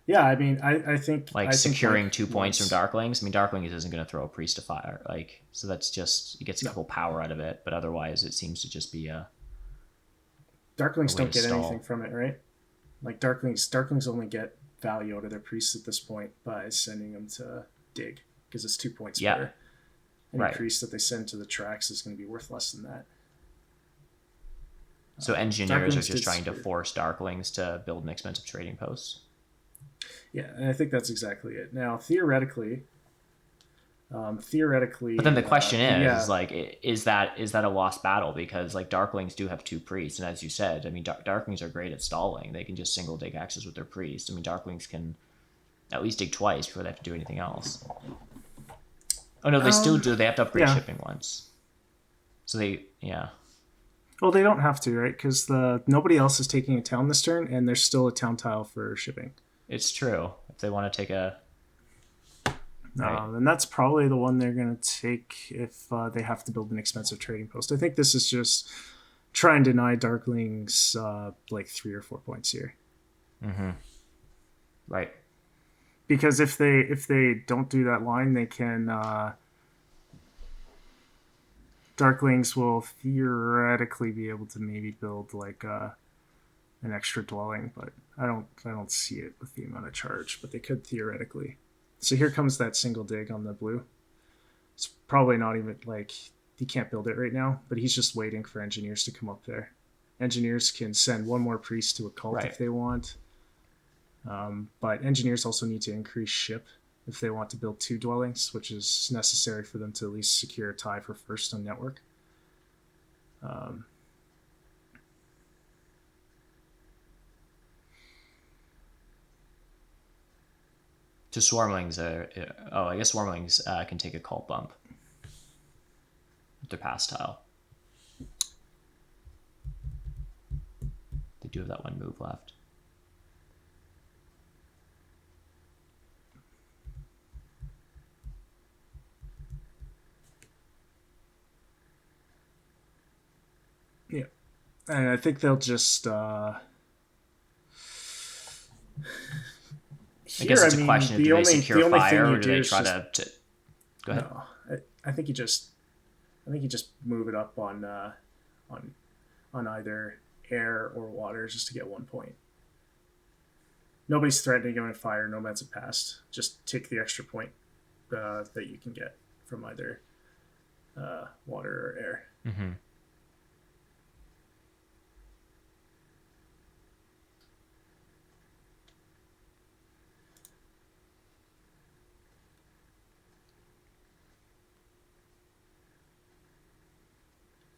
Yeah, I mean, I think Like I think, securing like, 2 points from once- Darklings. I mean, Darklings isn't going to throw a priest to fire. Like, so that's just, it gets a couple power out of it, but otherwise it seems to just be a Darklings way don't to get anything stall. from it, right? Like Darklings only get value out of their priests at this point by sending them to dig because it's 2 points Yeah. better. Any Right. priest that they send to the tracks is going to be worth less than that. So engineers are Darklings just did trying to secure. force Darklings to build an expensive trading post. Yeah, and I think that's exactly it. Now, theoretically, But then the question is, yeah, like, is that a lost battle? Because like Darklings do have 2 priests, and as you said, I mean, Darklings are great at stalling. They can just single dig axes with their priest. I mean, Darklings can at least dig twice before they have to do anything else. Oh no, they still do. They have to upgrade yeah. shipping once. So yeah. Well, they don't have to, right? Because nobody else is taking a town this turn, and there's still a town tile for shipping. It's true. If they want to take a... Right. And that's probably the one they're going to take if they have to build an expensive trading post. I think this is just try and deny Darklings like 3 or 4 points here. Mm-hmm. Right. Because if they don't do that line, they can... Darklings will theoretically be able to maybe build like an extra dwelling, but I don't see it with the amount of charge, but they could theoretically. So here comes that single dig on the blue. It's probably not even like he can't build it right now, but he's just waiting for engineers to come up there. Engineers can send one more priest to a cult if they want, but engineers also need to increase ship if they want to build 2 dwellings, which is necessary for them to at least secure a tie for first on network. So Swarmlings are... Oh, I guess Swarmlings can take a cult bump with their pass tile. They do have that one move left. Yeah. And I think they'll just... I guess it's a question of do they secure fire or do they try to... Go ahead. No, I think you just move it up on either air or water just to get 1 point. Nobody's threatening going fire. Nomads have passed. Just take the extra point that you can get from either water or air. Mm-hmm.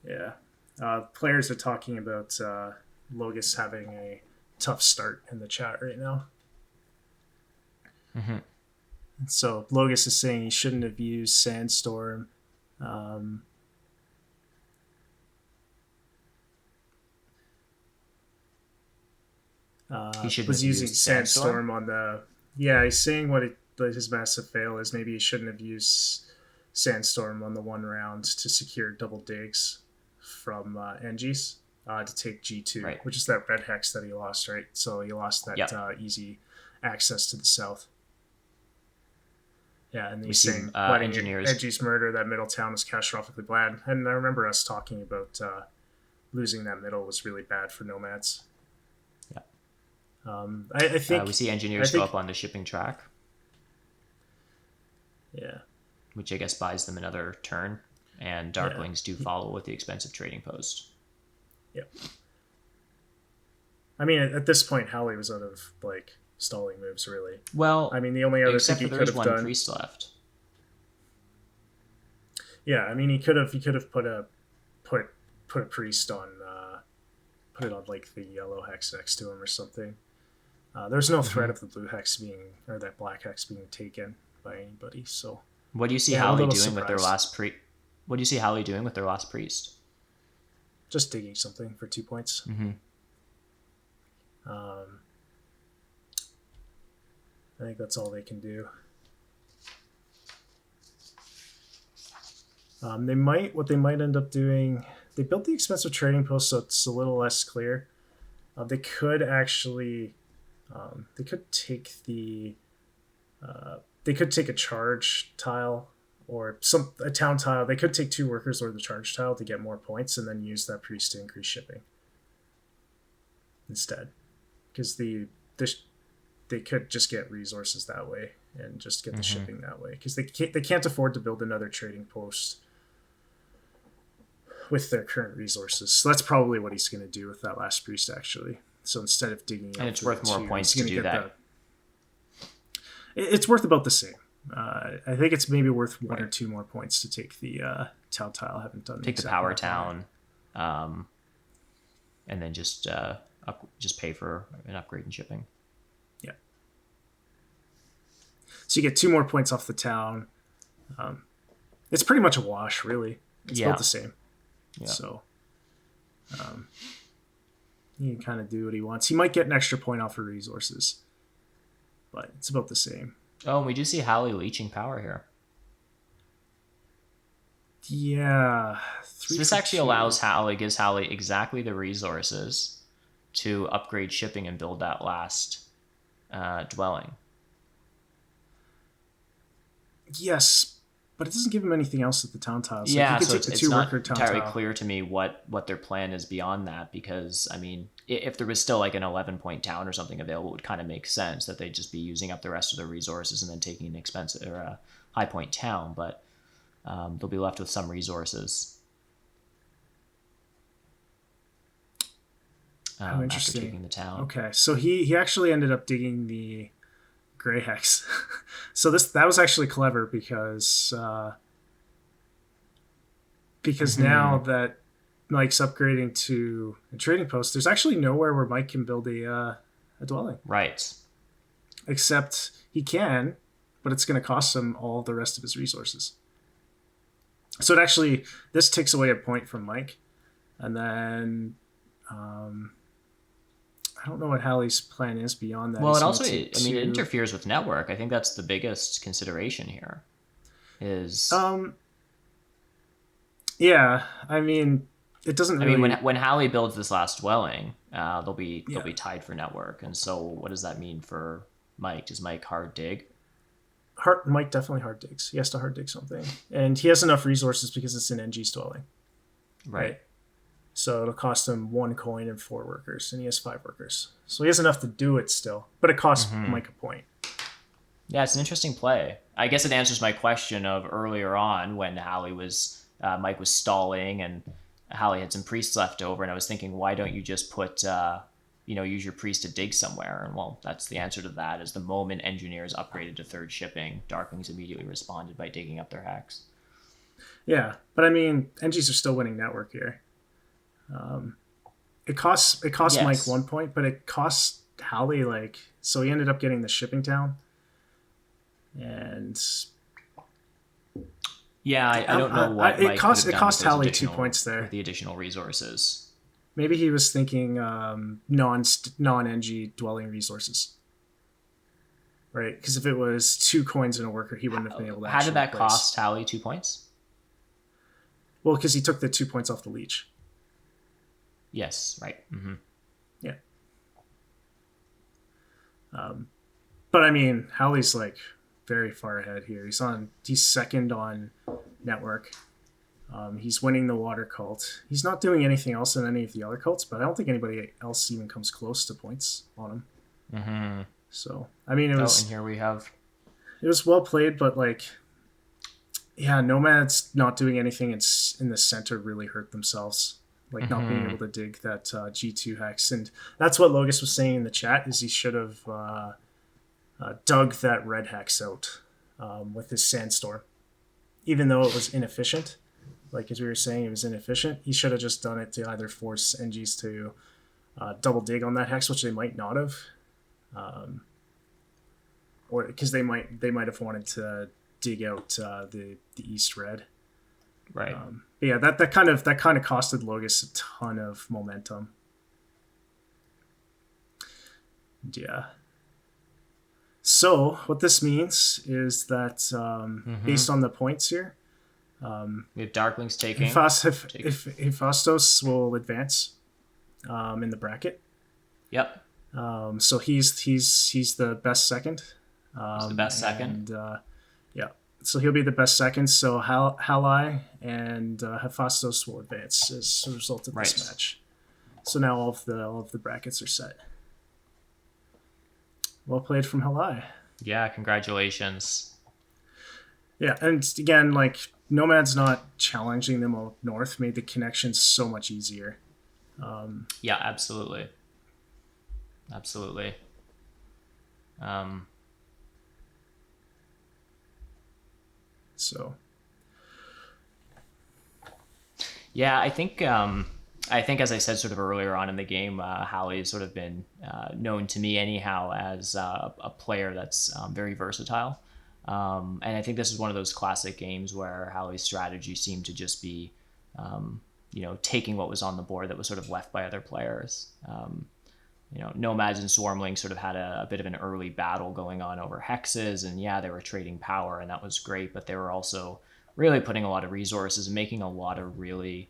Yeah. Players are talking about Logus having a tough start in the chat right now. Mm-hmm. So Logus is saying he shouldn't have used Sandstorm. He Was using Sandstorm on the... Yeah, he's saying what his massive fail is. Maybe he shouldn't have used Sandstorm on the 1 round to secure double digs from Engis to take G2, right, which is that red hex that he lost, right? So he lost that easy access to the south. Yeah, and he's saying letting Engis murder that middle town is catastrophically bad. And I remember us talking about losing that middle was really bad for nomads. Yeah. I think we see engineers go up on the shipping track. Yeah. Which I guess buys them another turn, and Darklings do follow with the expensive trading post. Yep. I mean, at this point, haligh was out of like stalling moves, really. Well, I mean, the only other thing he could have done. One priest left. Yeah, I mean, he could have put a priest on, put it on like the yellow hex next to him or something. There's no threat of the blue hex being or that black hex being taken by anybody. So. What do you see haligh doing with their last priest? What do you see haligh doing with their last priest? Just digging something for 2 points. Mm-hmm. I think that's all they can do. What they might end up doing. They built the expensive trading post, so it's a little less clear. They could actually They could take they could take a charge tile or a town tile. They could take 2 workers or the charge tile to get more points, and then use that priest to increase shipping instead, because they could just get resources that way and just get the shipping that way, because they can't afford to build another trading post with their current resources. So that's probably what he's going to do with that last priest, actually. So instead of digging, and it's worth more points to do that. It's worth about the same. I think it's maybe worth 1 or 2 more points to take the town tile. I haven't done take the power town, and then just pay for an upgrade in shipping. Yeah. So you get 2 more points off the town. It's pretty much a wash, really. It's about the same. Yeah. So he can kind of do what he wants. He might get an extra point off of resources, but it's about the same. Oh, and we do see haligh leeching power here. Yeah. So this actually gives haligh exactly the resources to upgrade shipping and build that last dwelling. Yes, but it doesn't give him anything else at the town tiles. Yeah, so it's not entirely clear to me what their plan is beyond that, because, I mean, if there was still like an 11-point town or something available, it would kind of make sense that they'd just be using up the rest of their resources and then taking an expensive or a high-point town, but they'll be left with some resources. Oh, interesting. After taking the town. Okay, so he actually ended up digging the Grey Hex. So that was actually clever, because now that Mike's upgrading to a trading post, there's actually nowhere where Mike can build a dwelling. Right. Except he can, but it's going to cost him all the rest of his resources. So this takes away a point from Mike, and then I don't know what Halligh's plan is beyond that. Well, it interferes with network. I think that's the biggest consideration here. Yeah, I mean, it doesn't really... I mean, when haligh builds this last dwelling, they'll be tied for network. And so what does that mean for Mike? Does Mike hard dig? Mike definitely hard digs. He has to hard dig something. And he has enough resources because it's an NG's dwelling. Right. So it'll cost him 1 coin and 4 workers, and he has 5 workers. So he has enough to do it still, but it costs Mike a point. Yeah, it's an interesting play. I guess it answers my question of earlier on when Mike was stalling and haligh had some priests left over, and I was thinking, why don't you just put, use your priest to dig somewhere? And well, that's the answer to that. Is the moment engineers upgraded to 3rd shipping, Darklings immediately responded by digging up their hex. Yeah, but I mean, NGs are still winning network here. It costs yes. Mike 1 point, but it costs haligh so he ended up getting the shipping town, and I don't know what it cost haligh 2 points there. The additional resources. Maybe he was thinking non-NG dwelling resources, right? Because if it was 2 coins and a worker, he wouldn't have been able to. How did that cost haligh 2 points? Well, because he took the 2 points off the leech. Yes, right. Mm-hmm. Yeah. But I mean, Halligh's very far ahead here. He's 2nd on network. He's winning the water cult. He's not doing anything else in any of the other cults, but I don't think anybody else even comes close to points on him. Mm-hmm. So I mean, and here we have. It was well played, but Nomad's not doing anything in the center really hurt themselves. Not being able to dig that G2 hex. And that's what Logus was saying in the chat, is he should have dug that red hex out with his sandstorm. Even though it was inefficient, as we were saying, it was inefficient, he should have just done it to either force NGs to double dig on that hex, which they might not have. Or because they might have wanted to dig out the east red. Right. That kind of costed Logus a ton of momentum. Yeah. So what this means is that based on the points here, we have Darklings taking. Hephaestus will advance in the bracket. Yep. So he's the best second. He's the best second. Yeah, so he'll be the best second. So haligh and Hephaestus will advance as a result of this match. So now all of the brackets are set. Well played from haligh. Yeah, congratulations. Yeah, and again, like Nomad's not challenging them up north made the connection so much easier. Yeah, absolutely. Absolutely. So. Yeah, I think as I said sort of earlier on in the game, Haligh has sort of been known to me anyhow as a player that's very versatile. And I think this is one of those classic games where Halligh's strategy seemed to just be, taking what was on the board that was sort of left by other players. Nomads and Swarmlings sort of had a bit of an early battle going on over hexes, and yeah, they were trading power, and that was great, but they were also really putting a lot of resources and making a lot of really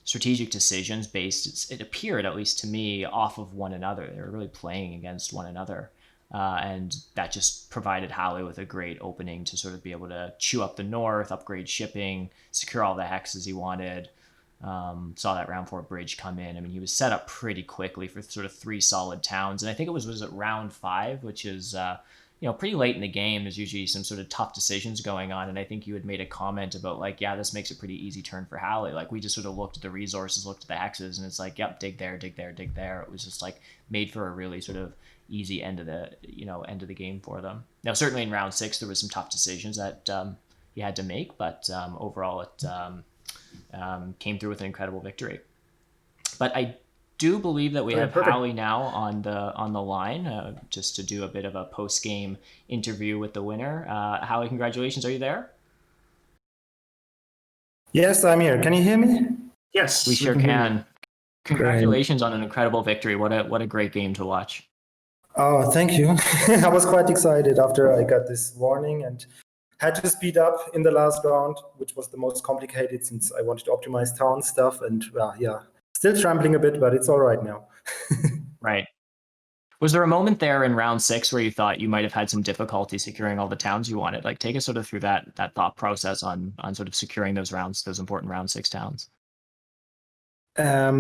strategic decisions based, it appeared, at least to me, off of one another. They were really playing against one another. And that just provided Haligh with a great opening to sort of be able to chew up the north, upgrade shipping, secure all the hexes he wanted. Saw that round 4 bridge come in. I mean, he was set up pretty quickly for sort of 3 solid towns. And I think it was it round 5, which is, pretty late in the game. There's usually some sort of tough decisions going on. And I think you had made a comment about like, yeah, this makes a pretty easy turn for Haligh. Like we just sort of looked at the resources, looked at the hexes, and it's like, yep, dig there, dig there, dig there. It was just like made for a really sort of easy end of the game for them. Now, certainly in round 6, there was some tough decisions that he had to make, but overall it came through with an incredible victory. But I do believe that we have Haligh now on the line, just to do a bit of a post-game interview with the winner. Haligh, congratulations. Are you there? Yes, I'm here. Can you hear me? Yes, we sure can. Congratulations on an incredible victory. What a great game to watch. Oh, thank you. I was quite excited after I got this warning and had to speed up in the last round, which was the most complicated since I wanted to optimize town stuff. And still trampling a bit, but it's all right now. Right. Was there a moment there in round 6 where you thought you might have had some difficulty securing all the towns you wanted? Like take us sort of through that thought process on sort of securing those important round 6 towns. I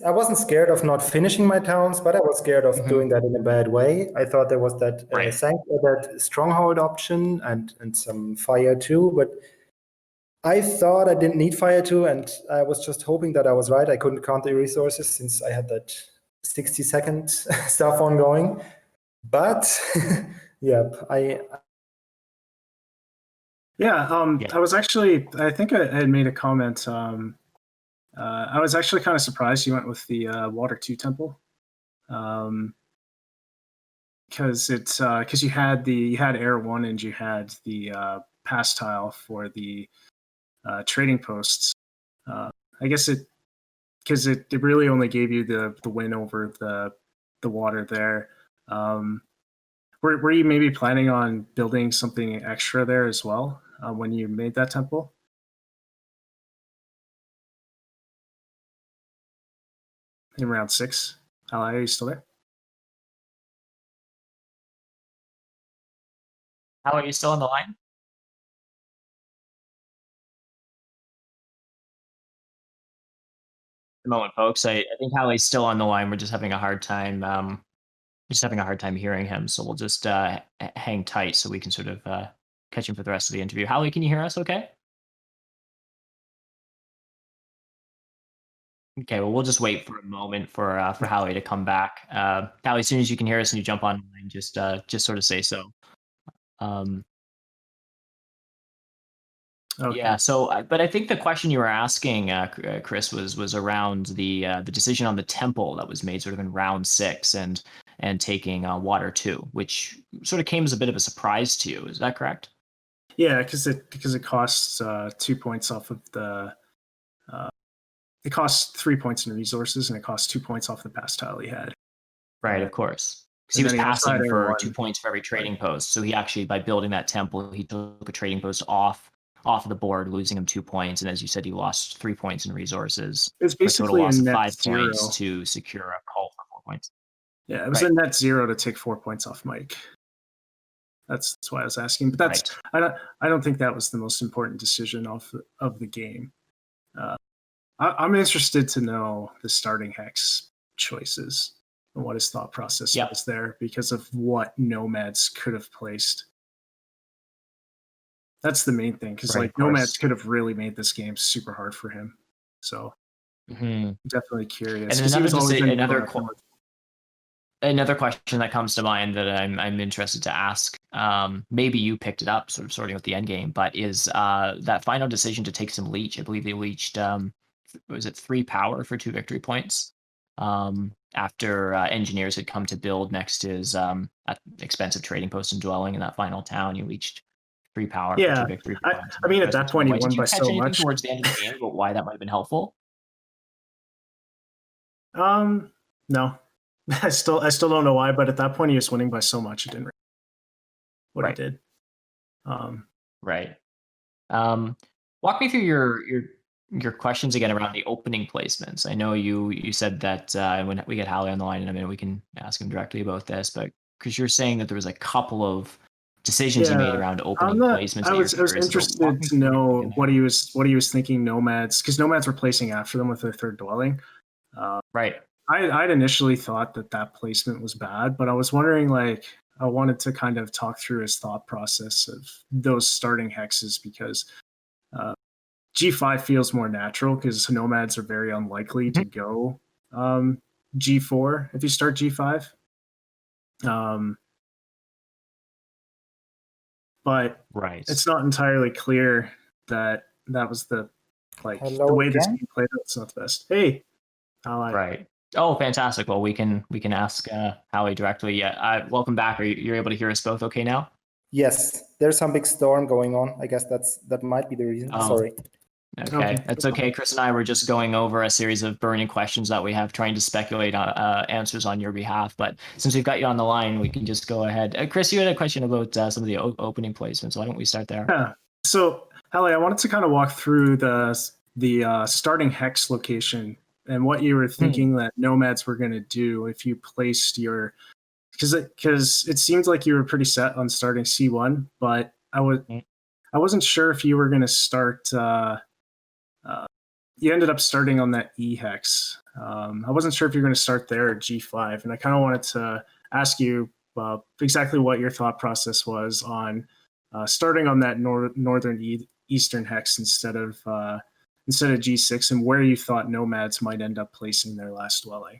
wasn't scared of not finishing my towns, but I was scared of doing that in a bad way. I thought there was that that stronghold option and some fire too, but I thought I didn't need fire too, and I was just hoping that I was right. I couldn't count the resources since I had that 60-second stuff ongoing. But I was actually, I think I had made a comment. I was actually kind of surprised you went with the Water 2 temple, because you had Air 1 and you had the pass tile for the trading posts. I guess because it really only gave you the win over the water there. Were you maybe planning on building something extra there as well when you made that temple? In round 6. Haligh, are you still there? How are you still on the line? The moment, folks. I think Halligh's still on the line. We're just having a hard time. Hearing him. So we'll just hang tight so we can sort of catch him for the rest of the interview. Haligh, can you hear us? Okay. Okay, well, we'll just wait for a moment for Haligh to come back. Haligh, as soon as you can hear us and you jump online, just sort of say so. Okay. Yeah. So, but I think the question you were asking, Chris, was around the decision on the temple that was made sort of in round 6 and taking Water 2, which sort of came as a bit of a surprise to you. Is that correct? Yeah, because it costs 2 points off of the. It costs 3 points in resources, and it costs 2 points off the pass tile he had. Right, of course. Because he was passing for 2 points for every trading post. So he actually, by building that temple, he took a trading post off of the board, losing him 2 points. And as you said, he lost 3 points in resources. It's basically a total loss of 5 points to secure a call points. Yeah, it was a net 0 to take 4 points off Mike. That's why I was asking. But that's I don't think that was the most important decision of the game. I'm interested to know the starting hex choices and what his thought process was there because of what Nomads could have placed. That's the main thing, because Nomads could have really made this game super hard for him. So definitely curious. And another question that comes to mind that I'm interested to ask, maybe you picked it up, sort of sorting out the end game, but is that final decision to take some leech. I believe they leached, was it 3 power for 2 victory points? After engineers had come to build next to his expensive trading post and dwelling in that final town, you leached 3 power for 2 victory points. I mean, at that point, he won by so much. Towards the end of the game, but why that might have been helpful? No. I still don't know why, but at that point he was winning by so much it didn't really what he did. Walk me through your questions again around the opening placements. I know you said that when we get haligh on the line in a minute, we can ask him directly about this, but because you're saying that there was a couple of decisions he made around opening placements. I was interested to know what he was thinking Nomads, because Nomads were placing after them with their third dwelling. I'd initially thought that placement was bad, but I was wondering, I wanted to kind of talk through his thought process of those starting hexes, because G5 feels more natural because Nomads are very unlikely to go G4 if you start G5. But it's not entirely clear that was the way this game played out. It's not the best. Hey, Right. Oh, fantastic. Well, we can ask haligh directly. Yeah. Welcome back. You're able to hear us both okay now? Yes. There's some big storm going on. I guess that might be the reason. Sorry. Okay. That's okay. Chris and I were just going over a series of burning questions that we have, trying to speculate on answers on your behalf. But since we've got you on the line, we can just go ahead. Chris, you had a question about some of the opening placements. Why don't we start there? Yeah. So, haligh, I wanted to kind of walk through the starting hex location and what you were thinking that Nomads were going to do if you placed your, because it seemed like you were pretty set on starting C1, but I wasn't sure if you were going to start. You ended up starting on that E hex. I wasn't sure if you're going to start there at G5, and I kind of wanted to ask you exactly what your thought process was on starting on that northern eastern hex instead of G6, and where you thought Nomads might end up placing their last dwelling,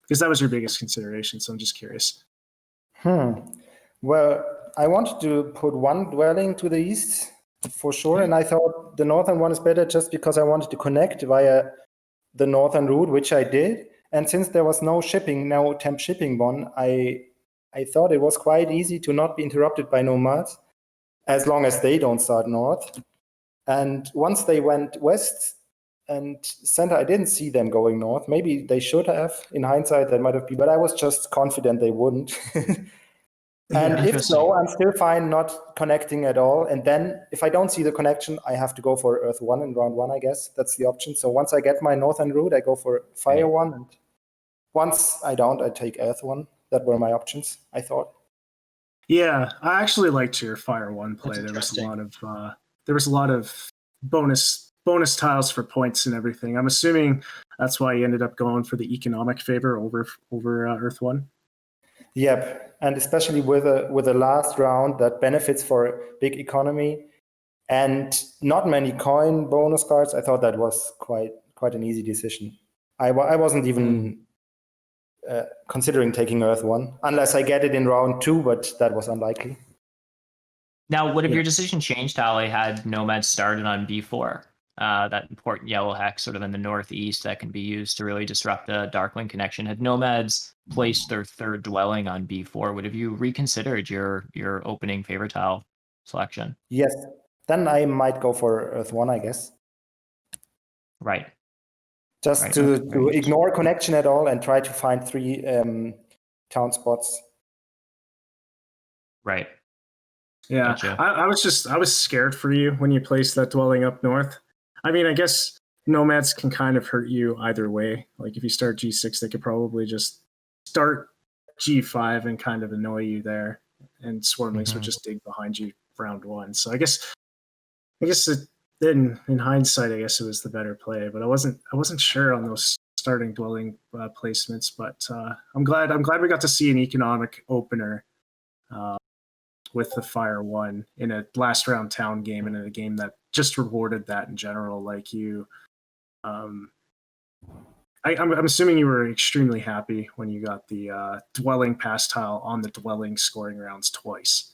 because that was your biggest consideration. So I'm just curious. Well, I wanted to put one dwelling to the east for sure, and I thought the northern one is better just because I wanted to connect via the northern route, which I did. And since there was no temp shipping one, I thought it was quite easy to not be interrupted by Nomads as long as they don't start north. And once they went west and center, I didn't see them going north. Maybe they should have. In hindsight, that might have been, but I was just confident they wouldn't. And if so, I'm still fine not connecting at all. And then if I don't see the connection, I have to go for Earth 1 in round 1, I guess. That's the option. So once I get my northern route, I go for Fire 1. And once I don't, I take Earth 1. That were my options, I thought. Yeah, I actually liked your Fire 1 play. There was a lot of bonus tiles for points and everything. I'm assuming that's why you ended up going for the economic favor over Earth 1. Yep, and especially with a last round that benefits for a big economy and not many coin bonus cards, I thought that was quite an easy decision. I wasn't even considering taking Earth 1 unless I get it in round 2, but that was unlikely. Now, would have your decision changed, haligh, had Nomads started on B4? That important yellow hex sort of in the northeast that can be used to really disrupt the Darkling connection. Had Nomads placed their third dwelling on B4, would have you reconsidered your opening favor tile selection? Yes. Then I might go for Earth 1, I guess. Right. Just to ignore connection at all and try to find 3 town spots. Right. Yeah. Gotcha. I was scared for you when you placed that dwelling up north. I mean, I guess Nomads can kind of hurt you either way. Like if you start G6, they could probably just start G5 and kind of annoy you there, and Swarmlings would just dig behind you round one. So I guess in hindsight, I guess it was the better play, but I wasn't sure on those starting dwelling placements. But I'm glad we got to see an economic opener with the Fire 1 in a last round town game, and in a game that just rewarded that in general. Like you, I'm assuming you were extremely happy when you got the dwelling pass tile on the dwelling scoring rounds twice.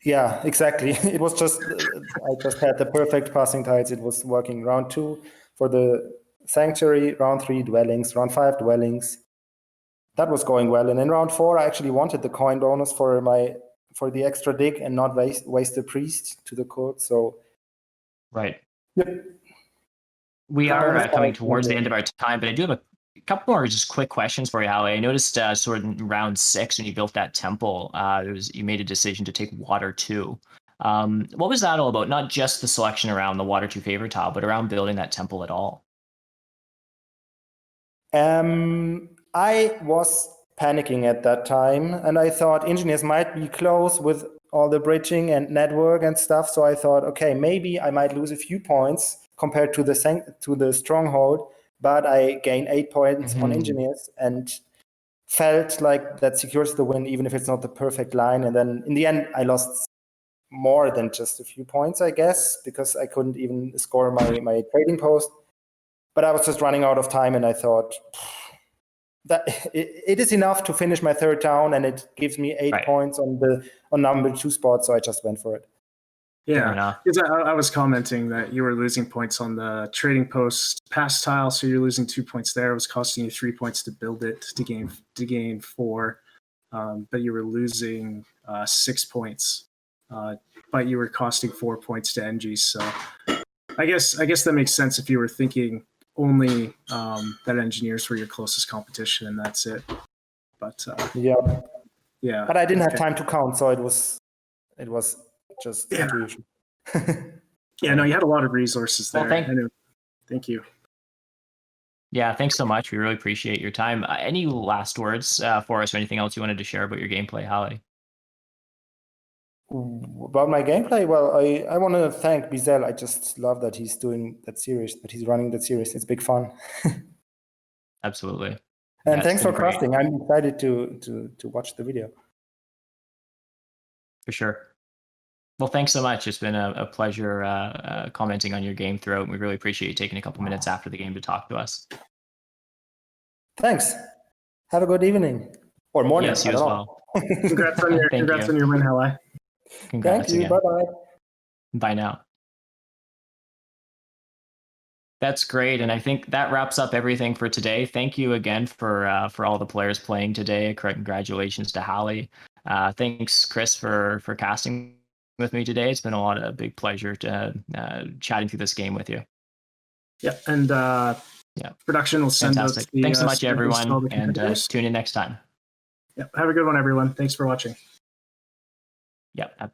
Yeah, exactly. It was just, I just had the perfect passing tiles. It was working round 2 for the Sanctuary, round 3 dwellings, round 5 dwellings. That was going well. And in round 4, I actually wanted the coin bonus for the extra dig and not waste the priest to the court. So, right. Yep. We are coming towards the end of our time, but I do have a couple more just quick questions for you, Haligh. I noticed sort of in round 6 when you built that temple, you made a decision to take water 2. What was that all about? Not just the selection around the water 2 favor tile, but around building that temple at all. I was panicking at that time, and I thought engineers might be close with all the bridging and network and stuff. So I thought, okay, maybe I might lose a few points compared to the stronghold, but I gained 8 points on engineers and felt like that secures the win, even if it's not the perfect line. And then in the end, I lost more than just a few points, I guess, because I couldn't even score my trading post. But I was just running out of time, and I thought that it is enough to finish my 3rd town, and it gives me 8 points on number 2 spot, so I just went for it. Yeah, because I was commenting that you were losing points on the trading post pass tile, so you're losing 2 points there. It was costing you 3 points to build it to gain 4, but you were losing 6 points, but you were costing 4 points to NG. So I guess that makes sense if you were thinking only that engineers were your closest competition and that's it. But yeah. But I didn't have time to count, so it was just intuition. Yeah, no, you had a lot of resources there. Well, thank you. Yeah, thanks so much. We really appreciate your time. Any last words for us, or anything else you wanted to share about your gameplay, Haligh? About my gameplay, well, I want to thank Bizel. I just love that he's doing that series, that he's running that series. It's big fun. Absolutely. And thanks for casting. I'm excited to watch the video. For sure. Well, thanks so much. It's been a pleasure commenting on your game throughout. We really appreciate you taking a couple minutes after the game to talk to us. Thanks. Have a good evening. Or morning. Yes, you as well. Congrats on your win, Haligh. Congrats Thank you. Bye-bye. Bye now. That's great, and I think that wraps up everything for today. Thank you again for all the players playing today. Congratulations to Haligh. Thanks, Chris, for casting with me today. It's been a big pleasure to chatting through this game with you. Yeah, and production will send out. Thanks so much, everyone, and tune in next time. Yeah, have a good one, everyone. Thanks for watching. Yep.